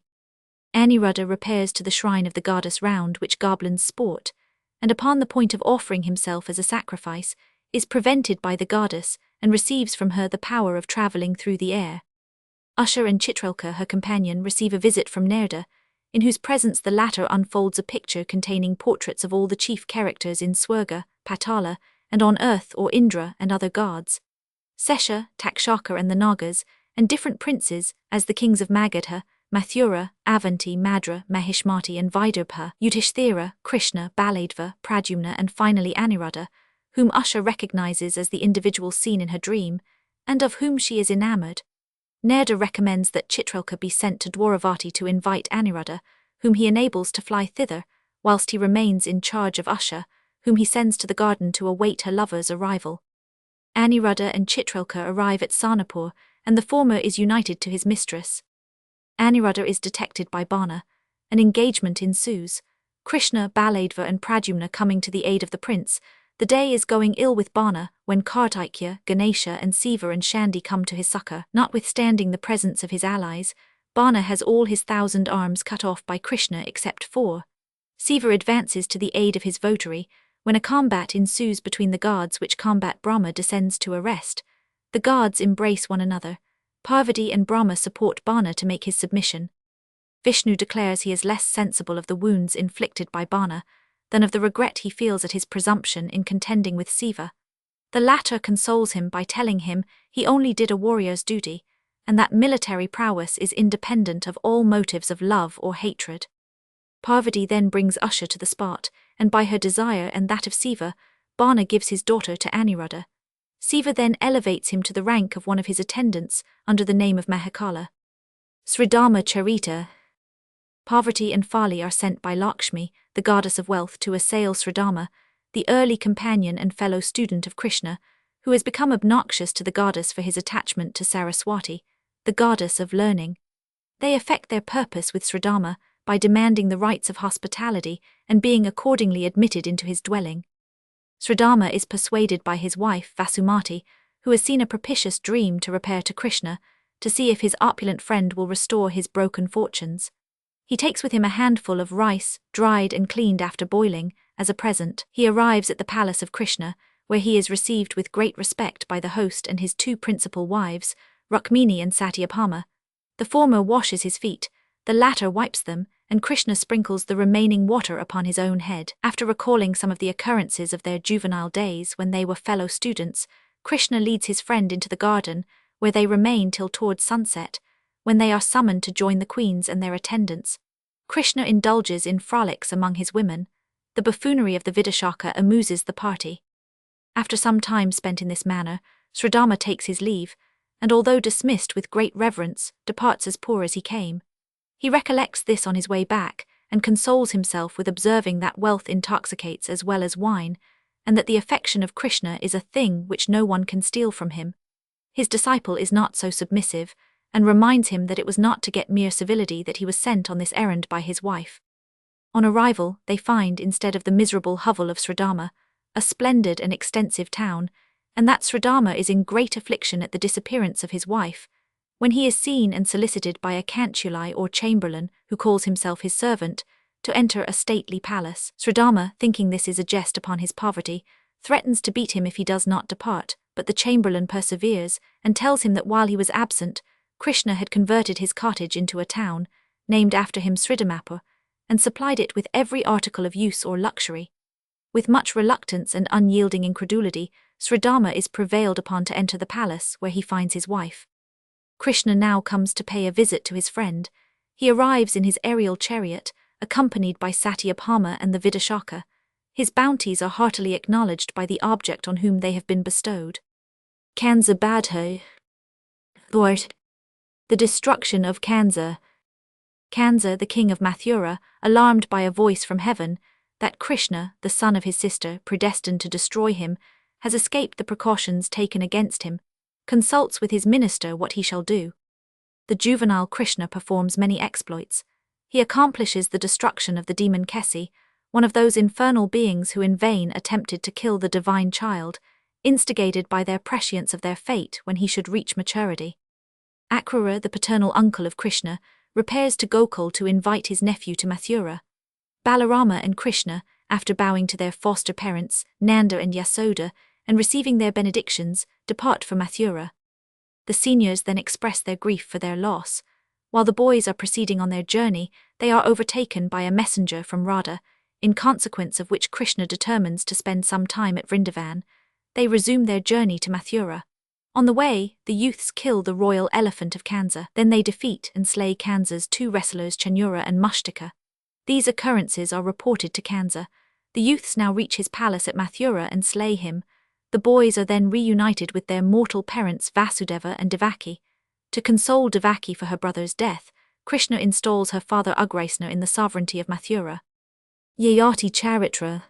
Aniruddha repairs to the shrine of the goddess round which goblins sport, and upon the point of offering himself as a sacrifice, is prevented by the goddess and receives from her the power of travelling through the air. Usha and Chitrelka, her companion, receive a visit from Narada, in whose presence the latter unfolds a picture containing portraits of all the chief characters in Swarga, Patala, and on earth or Indra and other gods. Sesha, Takshaka and the Nagas, and different princes, as the kings of Magadha, Mathura, Avanti, Madra, Mahishmati and Vidarbha, Yudhishthira, Krishna, Baladeva, Pradyumna and finally Aniruddha, whom Usha recognizes as the individual seen in her dream, and of whom she is enamored. Narada recommends that Chitrelka be sent to Dwaravati to invite Aniruddha, whom he enables to fly thither, whilst he remains in charge of Usha, whom he sends to the garden to await her lover's arrival. Aniruddha and Chitrelka arrive at Sanapur, and the former is united to his mistress. Aniruddha is detected by Bana, An engagement ensues. Krishna, Baladeva and Pradyumna coming to the aid of the prince. The day is going ill with Bana when Kartikya, Ganesha and Siva and Shandi come to his succor. Notwithstanding the presence of his allies, Bana has all his 1,000 arms cut off by Krishna except 4. Siva advances to the aid of his votary. When a combat ensues between the gods which combat Brahma descends to a rest. The gods embrace one another. Parvati and Brahma support Bana to make his submission. Vishnu declares he is less sensible of the wounds inflicted by Bana than of the regret he feels at his presumption in contending with Siva. The latter consoles him by telling him he only did a warrior's duty, and that military prowess is independent of all motives of love or hatred. Parvati then brings Usha to the spot, and by her desire and that of Siva, Bana gives his daughter to Aniruddha. Siva then elevates him to the rank of one of his attendants under the name of Mahakala. Sridharma Charita. Parvati and Fali are sent by Lakshmi, the goddess of wealth, to assail Sridharma, the early companion and fellow student of Krishna, who has become obnoxious to the goddess for his attachment to Saraswati, the goddess of learning. They effect their purpose with Sridharma by demanding the rights of hospitality and being accordingly admitted into his dwelling. Sridharma is persuaded by his wife Vasumati, who has seen a propitious dream, to repair to Krishna to see if his opulent friend will restore his broken fortunes. He takes with him a handful of rice, dried and cleaned after boiling, as a present. He arrives at the palace of Krishna, where he is received with great respect by the host and his 2 principal wives, Rukmini and Satyabhama. The former washes his feet, the latter wipes them, and Krishna sprinkles the remaining water upon his own head. After recalling some of the occurrences of their juvenile days when they were fellow students, Krishna leads his friend into the garden, where they remain till towards sunset, when they are summoned to join the queens and their attendants. Krishna indulges in frolics among his women. The buffoonery of the Vidashaka amuses the party. After some time spent in this manner, Sridharma takes his leave, and although dismissed with great reverence, departs as poor as he came. He recollects this on his way back, and consoles himself with observing that wealth intoxicates as well as wine, and that the affection of Krishna is a thing which no one can steal from him. His disciple is not so submissive, and reminds him that it was not to get mere civility that he was sent on this errand by his wife. On arrival, they find, instead of the miserable hovel of Sridharma, a splendid and extensive town, and that Sridharma is in great affliction at the disappearance of his wife, when he is seen and solicited by a Kanchuli or chamberlain, who calls himself his servant, to enter a stately palace. Sridharma, thinking this is a jest upon his poverty, threatens to beat him if he does not depart, but the chamberlain perseveres, and tells him that while he was absent, Krishna had converted his cottage into a town, named after him Sridharmapur, and supplied it with every article of use or luxury. With much reluctance and unyielding incredulity, Sridharma is prevailed upon to enter the palace, where he finds his wife. Krishna now comes to pay a visit to his friend. He arrives in his aerial chariot, accompanied by Satyabhama and the Vidashaka. His bounties are heartily acknowledged by the object on whom they have been bestowed. Kansa Badho. Lord. The destruction of Kansa. Kansa, the king of Mathura, alarmed by a voice from heaven, that Krishna, the son of his sister, predestined to destroy him, has escaped the precautions taken against him, consults with his minister what he shall do. The juvenile Krishna performs many exploits. He accomplishes the destruction of the demon Kesi, one of those infernal beings who in vain attempted to kill the divine child, instigated by their prescience of their fate when he should reach maturity. Akrura, the paternal uncle of Krishna, repairs to Gokul to invite his nephew to Mathura. Balarama and Krishna, after bowing to their foster parents, Nanda and Yasoda, and receiving their benedictions, depart for Mathura. The seniors then express their grief for their loss. While the boys are proceeding on their journey, they are overtaken by a messenger from Radha, in consequence of which Krishna determines to spend some time at Vrindavan. They resume their journey to Mathura. On the way, the youths kill the royal elephant of Kansa. Then they defeat and slay Kansa's 2 wrestlers Chanura and Mushtika. These occurrences are reported to Kansa. The youths now reach his palace at Mathura and slay him. The boys are then reunited with their mortal parents Vasudeva and Devaki. To console Devaki for her brother's death, Krishna installs her father Ugraisna in the sovereignty of Mathura. Yayati Charitra.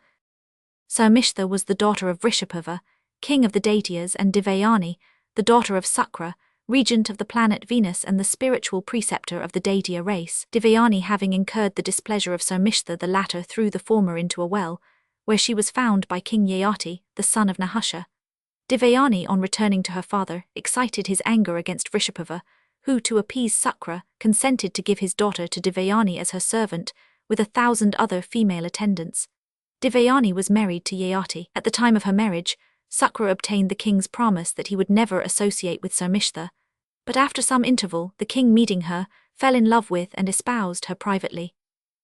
Sarmishtha was the daughter of Vrishapava, king of the Daityas, and Devayani, the daughter of Sakra, regent of the planet Venus and the spiritual preceptor of the deity race, Devayani having incurred the displeasure of Sarmishtha, the latter threw the former into a well, where she was found by King Yayati, the son of Nahusha. Devayani, on returning to her father, excited his anger against Vrishapava, who, to appease Sakra, consented to give his daughter to Devayani as her servant, with 1,000 other female attendants. Devayani was married to Yayati. At the time of her marriage, Sakra obtained the king's promise that he would never associate with Sarmishtha, but after some interval, the king, meeting her, fell in love with and espoused her privately.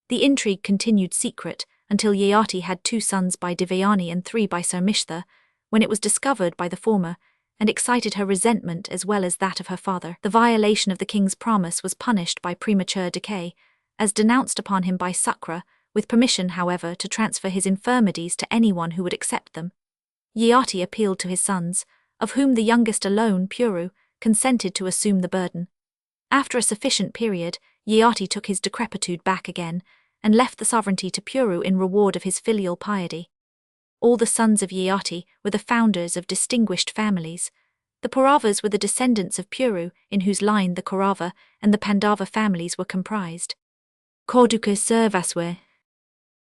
The intrigue continued secret until Yayati had 2 sons by Devayani and 3 by Sarmishtha, when it was discovered by the former, and excited her resentment as well as that of her father. The violation of the king's promise was punished by premature decay, as denounced upon him by Sakra, with permission, however, to transfer his infirmities to anyone who would accept them. Yayati appealed to his sons, of whom the youngest alone, Puru, consented to assume the burden. After a sufficient period, Yayati took his decrepitude back again, and left the sovereignty to Puru in reward of his filial piety. All the sons of Yayati were the founders of distinguished families. The Pauravas were the descendants of Puru, in whose line the Kaurava and the Pandava families were comprised. Kauduka Servaswe.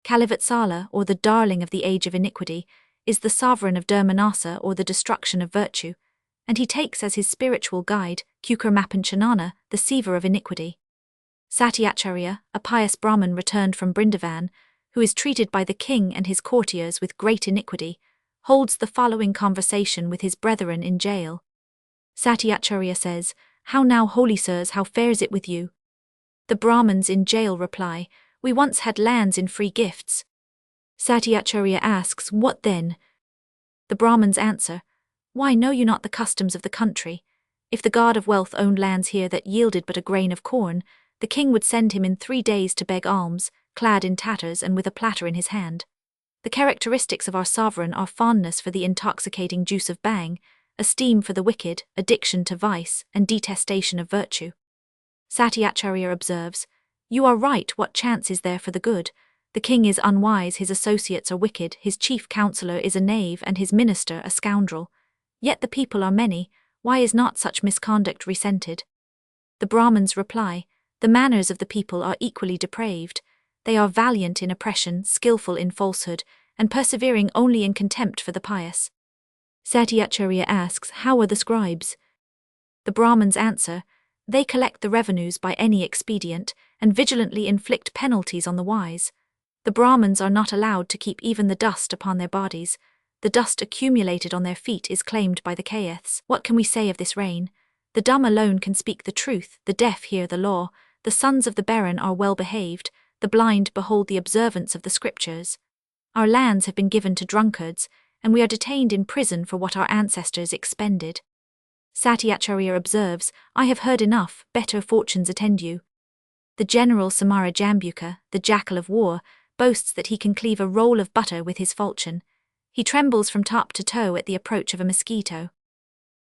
Kalivatsala, or the darling of the age of iniquity, is the sovereign of Dharmanasa, or the destruction of virtue, and he takes as his spiritual guide Kukurmapanchanana, the sever of iniquity. Satyacharya, a pious Brahmin returned from Brindavan, who is treated by the king and his courtiers with great iniquity, holds the following conversation with his brethren in jail. Satyacharya says, "How now, holy sirs, how fares it with you?" The Brahmins in jail reply, "We once had lands in free gifts." Satyacharya asks, "What then?" The Brahmins answer, "Why know you not the customs of the country? If the god of wealth owned lands here that yielded but a grain of corn, the king would send him in 3 days to beg alms, clad in tatters and with a platter in his hand. The characteristics of our sovereign are fondness for the intoxicating juice of bhang, esteem for the wicked, addiction to vice, and detestation of virtue." Satyacharya observes, "You are right, what chance is there for the good? The king is unwise, his associates are wicked, his chief counselor is a knave and his minister a scoundrel. Yet the people are many, why is not such misconduct resented?" The Brahmins reply, "The manners of the people are equally depraved. They are valiant in oppression, skillful in falsehood, and persevering only in contempt for the pious." Satyacharya asks, "How are the scribes?" The Brahmins answer, "They collect the revenues by any expedient, and vigilantly inflict penalties on the wise. The Brahmins are not allowed to keep even the dust upon their bodies. The dust accumulated on their feet is claimed by the Kayeths. What can we say of this reign? The dumb alone can speak the truth, the deaf hear the law, the sons of the barren are well behaved, the blind behold the observance of the scriptures. Our lands have been given to drunkards, and we are detained in prison for what our ancestors expended." Satyacharya observes, "I have heard enough, better fortunes attend you." The general Samara Jambuka, the jackal of war, boasts that he can cleave a roll of butter with his falchion. He trembles from top to toe at the approach of a mosquito.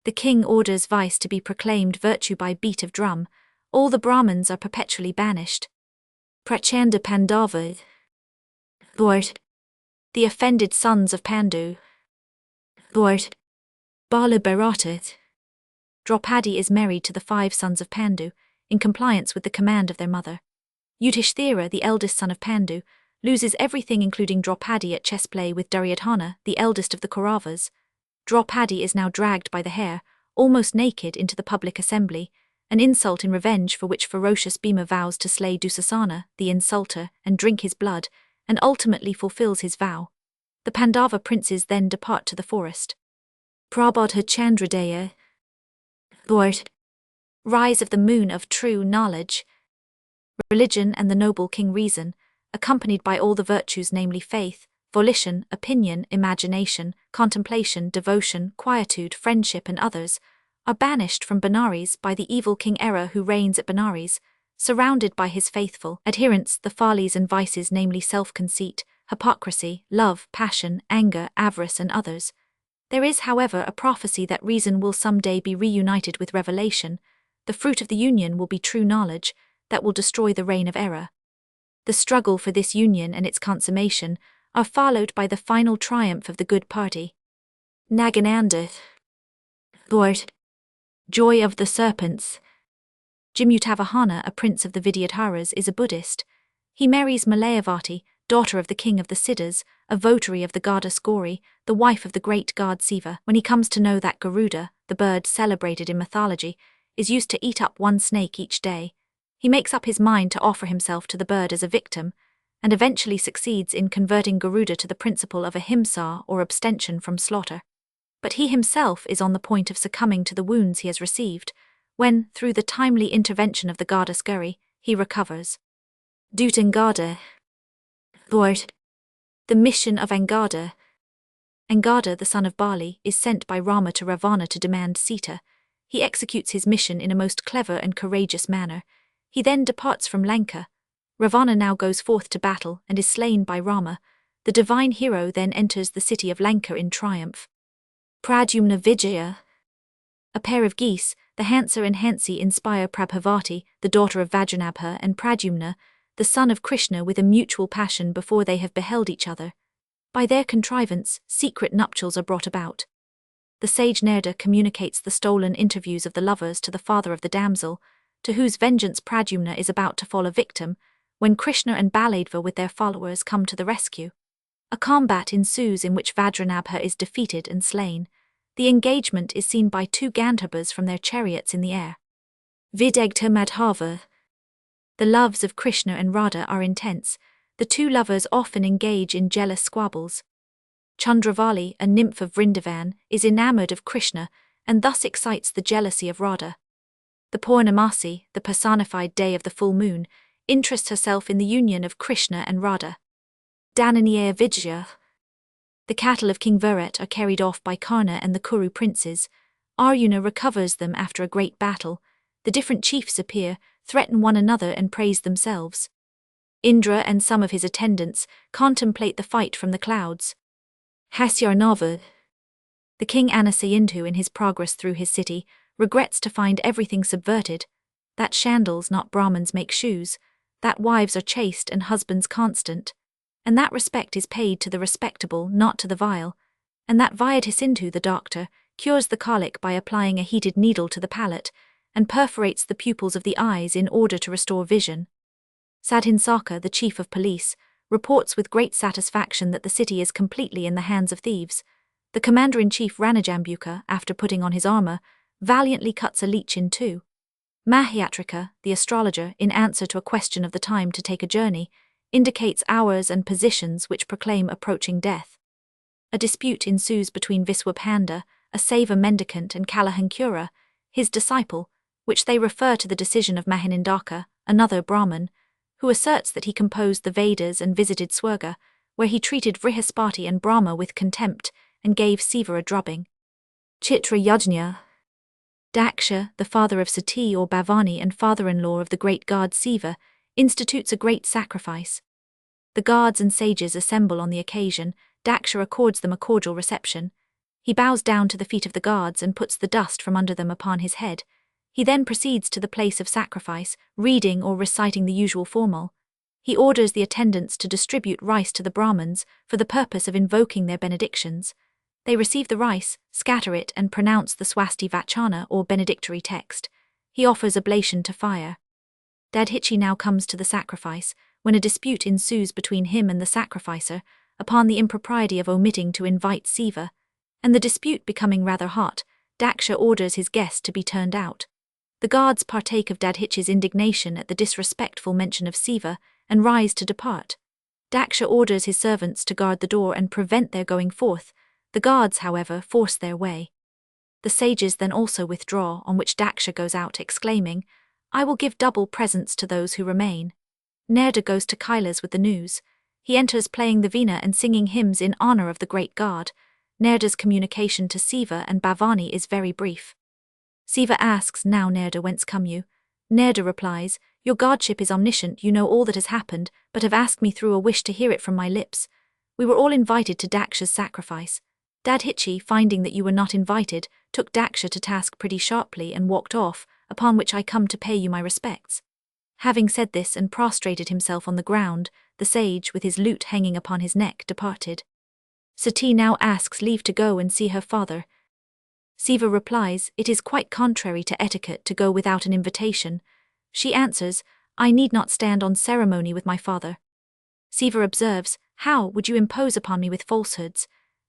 The king orders vice to be proclaimed virtue by beat of drum. All the Brahmins are perpetually banished. Prachanda Pandava. Lord. The offended sons of Pandu. Lord. Bala Bharata. Draupadi is married to the 5 sons of Pandu, in compliance with the command of their mother. Yudhishthira, the eldest son of Pandu, loses everything including Draupadi at chess play with Duryodhana, the eldest of the Kauravas. Draupadi is now dragged by the hair, almost naked, into the public assembly, an insult in revenge for which ferocious Bhima vows to slay Dusasana, the insulter, and drink his blood, and ultimately fulfills his vow. The Pandava princes then depart to the forest. Prabodha Chandradaya. Lord. Rise of the moon of true knowledge. Religion and the noble king reason, accompanied by all the virtues, namely faith, volition, opinion, imagination, contemplation, devotion, quietude, friendship, and others, are banished from Benares by the evil king Error who reigns at Benares, surrounded by his faithful adherents, the follies and vices, namely self-conceit, hypocrisy, love, passion, anger, avarice, and others. There is, however, a prophecy that reason will someday be reunited with revelation. The fruit of the union will be true knowledge, that will destroy the reign of error. The struggle for this union and its consummation are followed by the final triumph of the good party. Nagananda. Lord. Joy of the serpents. Jimutavahana, a prince of the Vidyadharas, is a Buddhist. He marries Malayavati, daughter of the king of the Siddhas, a votary of the goddess Gauri, the wife of the great god Siva. When he comes to know that Garuda, the bird celebrated in mythology, is used to eat up one snake each day, he makes up his mind to offer himself to the bird as a victim, and eventually succeeds in converting Garuda to the principle of ahimsa or abstention from slaughter. But he himself is on the point of succumbing to the wounds he has received, when, through the timely intervention of the goddess Gauri, he recovers. Dutta Angada. Lord. The mission of Angada. Angada, the son of Bali, is sent by Rama to Ravana to demand Sita. He executes his mission in a most clever and courageous manner. He then departs from Lanka. Ravana now goes forth to battle and is slain by Rama. The divine hero then enters the city of Lanka in triumph. Pradyumna Vijaya. A pair of geese, the Hansa and Hansi, inspire Prabhavati, the daughter of Vajranabha, and Pradyumna, the son of Krishna, with a mutual passion before they have beheld each other. By their contrivance, secret nuptials are brought about. The sage Nerda communicates the stolen interviews of the lovers to the father of the damsel, to whose vengeance Pradyumna is about to fall a victim, when Krishna and Baladeva with their followers come to the rescue. A combat ensues in which Vajranabha is defeated and slain. The engagement is seen by two Gandharvas from their chariots in the air. Videgta Madhava. The loves of Krishna and Radha are intense. The two lovers often engage in jealous squabbles. Chandravali, a nymph of Vrindavan, is enamored of Krishna and thus excites the jealousy of Radha. The Purnamasi, the personified day of the full moon, interests herself in the union of Krishna and Radha. Dhananiya Vijaya. The cattle of King Virat are carried off by Karna and the Kuru princes. Arjuna recovers them after a great battle. The different chiefs appear, threaten one another and praise themselves. Indra and some of his attendants contemplate the fight from the clouds. Hasyarnava. The king Anasayindhu, in his progress through his city, regrets to find everything subverted, that chandals, not Brahmins, make shoes, that wives are chaste and husbands constant, and that respect is paid to the respectable, not to the vile, and that Vyadhisindhu, the doctor, cures the colic by applying a heated needle to the palate, and perforates the pupils of the eyes in order to restore vision. Sadhinsaka, the chief of police, reports with great satisfaction that the city is completely in the hands of thieves. The commander-in-chief Ranajambuka, after putting on his armor, valiantly cuts a leech in two. Mahiatrika, the astrologer, in answer to a question of the time to take a journey, indicates hours and positions which proclaim approaching death. A dispute ensues between Viswabhanda, a saver mendicant, and Kalahankura, his disciple, which they refer to the decision of Mahinindaka, another Brahmin, who asserts that he composed the Vedas and visited Swarga, where he treated Vrihaspati and Brahma with contempt and gave Siva a drubbing. Chitra Yajna. Daksha, the father of Sati or Bhavani and father-in-law of the great god Siva, institutes a great sacrifice. The gods and sages assemble on the occasion. Daksha accords them a cordial reception. He bows down to the feet of the gods and puts the dust from under them upon his head. He then proceeds to the place of sacrifice, reading or reciting the usual formal. He orders the attendants to distribute rice to the Brahmins for the purpose of invoking their benedictions. They receive the rice, scatter it, and pronounce the swasti vachana or benedictory text. He offers oblation to fire. Dadhichi now comes to the sacrifice, when a dispute ensues between him and the sacrificer upon the impropriety of omitting to invite Siva, and the dispute becoming rather hot, Daksha orders his guest to be turned out. The gods partake of Dadhichi's indignation at the disrespectful mention of Siva and rise to depart. Daksha orders his servants to guard the door and prevent their going forth. The gods, however, force their way. The sages then also withdraw, on which Daksha goes out exclaiming, "I will give double presents to those who remain." Nerda goes to Kailas with the news. He enters playing the veena and singing hymns in honor of the great god. Nerda's communication to Siva and Bhavani is very brief. Siva asks, "Now, Nerda, whence come you?" Nerda replies, "Your godship is omniscient, you know all that has happened, but have asked me through a wish to hear it from my lips. We were all invited to Daksha's sacrifice. Dadhichi, finding that you were not invited, took Daksha to task pretty sharply and walked off, upon which I come to pay you my respects." Having said this and prostrated himself on the ground, the sage, with his lute hanging upon his neck, departed. Sati now asks leave to go and see her father. Siva replies, "It is quite contrary to etiquette to go without an invitation." She answers, "I need not stand on ceremony with my father." Siva observes, "How would you impose upon me with falsehoods?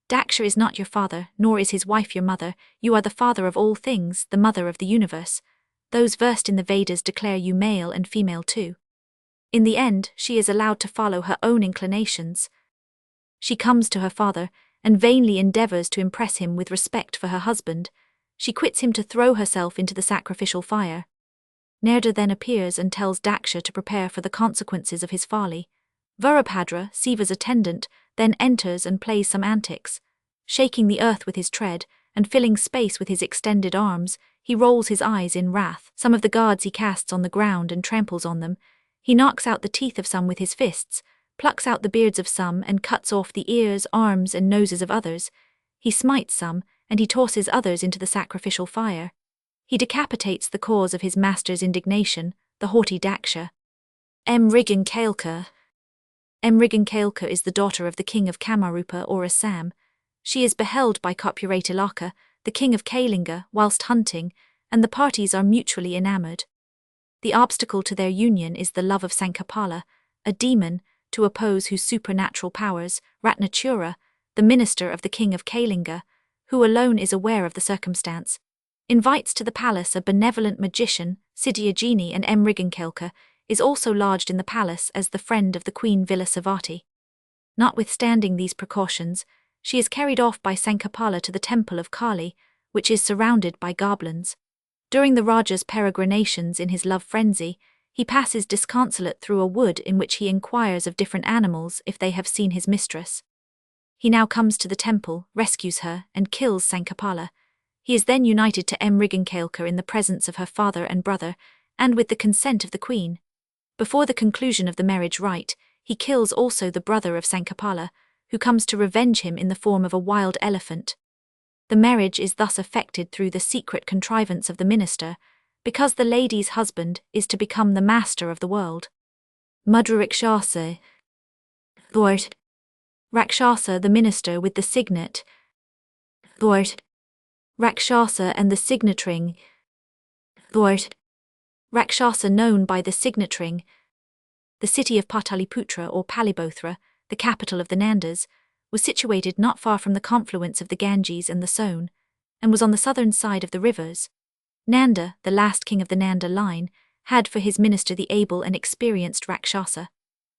Daksha is not your father, nor is his wife your mother. You are the father of all things, the mother of the universe. Those versed in the Vedas declare you male and female too." In the end, she is allowed to follow her own inclinations. She comes to her father, and vainly endeavors to impress him with respect for her husband. She quits him to throw herself into the sacrificial fire. Nerda then appears and tells Daksha to prepare for the consequences of his folly. Virabhadra, Siva's attendant, then enters and plays some antics. Shaking the earth with his tread, and filling space with his extended arms, he rolls his eyes in wrath. Some of the guards he casts on the ground and tramples on them. He knocks out the teeth of some with his fists, plucks out the beards of some, and cuts off the ears, arms, and noses of others. He smites some, and he tosses others into the sacrificial fire. He decapitates the cause of his master's indignation, the haughty Daksha. Mrigankalka is the daughter of the king of Kamarupa or Assam. She is beheld by Kopuratilaka, the king of Kalinga, whilst hunting, and the parties are mutually enamoured. The obstacle to their union is the love of Sankapala, a demon, to oppose whose supernatural powers, Ratnachura, the minister of the king of Kalinga, who alone is aware of the circumstance, invites to the palace a benevolent magician, Siddhyajini, and Mrigankalka is also lodged in the palace as the friend of the queen Vilasavati. Notwithstanding these precautions, she is carried off by Sankapala to the temple of Kali, which is surrounded by goblins. During the Raja's peregrinations in his love frenzy, he passes disconsolate through a wood in which he inquires of different animals if they have seen his mistress. He now comes to the temple, rescues her, and kills Sankapala. He is then united to Mrigankalka in the presence of her father and brother, and with the consent of the queen. Before the conclusion of the marriage rite, he kills also the brother of Sankapala, who comes to revenge him in the form of a wild elephant. The marriage is thus effected through the secret contrivance of the minister, because the lady's husband is to become the master of the world. Mudra Rakshasa, the minister with the signet. Rakshasa and the signet ring. Rakshasa known by the signet ring. The city of Pataliputra or Palibothra, the capital of the Nandas, was situated not far from the confluence of the Ganges and the Sone, and was on the southern side of the rivers. Nanda, the last king of the Nanda line, had for his minister the able and experienced Rakshasa.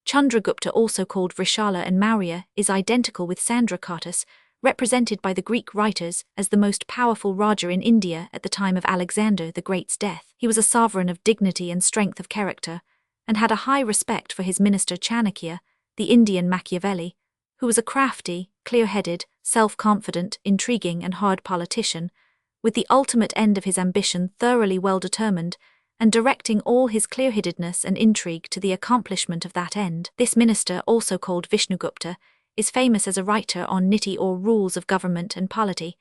Chandragupta, also called Vrishala and Maurya, is identical with Sandrakartas, represented by the Greek writers as the most powerful Raja in India at the time of Alexander the Great's death. He was a sovereign of dignity and strength of character, and had a high respect for his minister Chanakya, the Indian Machiavelli, who was a crafty, clear-headed, self-confident, intriguing and hard politician, with the ultimate end of his ambition thoroughly well determined, and directing all his clear-headedness and intrigue to the accomplishment of that end. This minister, also called Vishnugupta, is famous as a writer on niti or rules of government and polity,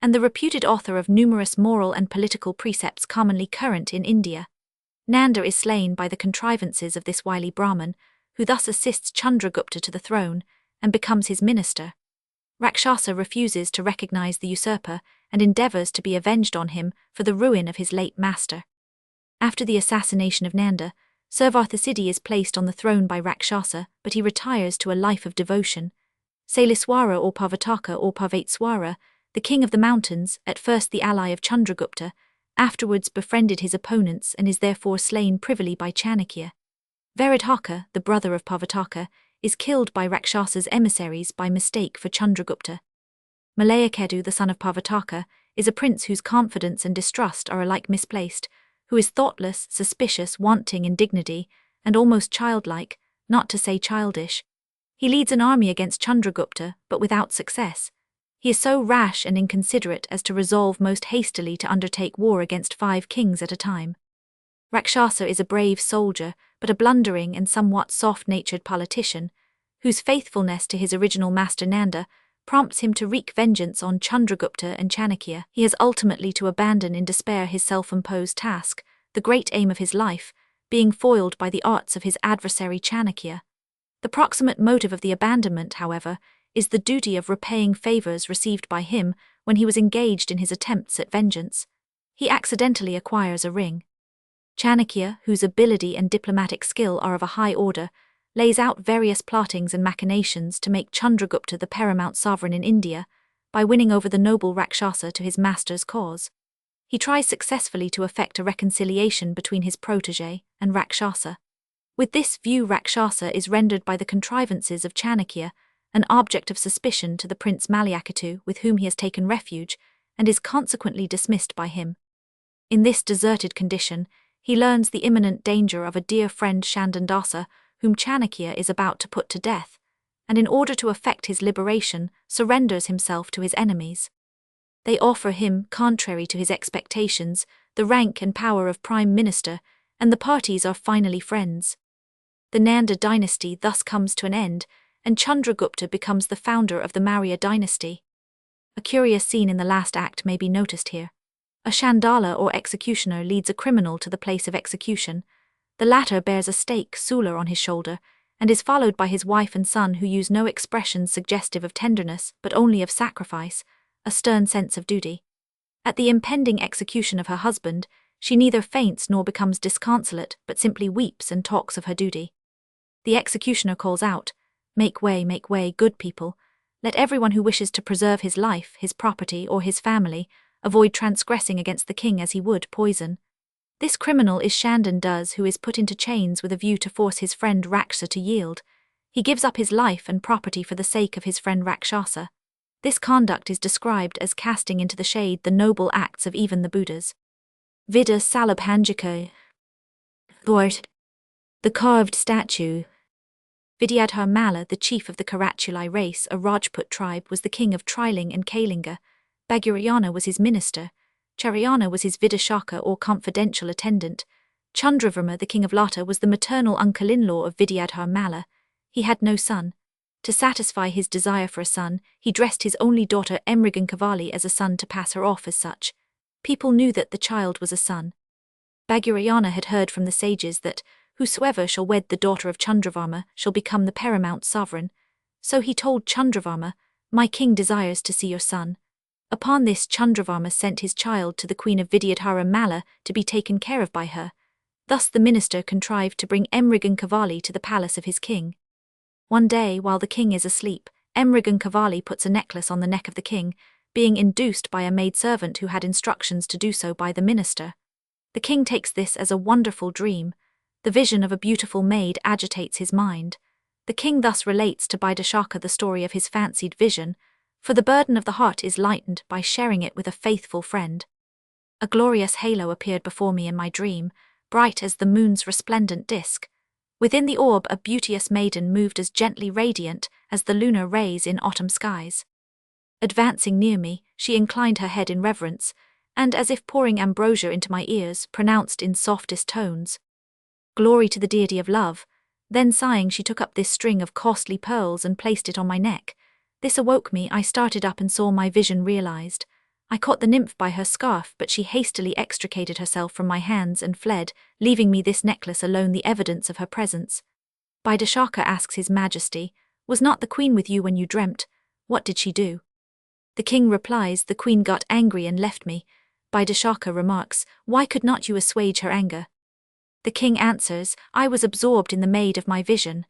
and the reputed author of numerous moral and political precepts commonly current in India. Nanda is slain by the contrivances of this wily Brahmin, who thus assists Chandragupta to the throne, and becomes his minister. Rakshasa refuses to recognize the usurper and endeavors to be avenged on him for the ruin of his late master. After the assassination of Nanda, Sarvarthasiddhi is placed on the throne by Rakshasa, but he retires to a life of devotion. Sailiswara or Parvataka or Parvateswara, the king of the mountains, at first the ally of Chandragupta, afterwards befriended his opponents and is therefore slain privily by Chanakya. Veridhaka, the brother of Parvataka, is killed by Rakshasa's emissaries by mistake for Chandragupta. Malayakedu, the son of Parvataka, is a prince whose confidence and distrust are alike misplaced, who is thoughtless, suspicious, wanting in dignity, and almost childlike, not to say childish. He leads an army against Chandragupta, but without success. He is so rash and inconsiderate as to resolve most hastily to undertake war against 5 kings at a time. Rakshasa is a brave soldier, but a blundering and somewhat soft-natured politician, whose faithfulness to his original master Nanda prompts him to wreak vengeance on Chandragupta and Chanakya. He has ultimately to abandon in despair his self-imposed task, the great aim of his life, being foiled by the arts of his adversary Chanakya. The proximate motive of the abandonment, however, is the duty of repaying favors received by him when he was engaged in his attempts at vengeance. He accidentally acquires a ring. Chanakya, whose ability and diplomatic skill are of a high order, lays out various plottings and machinations to make Chandragupta the paramount sovereign in India by winning over the noble Rakshasa to his master's cause. He tries successfully to effect a reconciliation between his protégé and Rakshasa. With this view, Rakshasa is rendered by the contrivances of Chanakya an object of suspicion to the Prince Malayakatu, with whom he has taken refuge, and is consequently dismissed by him. In this deserted condition, he learns the imminent danger of a dear friend Shandandasa, whom Chanakya is about to put to death, and in order to effect his liberation, surrenders himself to his enemies. They offer him, contrary to his expectations, the rank and power of Prime Minister, and the parties are finally friends. The Nanda dynasty thus comes to an end, and Chandragupta becomes the founder of the Maurya dynasty. A curious scene in the last act may be noticed here. A Chandala or executioner leads a criminal to the place of execution. The latter bears a stake, Sula, on his shoulder, and is followed by his wife and son, who use no expressions suggestive of tenderness, but only of sacrifice, a stern sense of duty. At the impending execution of her husband, she neither faints nor becomes disconsolate, but simply weeps and talks of her duty. The executioner calls out, make way, good people. Let everyone who wishes to preserve his life, his property, or his family avoid transgressing against the king as he would poison. This criminal is Shandandasa, who is put into chains with a view to force his friend Rakshasa to yield. He gives up his life and property for the sake of his friend Rakshasa. This conduct is described as casting into the shade the noble acts of even the Buddhas. Vida Salabhanjika. Lord. The carved statue. Vidyadhar Malla, the chief of the Karachulai race, a Rajput tribe, was the king of Triling and Kalinga. Bagurayana was his minister. Charyana was his Vidashaka or confidential attendant. Chandravarma, the king of Lata, was the maternal uncle-in-law of Vidyadhar Malla. He had no son. To satisfy his desire for a son, he dressed his only daughter Emrigankavali as a son to pass her off as such. People knew that the child was a son. Bagurayana had heard from the sages that whosoever shall wed the daughter of Chandravarma shall become the paramount sovereign. So he told Chandravarma, "My king desires to see your son." Upon this, Chandravarma sent his child to the queen of Vidyadhara Malla to be taken care of by her. Thus the minister contrived to bring Emrigankavali to the palace of his king. One day, while the king is asleep, Emrigankavali puts a necklace on the neck of the king, being induced by a maidservant who had instructions to do so by the minister. The king takes this as a wonderful dream. The vision of a beautiful maid agitates his mind. The king thus relates to Bidashaka the story of his fancied vision, for the burden of the heart is lightened by sharing it with a faithful friend. A glorious halo appeared before me in my dream, bright as the moon's resplendent disk. Within the orb a beauteous maiden moved as gently radiant as the lunar rays in autumn skies. Advancing near me, she inclined her head in reverence, and as if pouring ambrosia into my ears, pronounced in softest tones, "Glory to the deity of love." Then sighing, she took up this string of costly pearls and placed it on my neck. This awoke me. I started up and saw my vision realized. I caught the nymph by her scarf, but she hastily extricated herself from my hands and fled, leaving me this necklace alone, the evidence of her presence. Bidashaka asks his majesty, "Was not the queen with you when you dreamt? What did she do?" The king replies, "The queen got angry and left me." Bidashaka remarks, "Why could not you assuage her anger?" The king answers, "I was absorbed in the maid of my vision."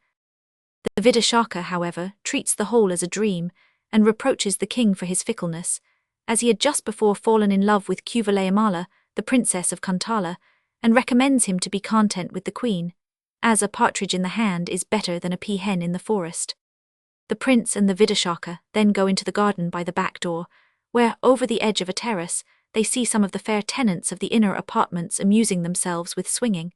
The Vidashaka, however, treats the whole as a dream, and reproaches the king for his fickleness, as he had just before fallen in love with Kuvalayamala, the princess of Kantala, and recommends him to be content with the queen, as a partridge in the hand is better than a peahen in the forest. The prince and the Vidashaka then go into the garden by the back door, where, over the edge of a terrace, they see some of the fair tenants of the inner apartments amusing themselves with swinging.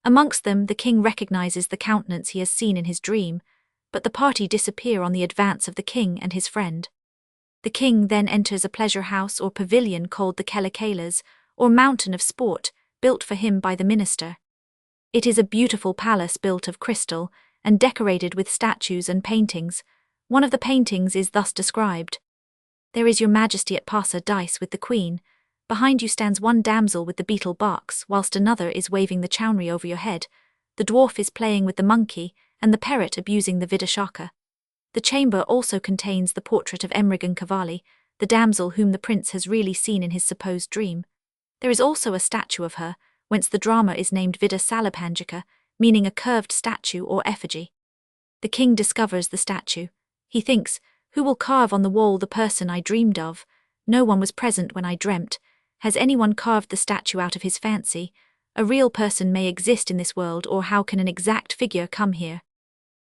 Amongst them the king recognizes the countenance he has seen in his dream, but the party disappear on the advance of the king and his friend. The king then enters a pleasure house or pavilion called the Kelakalas, or mountain of sport, built for him by the minister. It is a beautiful palace built of crystal, and decorated with statues and paintings. One of the paintings is thus described. "There is your majesty at Pasa dice with the queen. Behind you stands one damsel with the beetle box, whilst another is waving the chounry over your head. The dwarf is playing with the monkey, and the parrot abusing the Vidashaka. The chamber also contains the portrait of Emrigankavali, the damsel whom the prince has really seen in his supposed dream. There is also a statue of her, whence the drama is named Vida Salapangica, meaning a curved statue or effigy. The king discovers the statue. He thinks, "Who will carve on the wall the person I dreamed of? No one was present when I dreamt. Has anyone carved the statue out of his fancy? A real person may exist in this world, or how can an exact figure come here?"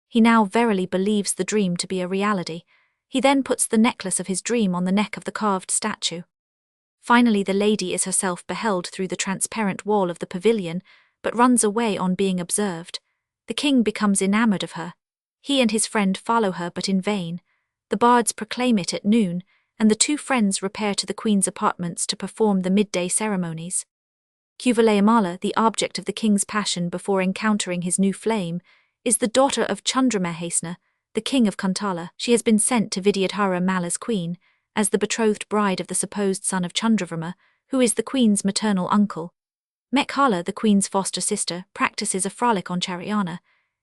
He now verily believes the dream to be a reality. He then puts the necklace of his dream on the neck of the carved statue. Finally, the lady is herself beheld through the transparent wall of the pavilion, but runs away on being observed. The king becomes enamored of her. He and his friend follow her, but in vain. The bards proclaim it at noon, and the two friends repair to the queen's apartments to perform the midday ceremonies. Kuvalayamala, the object of the king's passion before encountering his new flame, is the daughter of Chandramahesna, the king of Kantala. She has been sent to Vidyadhara Mala's queen, as the betrothed bride of the supposed son of Chandravarma, who is the queen's maternal uncle. Mekhala, the queen's foster sister, practices a frolic on Chariana.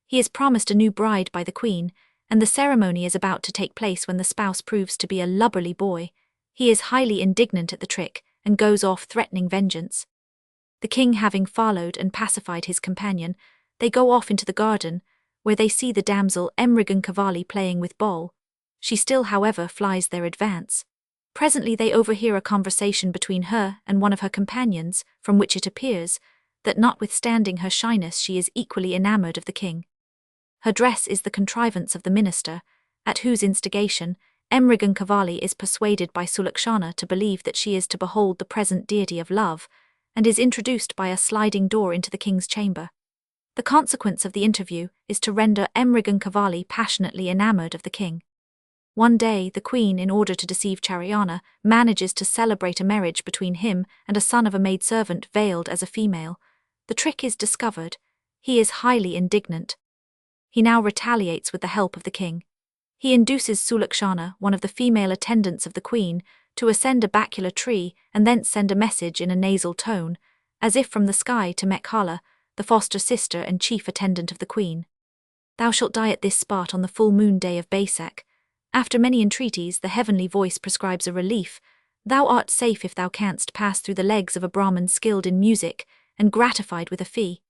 He is promised a new bride by the queen, and the ceremony is about to take place when the spouse proves to be a lubberly boy. He is highly indignant at the trick, and goes off threatening vengeance. The king having followed and pacified his companion, they go off into the garden, where they see the damsel Emrigan Cavalli playing with Bol. She still, however, flies their advance. Presently they overhear a conversation between her and one of her companions, from which it appears that notwithstanding her shyness she is equally enamoured of the king. Her dress is the contrivance of the minister, at whose instigation Emrigan Cavalli is persuaded by Sulakshana to believe that she is to behold the present deity of love, and is introduced by a sliding door into the king's chamber. The consequence of the interview is to render Emrigan Cavalli passionately enamoured of the king. One day, the queen, in order to deceive Chariana, manages to celebrate a marriage between him and a son of a maidservant veiled as a female. The trick is discovered. He is highly indignant. He now retaliates with the help of the king. He induces Sulakshana, one of the female attendants of the queen, to ascend a bacular tree and thence send a message in a nasal tone, as if from the sky, to Mekhala, the foster sister and chief attendant of the queen. "Thou shalt die at this spot on the full moon day of Basak." After many entreaties, the heavenly voice prescribes a relief. "Thou art safe if thou canst pass through the legs of a Brahmin skilled in music, and gratified with a fee."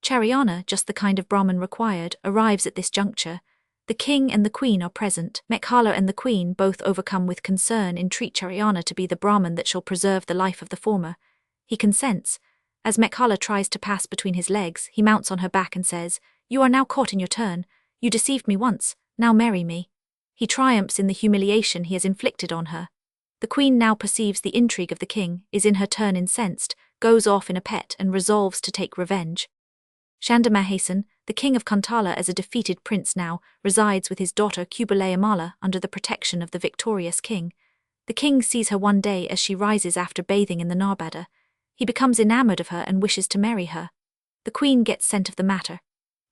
Chariana, just the kind of Brahmin required, arrives at this juncture. The king and the queen are present. Mekhala and the queen, both overcome with concern, entreat Chariana to be the Brahmin that shall preserve the life of the former. He consents. As Mekhala tries to pass between his legs, he mounts on her back and says, "You are now caught in your turn. You deceived me once, now marry me." He triumphs in the humiliation he has inflicted on her. The queen now perceives the intrigue of the king, is in her turn incensed, goes off in a pet and resolves to take revenge. Chandamahasan, the king of Kantala, as a defeated prince now, resides with his daughter Kubalayamala under the protection of the victorious king. The king sees her one day as she rises after bathing in the Narbada. He becomes enamoured of her and wishes to marry her. The queen gets scent of the matter.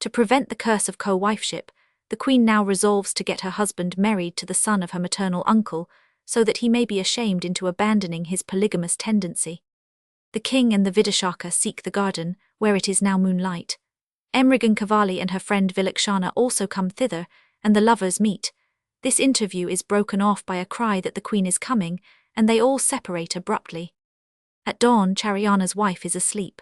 To prevent the curse of co-wifeship, the queen now resolves to get her husband married to the son of her maternal uncle, so that he may be ashamed into abandoning his polygamous tendency. The king and the Vidashaka seek the garden, where it is now moonlight. Emrigan Cavalli and her friend Vilakshana also come thither, and the lovers meet. This interview is broken off by a cry that the queen is coming, and they all separate abruptly. At dawn, Chariana's wife is asleep.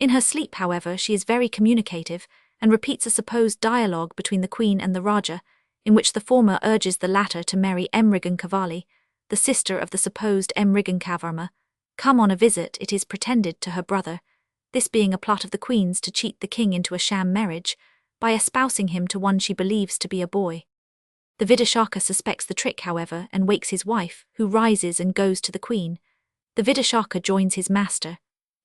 In her sleep, however, she is very communicative, and repeats a supposed dialogue between the queen and the Raja, in which the former urges the latter to marry Emrigan Cavalli, the sister of the supposed Emrigan Kavarma, come on a visit, it is pretended, to her brother, this being a plot of the queen's to cheat the king into a sham marriage, by espousing him to one she believes to be a boy. The Vidashaka suspects the trick, however, and wakes his wife, who rises and goes to the queen. The Vidashaka joins his master.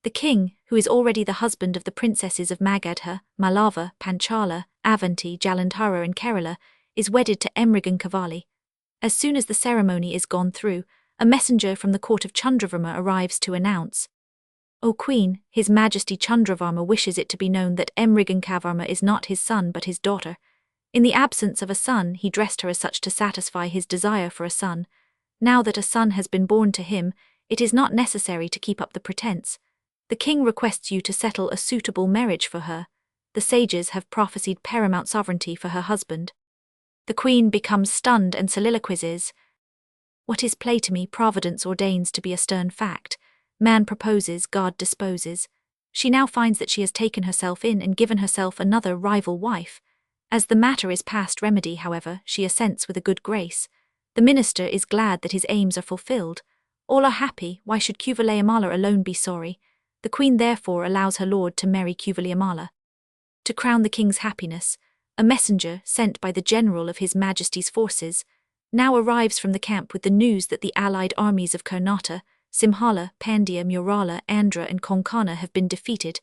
The king, who is already the husband of the princesses of Magadha, Malava, Panchala, Avanti, Jalandhara and Kerala, is wedded to Emrigan Cavalli. As soon as the ceremony is gone through, a messenger from the court of Chandravarma arrives to announce, "O Queen, His Majesty Chandravarma wishes it to be known that Emrigan Kavarma is not his son but his daughter. In the absence of a son, he dressed her as such to satisfy his desire for a son. Now that a son has been born to him, it is not necessary to keep up the pretense. The king requests you to settle a suitable marriage for her. The sages have prophesied paramount sovereignty for her husband." The queen becomes stunned and soliloquizes, What is play to me, Providence ordains to be a stern fact. Man proposes, God disposes. She now finds that she has taken herself in and given herself another rival wife. As the matter is past remedy, however, she assents with a good grace. The minister is glad that his aims are fulfilled. All are happy, why should Cuvilayamala alone be sorry? The queen therefore allows her lord to marry Cuvilayamala. To crown the king's happiness, a messenger sent by the general of his majesty's forces now arrives from the camp with the news that the allied armies of Karnata, Simhala, Pandya, Murala, Andhra and Konkana have been defeated,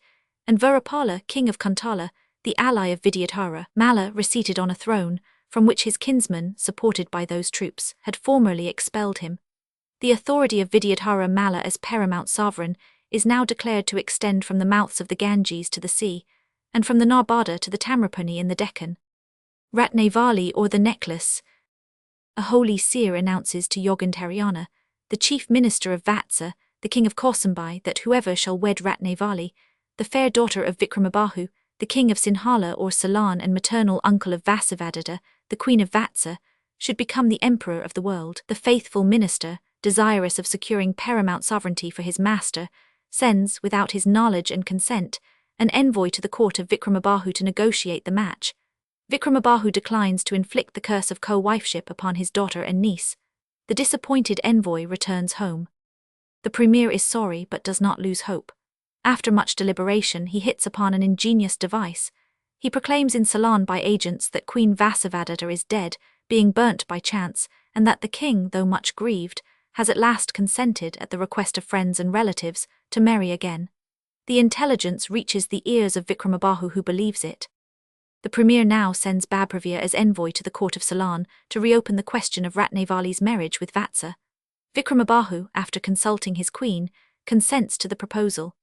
and Virapala, king of Kantala, the ally of Vidyadhara, Malla, reseated on a throne, from which his kinsmen, supported by those troops, had formerly expelled him. The authority of Vidyadhara Malla as paramount sovereign is now declared to extend from the mouths of the Ganges to the sea, and from the Narbada to the Tamrapanni in the Deccan. Ratnavali, or the necklace. A holy seer announces to Yogandhariana, the chief minister of Vatsa, the king of Kausambai, that whoever shall wed Ratnavali, the fair daughter of Vikramabahu, the king of Sinhala or Ceylon and maternal uncle of Vasavadata, the queen of Vatsa, should become the emperor of the world. The faithful minister, desirous of securing paramount sovereignty for his master, sends, without his knowledge and consent, an envoy to the court of Vikramabahu to negotiate the match. Vikramabahu declines to inflict the curse of co-wifeship upon his daughter and niece. The disappointed envoy returns home. The premier is sorry but does not lose hope. After much deliberation, he hits upon an ingenious device. He proclaims in Ceylon by agents that Queen Vasavadata is dead, being burnt by chance, and that the king, though much grieved, has at last consented, at the request of friends and relatives, to marry again. The intelligence reaches the ears of Vikramabahu, who believes it. The premier now sends Babravya as envoy to the court of Ceylon to reopen the question of Ratnavali's marriage with Vatsa. Vikramabahu, after consulting his queen, consents to the proposal.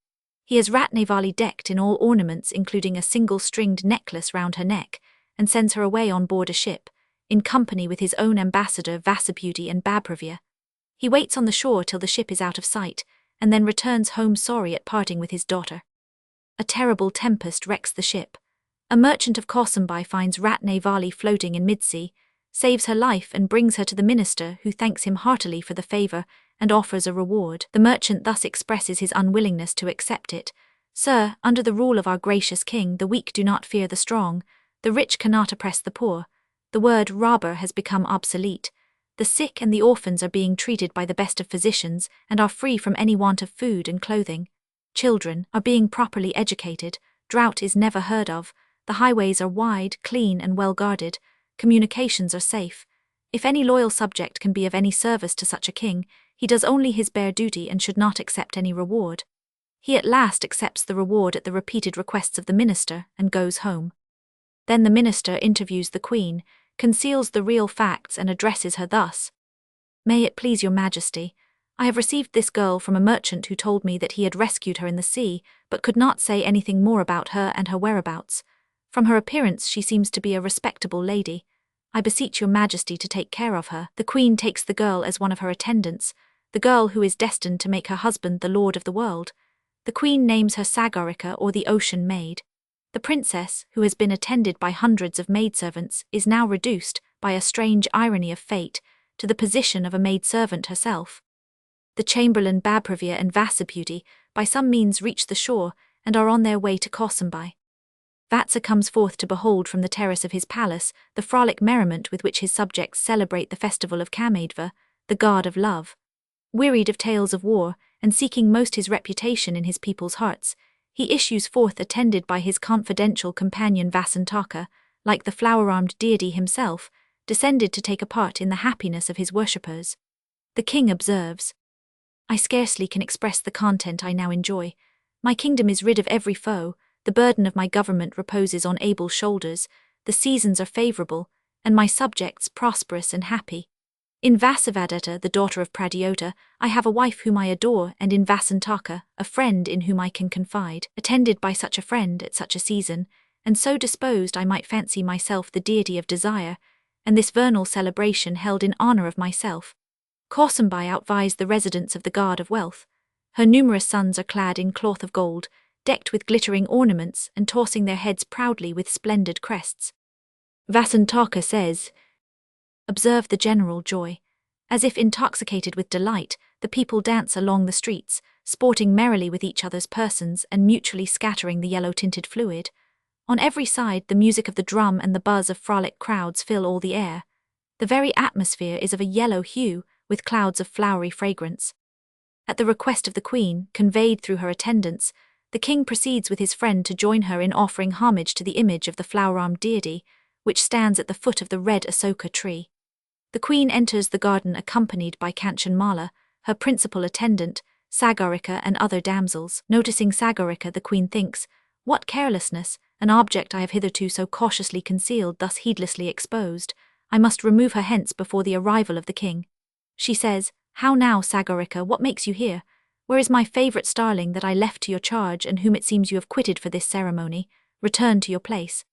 He has Ratnavali decked in all ornaments, including a single-stringed necklace round her neck, and sends her away on board a ship, in company with his own ambassador Vasabhuti and Babravya. He waits on the shore till the ship is out of sight, and then returns home sorry at parting with his daughter. A terrible tempest wrecks the ship. A merchant of Kausambai finds Ratnavali floating in mid-sea, saves her life and brings her to the minister, who thanks him heartily for the favour and offers a reward. The merchant thus expresses his unwillingness to accept it. Sir, under the rule of our gracious king, the weak do not fear the strong, the rich cannot oppress the poor. The word robber has become obsolete. The sick and the orphans are being treated by the best of physicians and are free from any want of food and clothing. Children are being properly educated, drought is never heard of, the highways are wide, clean and well guarded, communications are safe. If any loyal subject can be of any service to such a king, he does only his bare duty and should not accept any reward. He at last accepts the reward at the repeated requests of the minister and goes home. Then the minister interviews the queen, conceals the real facts and addresses her thus. May it please your majesty, I have received this girl from a merchant who told me that he had rescued her in the sea, but could not say anything more about her and her whereabouts. From her appearance she seems to be a respectable lady. I beseech your majesty to take care of her. The queen takes the girl as one of her attendants, the girl who is destined to make her husband the lord of the world. The queen names her Sagarika, or the ocean maid. The princess, who has been attended by hundreds of maidservants, is now reduced, by a strange irony of fate, to the position of a maidservant herself. The chamberlain Babravya and Vasabhuti by some means reach the shore and are on their way to Kausambai. Vatsa comes forth to behold from the terrace of his palace the frolic merriment with which his subjects celebrate the festival of Kamadva, the god of love. Wearied of tales of war, and seeking most his reputation in his people's hearts, he issues forth attended by his confidential companion Vasantaka, like the flower-armed deity himself, descended to take a part in the happiness of his worshippers. The king observes, I scarcely can express the content I now enjoy. My kingdom is rid of every foe, the burden of my government reposes on able shoulders, the seasons are favourable, and my subjects prosperous and happy. In Vasavadata, the daughter of Pradyota, I have a wife whom I adore, and in Vasantaka, a friend in whom I can confide, attended by such a friend at such a season, and so disposed I might fancy myself the deity of desire, and this vernal celebration held in honour of myself. Kausambai outvies the residence of the god of wealth. Her numerous sons are clad in cloth of gold, decked with glittering ornaments and tossing their heads proudly with splendid crests. Vasantaka says, Observe the general joy. As if intoxicated with delight, the people dance along the streets, sporting merrily with each other's persons and mutually scattering the yellow-tinted fluid. On every side, the music of the drum and the buzz of frolic crowds fill all the air. The very atmosphere is of a yellow hue, with clouds of flowery fragrance. At the request of the queen, conveyed through her attendants, the king proceeds with his friend to join her in offering homage to the image of the flower-armed deity, which stands at the foot of the red asoka tree. The queen enters the garden accompanied by Kanchanmala, her principal attendant, Sagarika and other damsels. Noticing Sagarika, the queen thinks, "What carelessness, an object I have hitherto so cautiously concealed thus heedlessly exposed. I must remove her hence before the arrival of the king." She says, "How now, Sagarika, what makes you here? Where is my favourite starling that I left to your charge and whom it seems you have quitted for this ceremony? Return to your place."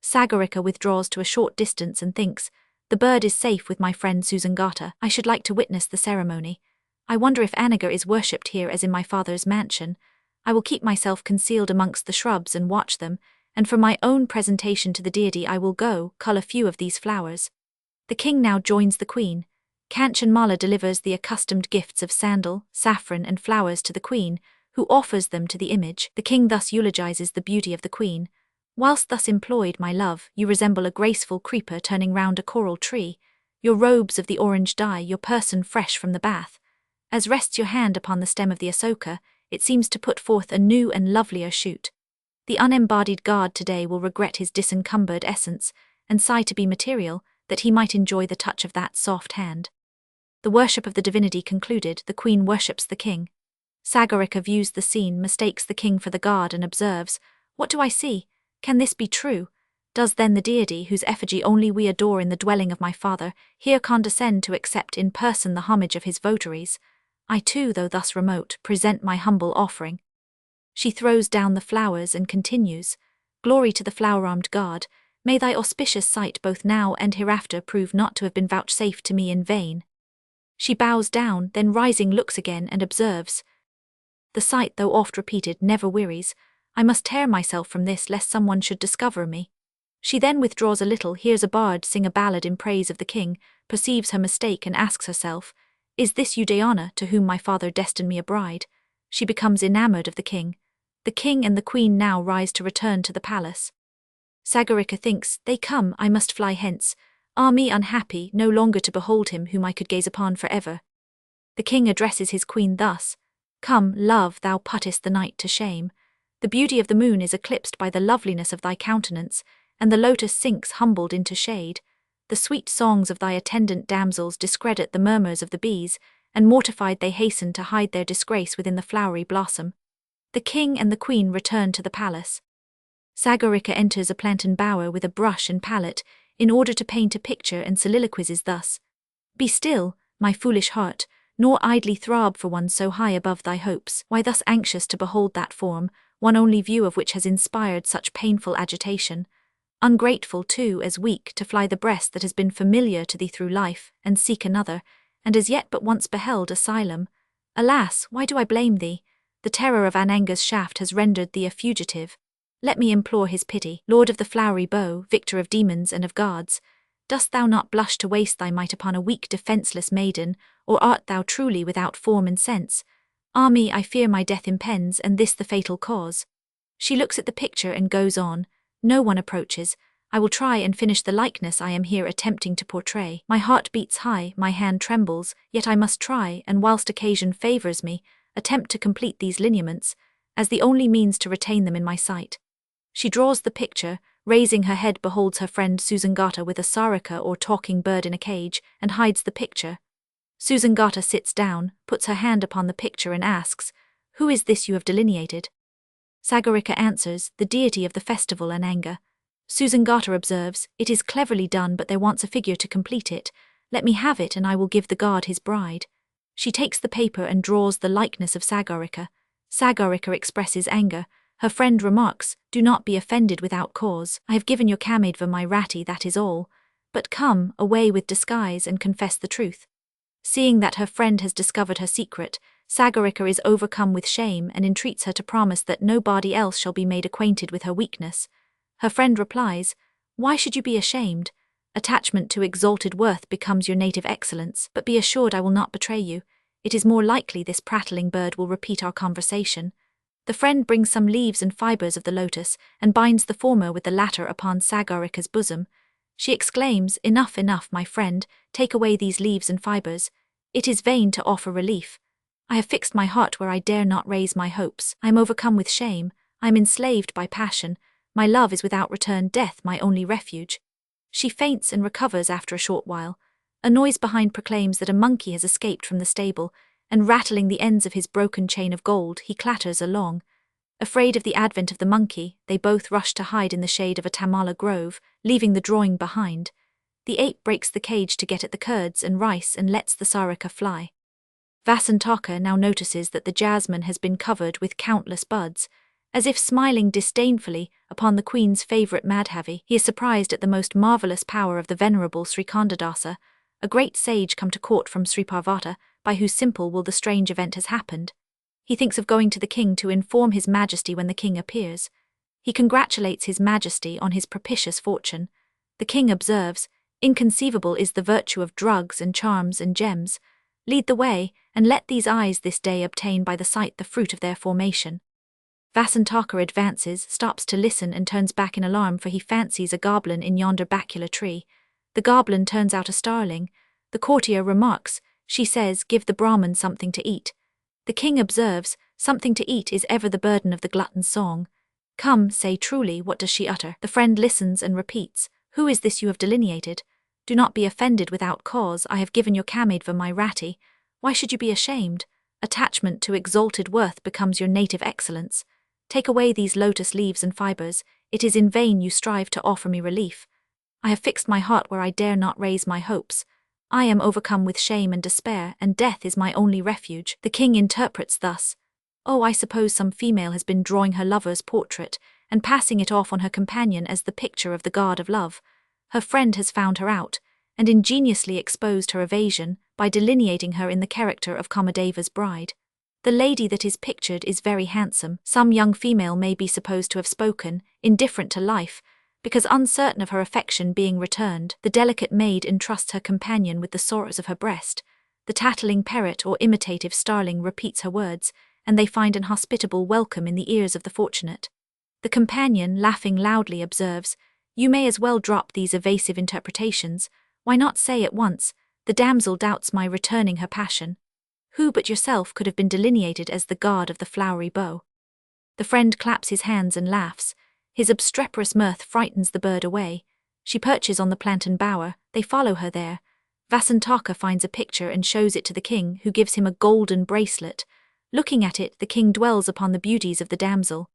Sagarika withdraws to a short distance and thinks, "The bird is safe with my friend Susangata. I should like to witness the ceremony. I wonder if Anaga is worshipped here as in my father's mansion. I will keep myself concealed amongst the shrubs and watch them, and for my own presentation to the deity I will go, cull a few of these flowers." The king now joins the queen. Kanchanmala delivers the accustomed gifts of sandal, saffron and flowers to the queen, who offers them to the image. The king thus eulogizes the beauty of the queen. "Whilst thus employed, my love, you resemble a graceful creeper turning round a coral tree, your robes of the orange dye, your person fresh from the bath. As rests your hand upon the stem of the asoka, it seems to put forth a new and lovelier shoot. The unembodied god today will regret his disencumbered essence, and sigh to be material, that he might enjoy the touch of that soft hand." The worship of the divinity concluded, the queen worships the king. Sagarika views the scene, mistakes the king for the god, and observes, "What do I see? Can this be true? Does then the deity, whose effigy only we adore in the dwelling of my father, here condescend to accept in person the homage of his votaries? I too, though thus remote, present my humble offering." She throws down the flowers and continues, "Glory to the flower-armed god, may thy auspicious sight both now and hereafter prove not to have been vouchsafed to me in vain." She bows down, then rising looks again and observes, "The sight, though oft repeated, never wearies. I must tear myself from this lest someone should discover me." She then withdraws a little, hears a bard sing a ballad in praise of the king, perceives her mistake and asks herself, "Is this Udayana, to whom my father destined me a bride?" She becomes enamored of the king. The king and the queen now rise to return to the palace. Sagarika thinks, "They come, I must fly hence. Ah me unhappy, no longer to behold him whom I could gaze upon for ever." The king addresses his queen thus, "Come, love, thou puttest the night to shame. The beauty of the moon is eclipsed by the loveliness of thy countenance, and the lotus sinks humbled into shade. The sweet songs of thy attendant damsels discredit the murmurs of the bees, and mortified they hasten to hide their disgrace within the flowery blossom." The king and the queen return to the palace. Sagarika enters a plantain bower with a brush and palette, in order to paint a picture, and soliloquizes thus, "Be still, my foolish heart, nor idly throb for one so high above thy hopes. Why thus anxious to behold that form, one only view of which has inspired such painful agitation? Ungrateful, too, as weak, to fly the breast that has been familiar to thee through life, and seek another, and as yet but once beheld asylum. Alas, why do I blame thee? The terror of Ananga's shaft has rendered thee a fugitive. Let me implore his pity. Lord of the flowery bow, victor of demons and of gods, dost thou not blush to waste thy might upon a weak defenceless maiden, or art thou truly without form and sense? Ah me, I fear my death impends, and this the fatal cause." She looks at the picture and goes on, "No one approaches. I will try and finish the likeness I am here attempting to portray. My heart beats high, my hand trembles, yet I must try, and whilst occasion favours me, attempt to complete these lineaments, as the only means to retain them in my sight." She draws the picture, raising her head beholds her friend Susangata with a sarika or talking bird in a cage, and hides the picture. Susangata sits down, puts her hand upon the picture and asks, "Who is this you have delineated?" Sagarika answers, "The deity of the festival Ananga." Susangata observes, "It is cleverly done, but there wants a figure to complete it. Let me have it and I will give the god his bride." She takes the paper and draws the likeness of Sagarika. Sagarika expresses anger. Her friend remarks, "Do not be offended without cause. I have given your Kamadva my rati, that is all. But come, away with disguise and confess the truth." Seeing that her friend has discovered her secret, Sagarika is overcome with shame and entreats her to promise that nobody else shall be made acquainted with her weakness. Her friend replies, "Why should you be ashamed? Attachment to exalted worth becomes your native excellence, but be assured I will not betray you. It is more likely this prattling bird will repeat our conversation. The friend brings some leaves and fibers of the lotus, and binds the former with the latter upon Sagarika's bosom. She exclaims, "Enough, enough, my friend, take away these leaves and fibers. It is vain to offer relief. I have fixed my heart where I dare not raise my hopes. I am overcome with shame. I am enslaved by passion. My love is without return, death my only refuge." She faints and recovers after a short while. A noise behind proclaims that a monkey has escaped from the stable, and rattling the ends of his broken chain of gold, he clatters along. Afraid of the advent of the monkey, they both rush to hide in the shade of a tamala grove, leaving the drawing behind. The ape breaks the cage to get at the curds and rice and lets the sarika fly. Vasantaka now notices that the jasmine has been covered with countless buds. As if smiling disdainfully upon the queen's favourite Madhavi, he is surprised at the most marvellous power of the venerable Sri Kandadasa, a great sage come to court from Sri Parvata, by whose simple will the strange event has happened. He thinks of going to the king to inform his majesty when the king appears. He congratulates his majesty on his propitious fortune. The king observes, "Inconceivable is the virtue of drugs and charms and gems. Lead the way, and let these eyes this day obtain by the sight the fruit of their formation." Vasantaka advances, stops to listen and turns back in alarm, for he fancies a goblin in yonder bacula tree. The goblin turns out a starling. The courtier remarks, she says, "Give the Brahmin something to eat." The king observes, "Something to eat is ever the burden of the glutton's song." "Come, say truly, what does she utter?" The friend listens and repeats, "Who is this you have delineated? Do not be offended without cause, I have given your Kamadva my rati. Why should you be ashamed? Attachment to exalted worth becomes your native excellence. Take away these lotus leaves and fibers. It is in vain you strive to offer me relief. I have fixed my heart where I dare not raise my hopes. I am overcome with shame and despair, and death is my only refuge." The king interprets thus, "Oh, I suppose some female has been drawing her lover's portrait, and passing it off on her companion as the picture of the god of love. Her friend has found her out, and ingeniously exposed her evasion by delineating her in the character of Kamadeva's bride. The lady that is pictured is very handsome. Some young female may be supposed to have spoken, indifferent to life, because uncertain of her affection being returned. The delicate maid entrusts her companion with the sorrows of her breast. The tattling parrot or imitative starling repeats her words, and they find an hospitable welcome in the ears of the fortunate. The companion, laughing loudly, observes, "You may as well drop these evasive interpretations. Why not say at once, 'The damsel doubts my returning her passion'? Who but yourself could have been delineated as the god of the flowery bow?" The friend claps his hands and laughs. His obstreperous mirth frightens the bird away. She perches on the plantain bower. They follow her there. Vasantaka finds a picture and shows it to the king, who gives him a golden bracelet. Looking at it, the king dwells upon the beauties of the damsel.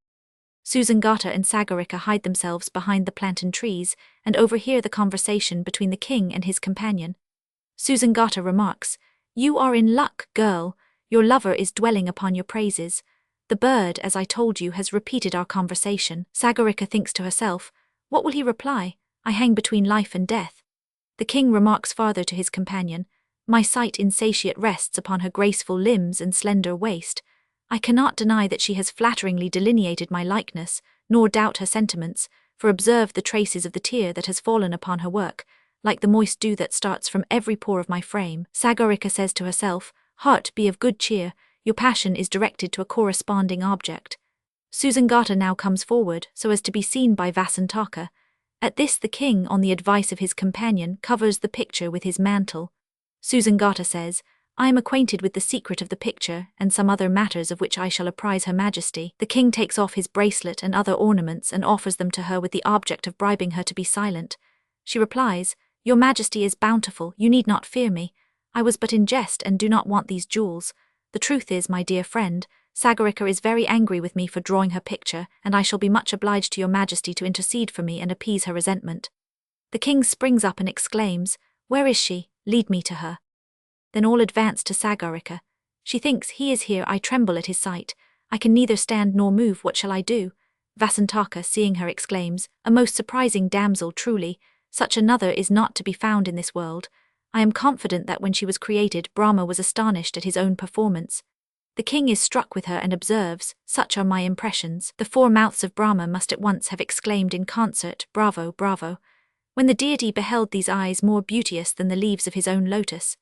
Susangata and Sagarika hide themselves behind the plantain trees and overhear the conversation between the king and his companion. Susangata remarks, "You are in luck, girl. Your lover is dwelling upon your praises. The bird, as I told you, has repeated our conversation." Sagarika thinks to herself, "What will he reply? I hang between life and death." The king remarks farther to his companion, "My sight insatiate rests upon her graceful limbs and slender waist. I cannot deny that she has flatteringly delineated my likeness, nor doubt her sentiments, for observe the traces of the tear that has fallen upon her work, like the moist dew that starts from every pore of my frame." Sagarika says to herself, "Heart, be of good cheer, your passion is directed to a corresponding object." Susangata now comes forward, so as to be seen by Vasantaka. At this the king, on the advice of his companion, covers the picture with his mantle. Susangata says, "I am acquainted with the secret of the picture, and some other matters of which I shall apprise her majesty." The king takes off his bracelet and other ornaments and offers them to her with the object of bribing her to be silent. She replies, "Your majesty is bountiful, you need not fear me. I was but in jest and do not want these jewels. The truth is, my dear friend, Sagarika is very angry with me for drawing her picture, and I shall be much obliged to your majesty to intercede for me and appease her resentment." The king springs up and exclaims, "Where is she? Lead me to her." Then all advance to Sagarika. She thinks, "He is here, I tremble at his sight. I can neither stand nor move, what shall I do?" Vasantaka, seeing her, exclaims, "A most surprising damsel, truly. Such another is not to be found in this world. I am confident that when she was created, Brahma was astonished at his own performance." The king is struck with her and observes, "Such are my impressions." The four mouths of Brahma must at once have exclaimed in concert, "Bravo, bravo." When the deity beheld these eyes more beauteous than the leaves of his own lotus,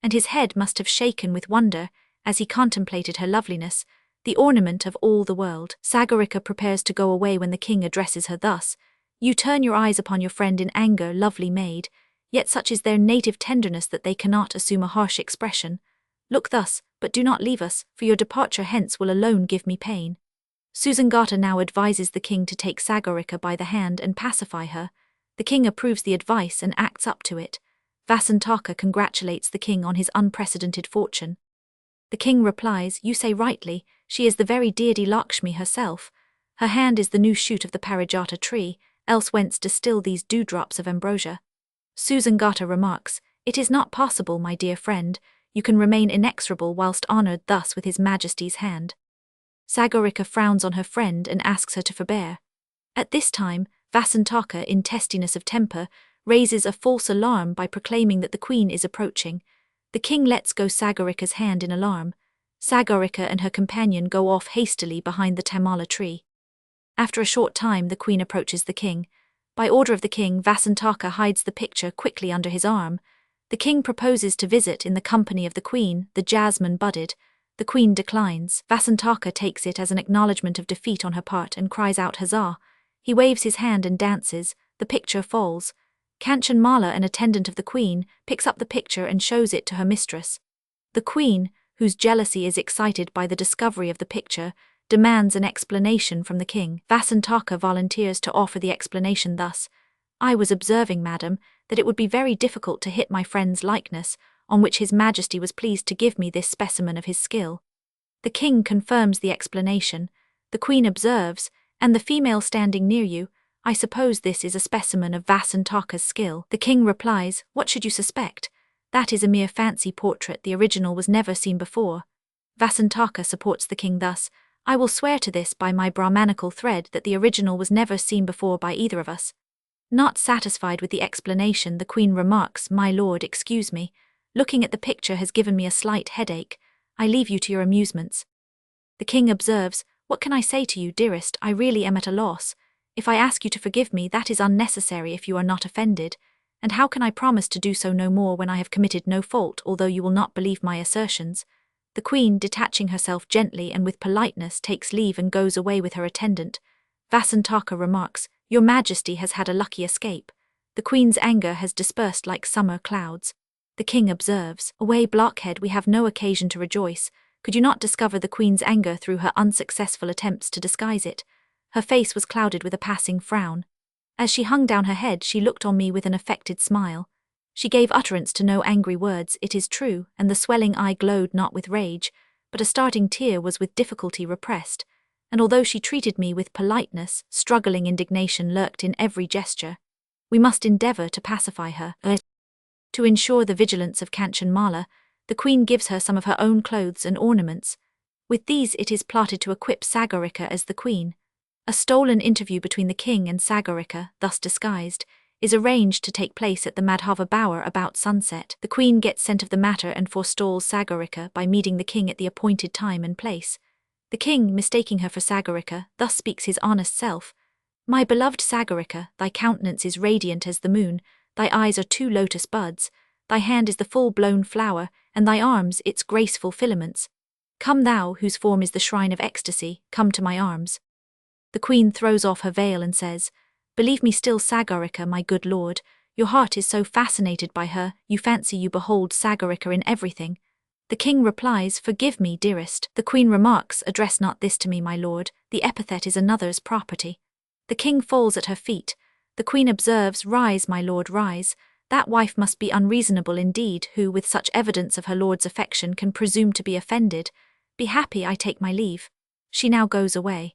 and his head must have shaken with wonder as he contemplated her loveliness, the ornament of all the world, Sagarica prepares to go away when the king addresses her thus: "You turn your eyes upon your friend in anger, lovely maid, yet such is their native tenderness that they cannot assume a harsh expression. Look thus, but do not leave us, for your departure hence will alone give me pain." Susangata now advises the king to take Sagarica by the hand and pacify her. The king approves the advice and acts up to it. Vasantaka congratulates the king on his unprecedented fortune. The king replies, "You say rightly, she is the very deity Lakshmi herself. Her hand is the new shoot of the parijata tree, else whence distill these dewdrops of ambrosia?" Susangata remarks, "It is not possible, my dear friend, you can remain inexorable whilst honoured thus with his majesty's hand." Sagarica frowns on her friend and asks her to forbear. At this time, Vasantaka, in testiness of temper, raises a false alarm by proclaiming that the queen is approaching. The king lets go Sagarica's hand in alarm. Sagarica and her companion go off hastily behind the tamala tree. After a short time, the queen approaches the king. By order of the king, Vasantaka hides the picture quickly under his arm. The king proposes to visit in the company of the queen, the jasmine budded. The queen declines. Vasantaka takes it as an acknowledgement of defeat on her part and cries out huzzah. He waves his hand and dances. The picture falls. Kanchanmala, an attendant of the queen, picks up the picture and shows it to her mistress. The queen, whose jealousy is excited by the discovery of the picture, demands an explanation from the king. Vasantaka volunteers to offer the explanation thus: "I was observing, madam, that it would be very difficult to hit my friend's likeness, on which his majesty was pleased to give me this specimen of his skill." The king confirms the explanation. The queen observes, "And the female standing near you, I suppose this is a specimen of Vasantaka's skill." The king replies, "What should you suspect? That is a mere fancy portrait, the original was never seen before." Vasantaka supports the king thus: "I will swear to this by my Brahmanical thread that the original was never seen before by either of us." Not satisfied with the explanation, the queen remarks, "My lord, excuse me. Looking at the picture has given me a slight headache. I leave you to your amusements." The king observes, "What can I say to you, dearest? I really am at a loss. If I ask you to forgive me, that is unnecessary if you are not offended. And how can I promise to do so no more when I have committed no fault, although you will not believe my assertions?" The queen, detaching herself gently and with politeness, takes leave and goes away with her attendant. Vasantaka remarks, "Your majesty has had a lucky escape. The queen's anger has dispersed like summer clouds." The king observes, "Away, blockhead, we have no occasion to rejoice. Could you not discover the queen's anger through her unsuccessful attempts to disguise it?" Her face was clouded with a passing frown. As she hung down her head, she looked on me with an affected smile. She gave utterance to no angry words, it is true, and the swelling eye glowed not with rage, but a starting tear was with difficulty repressed, and although she treated me with politeness, struggling indignation lurked in every gesture. We must endeavour to pacify her. To ensure the vigilance of Kanchanmala, the queen gives her some of her own clothes and ornaments. With these it is plotted to equip Sagarica as the queen. A stolen interview between the king and Sagarica, thus disguised, is arranged to take place at the Madhava Bower about sunset. The queen gets scent of the matter and forestalls Sagarica by meeting the king at the appointed time and place. The king, mistaking her for Sagarica, thus speaks his honest self: "My beloved Sagarica, thy countenance is radiant as the moon, thy eyes are two lotus buds, thy hand is the full-blown flower, and thy arms its graceful filaments. Come thou, whose form is the shrine of ecstasy, come to my arms." The queen throws off her veil and says, "Believe me still, Sagarica, my good lord, your heart is so fascinated by her, you fancy you behold Sagarica in everything." The king replies, "Forgive me, dearest." The queen remarks, "Address not this to me, my lord, the epithet is another's property." The king falls at her feet. The queen observes, "Rise, my lord, rise. That wife must be unreasonable indeed, who, with such evidence of her lord's affection, can presume to be offended. Be happy, I take my leave." She now goes away.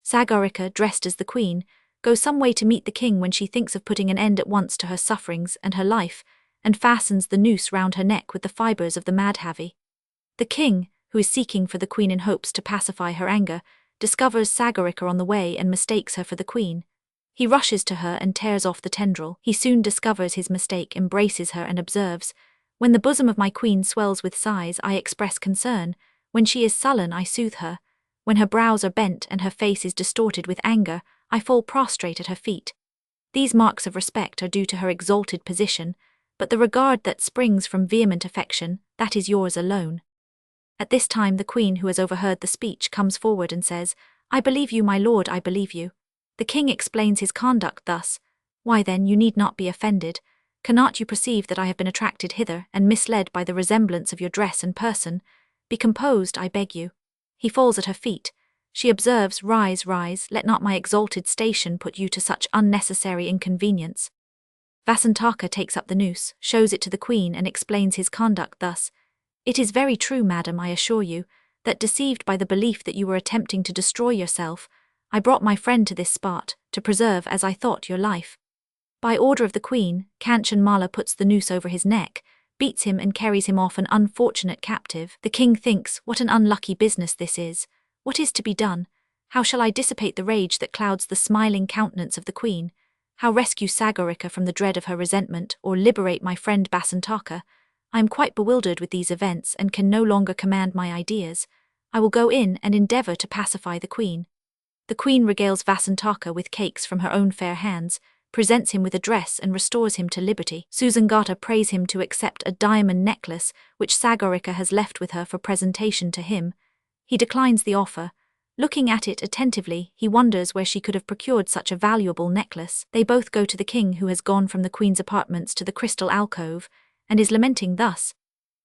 Sagarica, dressed as the queen, goes some way to meet the king when she thinks of putting an end at once to her sufferings and her life, and fastens the noose round her neck with the fibres of the madhavi. The king, who is seeking for the queen in hopes to pacify her anger, discovers Sagarica on the way and mistakes her for the queen. He rushes to her and tears off the tendril. He soon discovers his mistake, embraces her and observes, "When the bosom of my queen swells with sighs, I express concern. When she is sullen, I soothe her. When her brows are bent and her face is distorted with anger, I fall prostrate at her feet." These marks of respect are due to her exalted position, but the regard that springs from vehement affection, that is yours alone. At this time the queen, who has overheard the speech, comes forward and says, "I believe you, my lord, I believe you." The king explains his conduct thus, "Why then, you need not be offended. Cannot you perceive that I have been attracted hither and misled by the resemblance of your dress and person? Be composed, I beg you." He falls at her feet. She observes, "Rise, rise, let not my exalted station put you to such unnecessary inconvenience." Vasantaka takes up the noose, shows it to the queen, and explains his conduct thus, "It is very true, madam, I assure you, that deceived by the belief that you were attempting to destroy yourself, I brought my friend to this spot, to preserve, as I thought, your life." By order of the queen, Kanchanmala puts the noose over his neck, beats him and carries him off an unfortunate captive. The king thinks, "What an unlucky business this is. What is to be done? How shall I dissipate the rage that clouds the smiling countenance of the queen? How rescue Sagarika from the dread of her resentment, or liberate my friend Basantaka? I am quite bewildered with these events and can no longer command my ideas. I will go in and endeavor to pacify the queen." The queen regales Vasantaka with cakes from her own fair hands, presents him with a dress and restores him to liberty. Susangata prays him to accept a diamond necklace which Sagarika has left with her for presentation to him. He declines the offer. Looking at it attentively, he wonders where she could have procured such a valuable necklace. They both go to the king, who has gone from the queen's apartments to the crystal alcove, and is lamenting thus,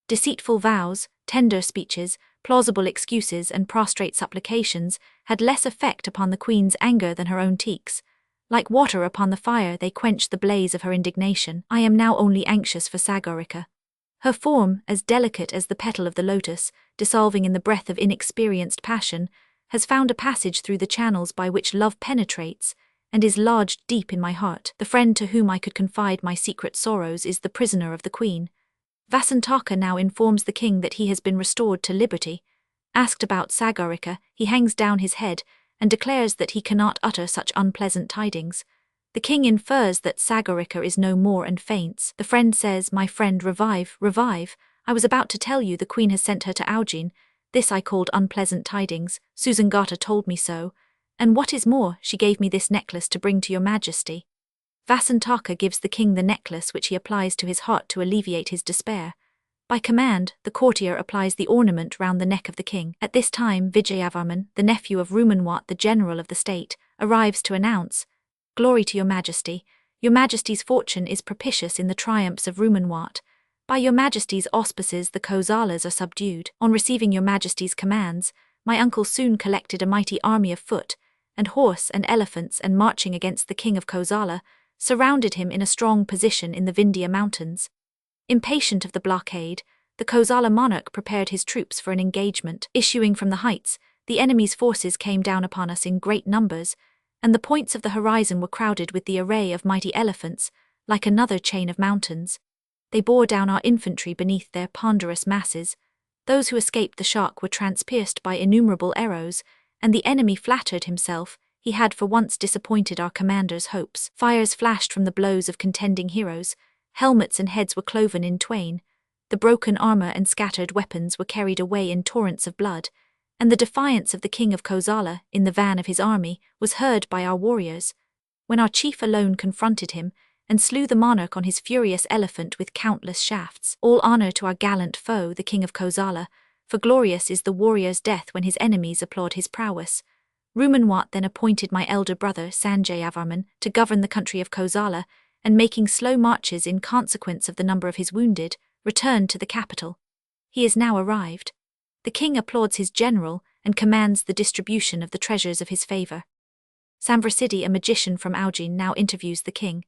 "Deceitful vows, tender speeches, plausible excuses and prostrate supplications had less effect upon the queen's anger than her own teaks. Like water upon the fire, they quenched the blaze of her indignation. I am now only anxious for Sagarika. Her form, as delicate as the petal of the lotus, dissolving in the breath of inexperienced passion, has found a passage through the channels by which love penetrates, and is lodged deep in my heart. The friend to whom I could confide my secret sorrows is the prisoner of the queen." Vasantaka now informs the king that he has been restored to liberty. Asked about Sagarika, he hangs down his head and declares that he cannot utter such unpleasant tidings. The king infers that Sagarika is no more and faints. The friend says, "My friend, revive, revive. I was about to tell you the queen has sent her to Augin. This I called unpleasant tidings. Susangata told me so. And what is more, she gave me this necklace to bring to your majesty." Vasantaka gives the king the necklace, which he applies to his heart to alleviate his despair. By command, the courtier applies the ornament round the neck of the king. At this time, Vijayavarman, the nephew of Rumanwat, the general of the state, arrives to announce, "Glory to your majesty. Your majesty's fortune is propitious in the triumphs of Rumanwat. By your majesty's auspices the Kosalas are subdued. On receiving your majesty's commands, my uncle soon collected a mighty army of foot, and horse and elephants, and marching against the king of Kosala, surrounded him in a strong position in the Vindhya mountains. Impatient of the blockade, the Kosala monarch prepared his troops for an engagement. Issuing from the heights, the enemy's forces came down upon us in great numbers, and the points of the horizon were crowded with the array of mighty elephants, like another chain of mountains. They bore down our infantry beneath their ponderous masses. Those who escaped the shock were transpierced by innumerable arrows, and the enemy flattered himself he had for once disappointed our commander's hopes. Fires flashed from the blows of contending heroes. Helmets and heads were cloven in twain. The broken armor and scattered weapons were carried away in torrents of blood, and the defiance of the king of Kosala, in the van of his army, was heard by our warriors. When our chief alone confronted him, and slew the monarch on his furious elephant with countless shafts. All honor to our gallant foe, the king of Kosala, for glorious is the warrior's death when his enemies applaud his prowess. Rumanwat then appointed my elder brother, Sanjayavarman, to govern the country of Kosala, and making slow marches in consequence of the number of his wounded, returned to the capital. He is now arrived. The king applauds his general and commands the distribution of the treasures of his favor. Samvrasiddhi, a magician from Augin, now interviews the king.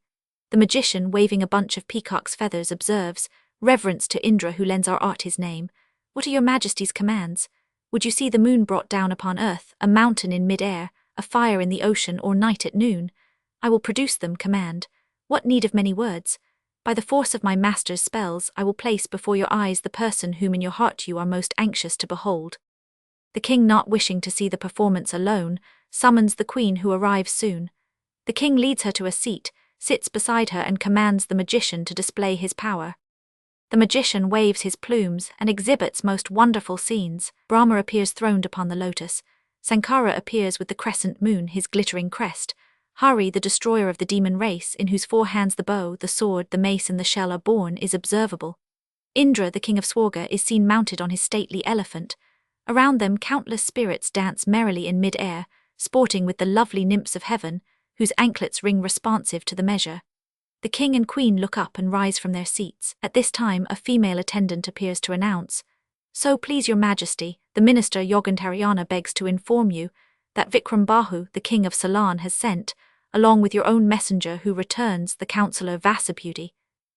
The magician, waving a bunch of peacock's feathers, observes, "Reverence to Indra who lends our art his name. What are your majesty's commands? Would you see the moon brought down upon earth, a mountain in mid-air, a fire in the ocean, or night at noon? I will produce them, command. What need of many words? By the force of my master's spells, I will place before your eyes the person whom in your heart you are most anxious to behold." The king, not wishing to see the performance alone, summons the queen, who arrives soon. The king leads her to a seat, sits beside her, and commands the magician to display his power. The magician waves his plumes and exhibits most wonderful scenes. Brahma appears throned upon the lotus. Sankara appears with the crescent moon, his glittering crest. Hari, the destroyer of the demon race, in whose 4 hands the bow, the sword, the mace and the shell are borne, is observable. Indra, the king of Swarga, is seen mounted on his stately elephant. Around them countless spirits dance merrily in mid-air, sporting with the lovely nymphs of heaven, whose anklets ring responsive to the measure. The king and queen look up and rise from their seats. At this time a female attendant appears to announce, "So please your majesty, the minister Yogantaryana begs to inform you that Vikram Bahu, the king of Ceylon, has sent, along with your own messenger who returns, the counsellor Vasubhuti.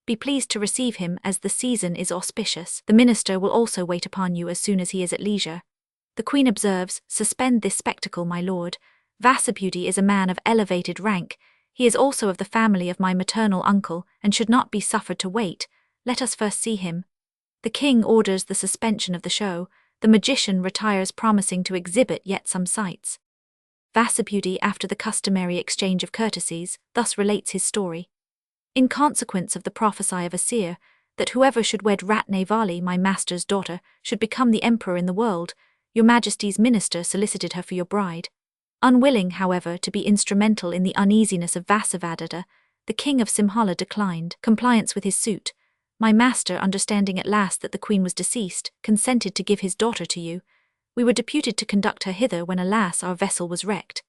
Be pleased to receive him, as the season is auspicious. The minister will also wait upon you as soon as he is at leisure." The queen observes, "Suspend this spectacle, my lord. Vasubhuti is a man of elevated rank. He is also of the family of my maternal uncle, and should not be suffered to wait. Let us first see him." The king orders the suspension of the show. The magician retires, promising to exhibit yet some sights. Vasubhuti, after the customary exchange of courtesies, thus relates his story. "In consequence of the prophecy of a seer, that whoever should wed Ratnavali, my master's daughter, should become the emperor in the world, your majesty's minister solicited her for your bride. Unwilling, however, to be instrumental in the uneasiness of Vasavadata, the king of Simhala declined compliance with his suit. My master, understanding at last that the queen was deceased, consented to give his daughter to you. We were deputed to conduct her hither when, alas, our vessel was wrecked."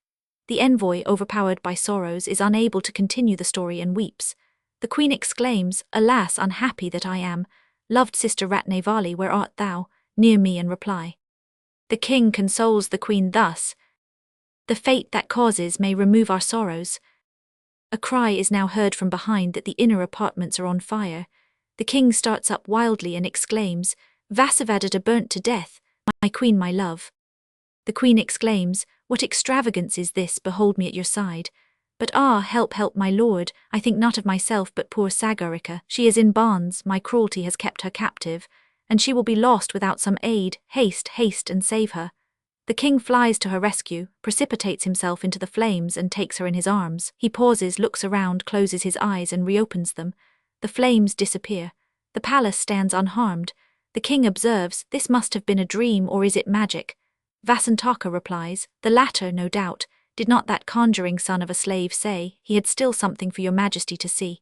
The envoy, overpowered by sorrows, is unable to continue the story and weeps. The queen exclaims, "Alas, unhappy that I am! Loved sister Ratnavali, where art thou? Near me and reply." The king consoles the queen thus, "The fate that causes may remove our sorrows." A cry is now heard from behind that the inner apartments are on fire. The king starts up wildly and exclaims, "Vasavadata burnt to death, my queen, my love." The queen exclaims, "What extravagance is this? Behold me at your side. But help, help, my lord, I think not of myself but poor Sagarika. She is in bonds, my cruelty has kept her captive, and she will be lost without some aid. Haste, haste, and save her." The king flies to her rescue, precipitates himself into the flames and takes her in his arms. He pauses, looks around, closes his eyes and reopens them. The flames disappear. The palace stands unharmed. The king observes, "This must have been a dream, or is it magic?" Vasantaka replies, "The latter, no doubt. Did not that conjuring son of a slave say he had still something for your majesty to see?"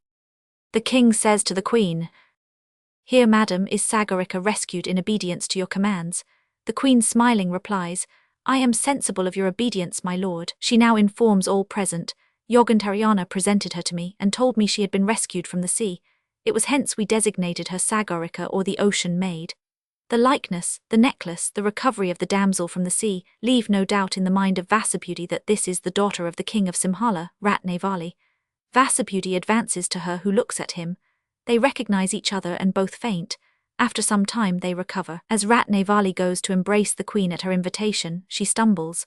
The king says to the queen, "Here, madam, is Sagarika rescued in obedience to your commands." The queen, smiling, replies, "I am sensible of your obedience, my lord." She now informs all present, "Yogantaryana presented her to me and told me she had been rescued from the sea. It was hence we designated her Sagarika, or the ocean maid." The likeness, the necklace, the recovery of the damsel from the sea, leave no doubt in the mind of Vasubhuti that this is the daughter of the king of Simhala, Ratnavali. Vasubhuti advances to her, who looks at him. They recognize each other and both faint. After some time they recover. As Ratnavali goes to embrace the queen at her invitation, she stumbles.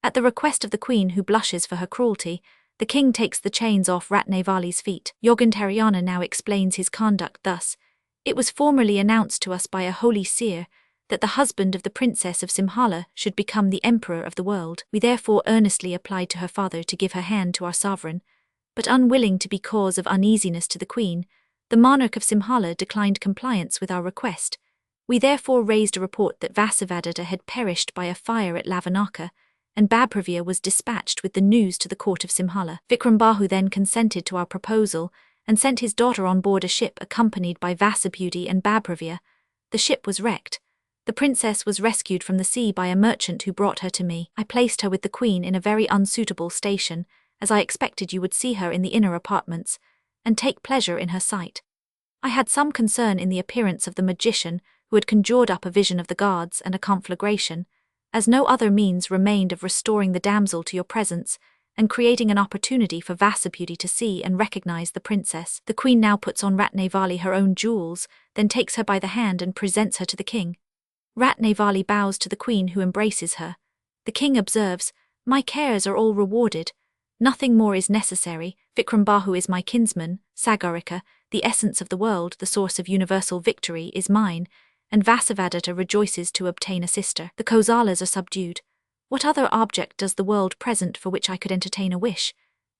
At the request of the queen, who blushes for her cruelty, the king takes the chains off Ratnavali's feet. Yogantaryana now explains his conduct thus, "It was formerly announced to us by a holy seer that the husband of the princess of Simhala should become the emperor of the world. We therefore earnestly applied to her father to give her hand to our sovereign, but unwilling to be cause of uneasiness to the queen, the monarch of Simhala declined compliance with our request. We therefore raised a report that Vasavadata had perished by a fire at Lavanaka, and Babravya was dispatched with the news to the court of Simhala. Vikrambahu then consented to our proposal and sent his daughter on board a ship accompanied by Vasubhuti and Babravya. The ship was wrecked. The princess was rescued from the sea by a merchant who brought her to me. I placed her with the queen in a very unsuitable station, as I expected you would see her in the inner apartments, and take pleasure in her sight. I had some concern in the appearance of the magician who had conjured up a vision of the gods and a conflagration, as no other means remained of restoring the damsel to your presence and creating an opportunity for Vasubhuti to see and recognize the princess. The queen now puts on Ratnavali her own jewels, then takes her by the hand and presents her to the king. Ratnavali bows to the queen, who embraces her. The king observes, "My cares are all rewarded. Nothing more is necessary. Vikrambahu is my kinsman, Sagarika, the essence of the world, the source of universal victory, is mine, and Vasavadata rejoices to obtain a sister. The Kosalas are subdued. What other object does the world present for which I could entertain a wish?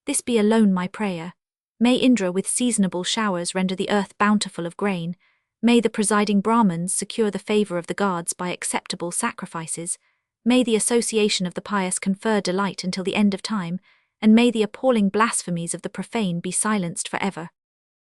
This be alone my prayer. May Indra with seasonable showers render the earth bountiful of grain. May the presiding Brahmins secure the favor of the gods by acceptable sacrifices. May the association of the pious confer delight until the end of time, and may the appalling blasphemies of the profane be silenced forever.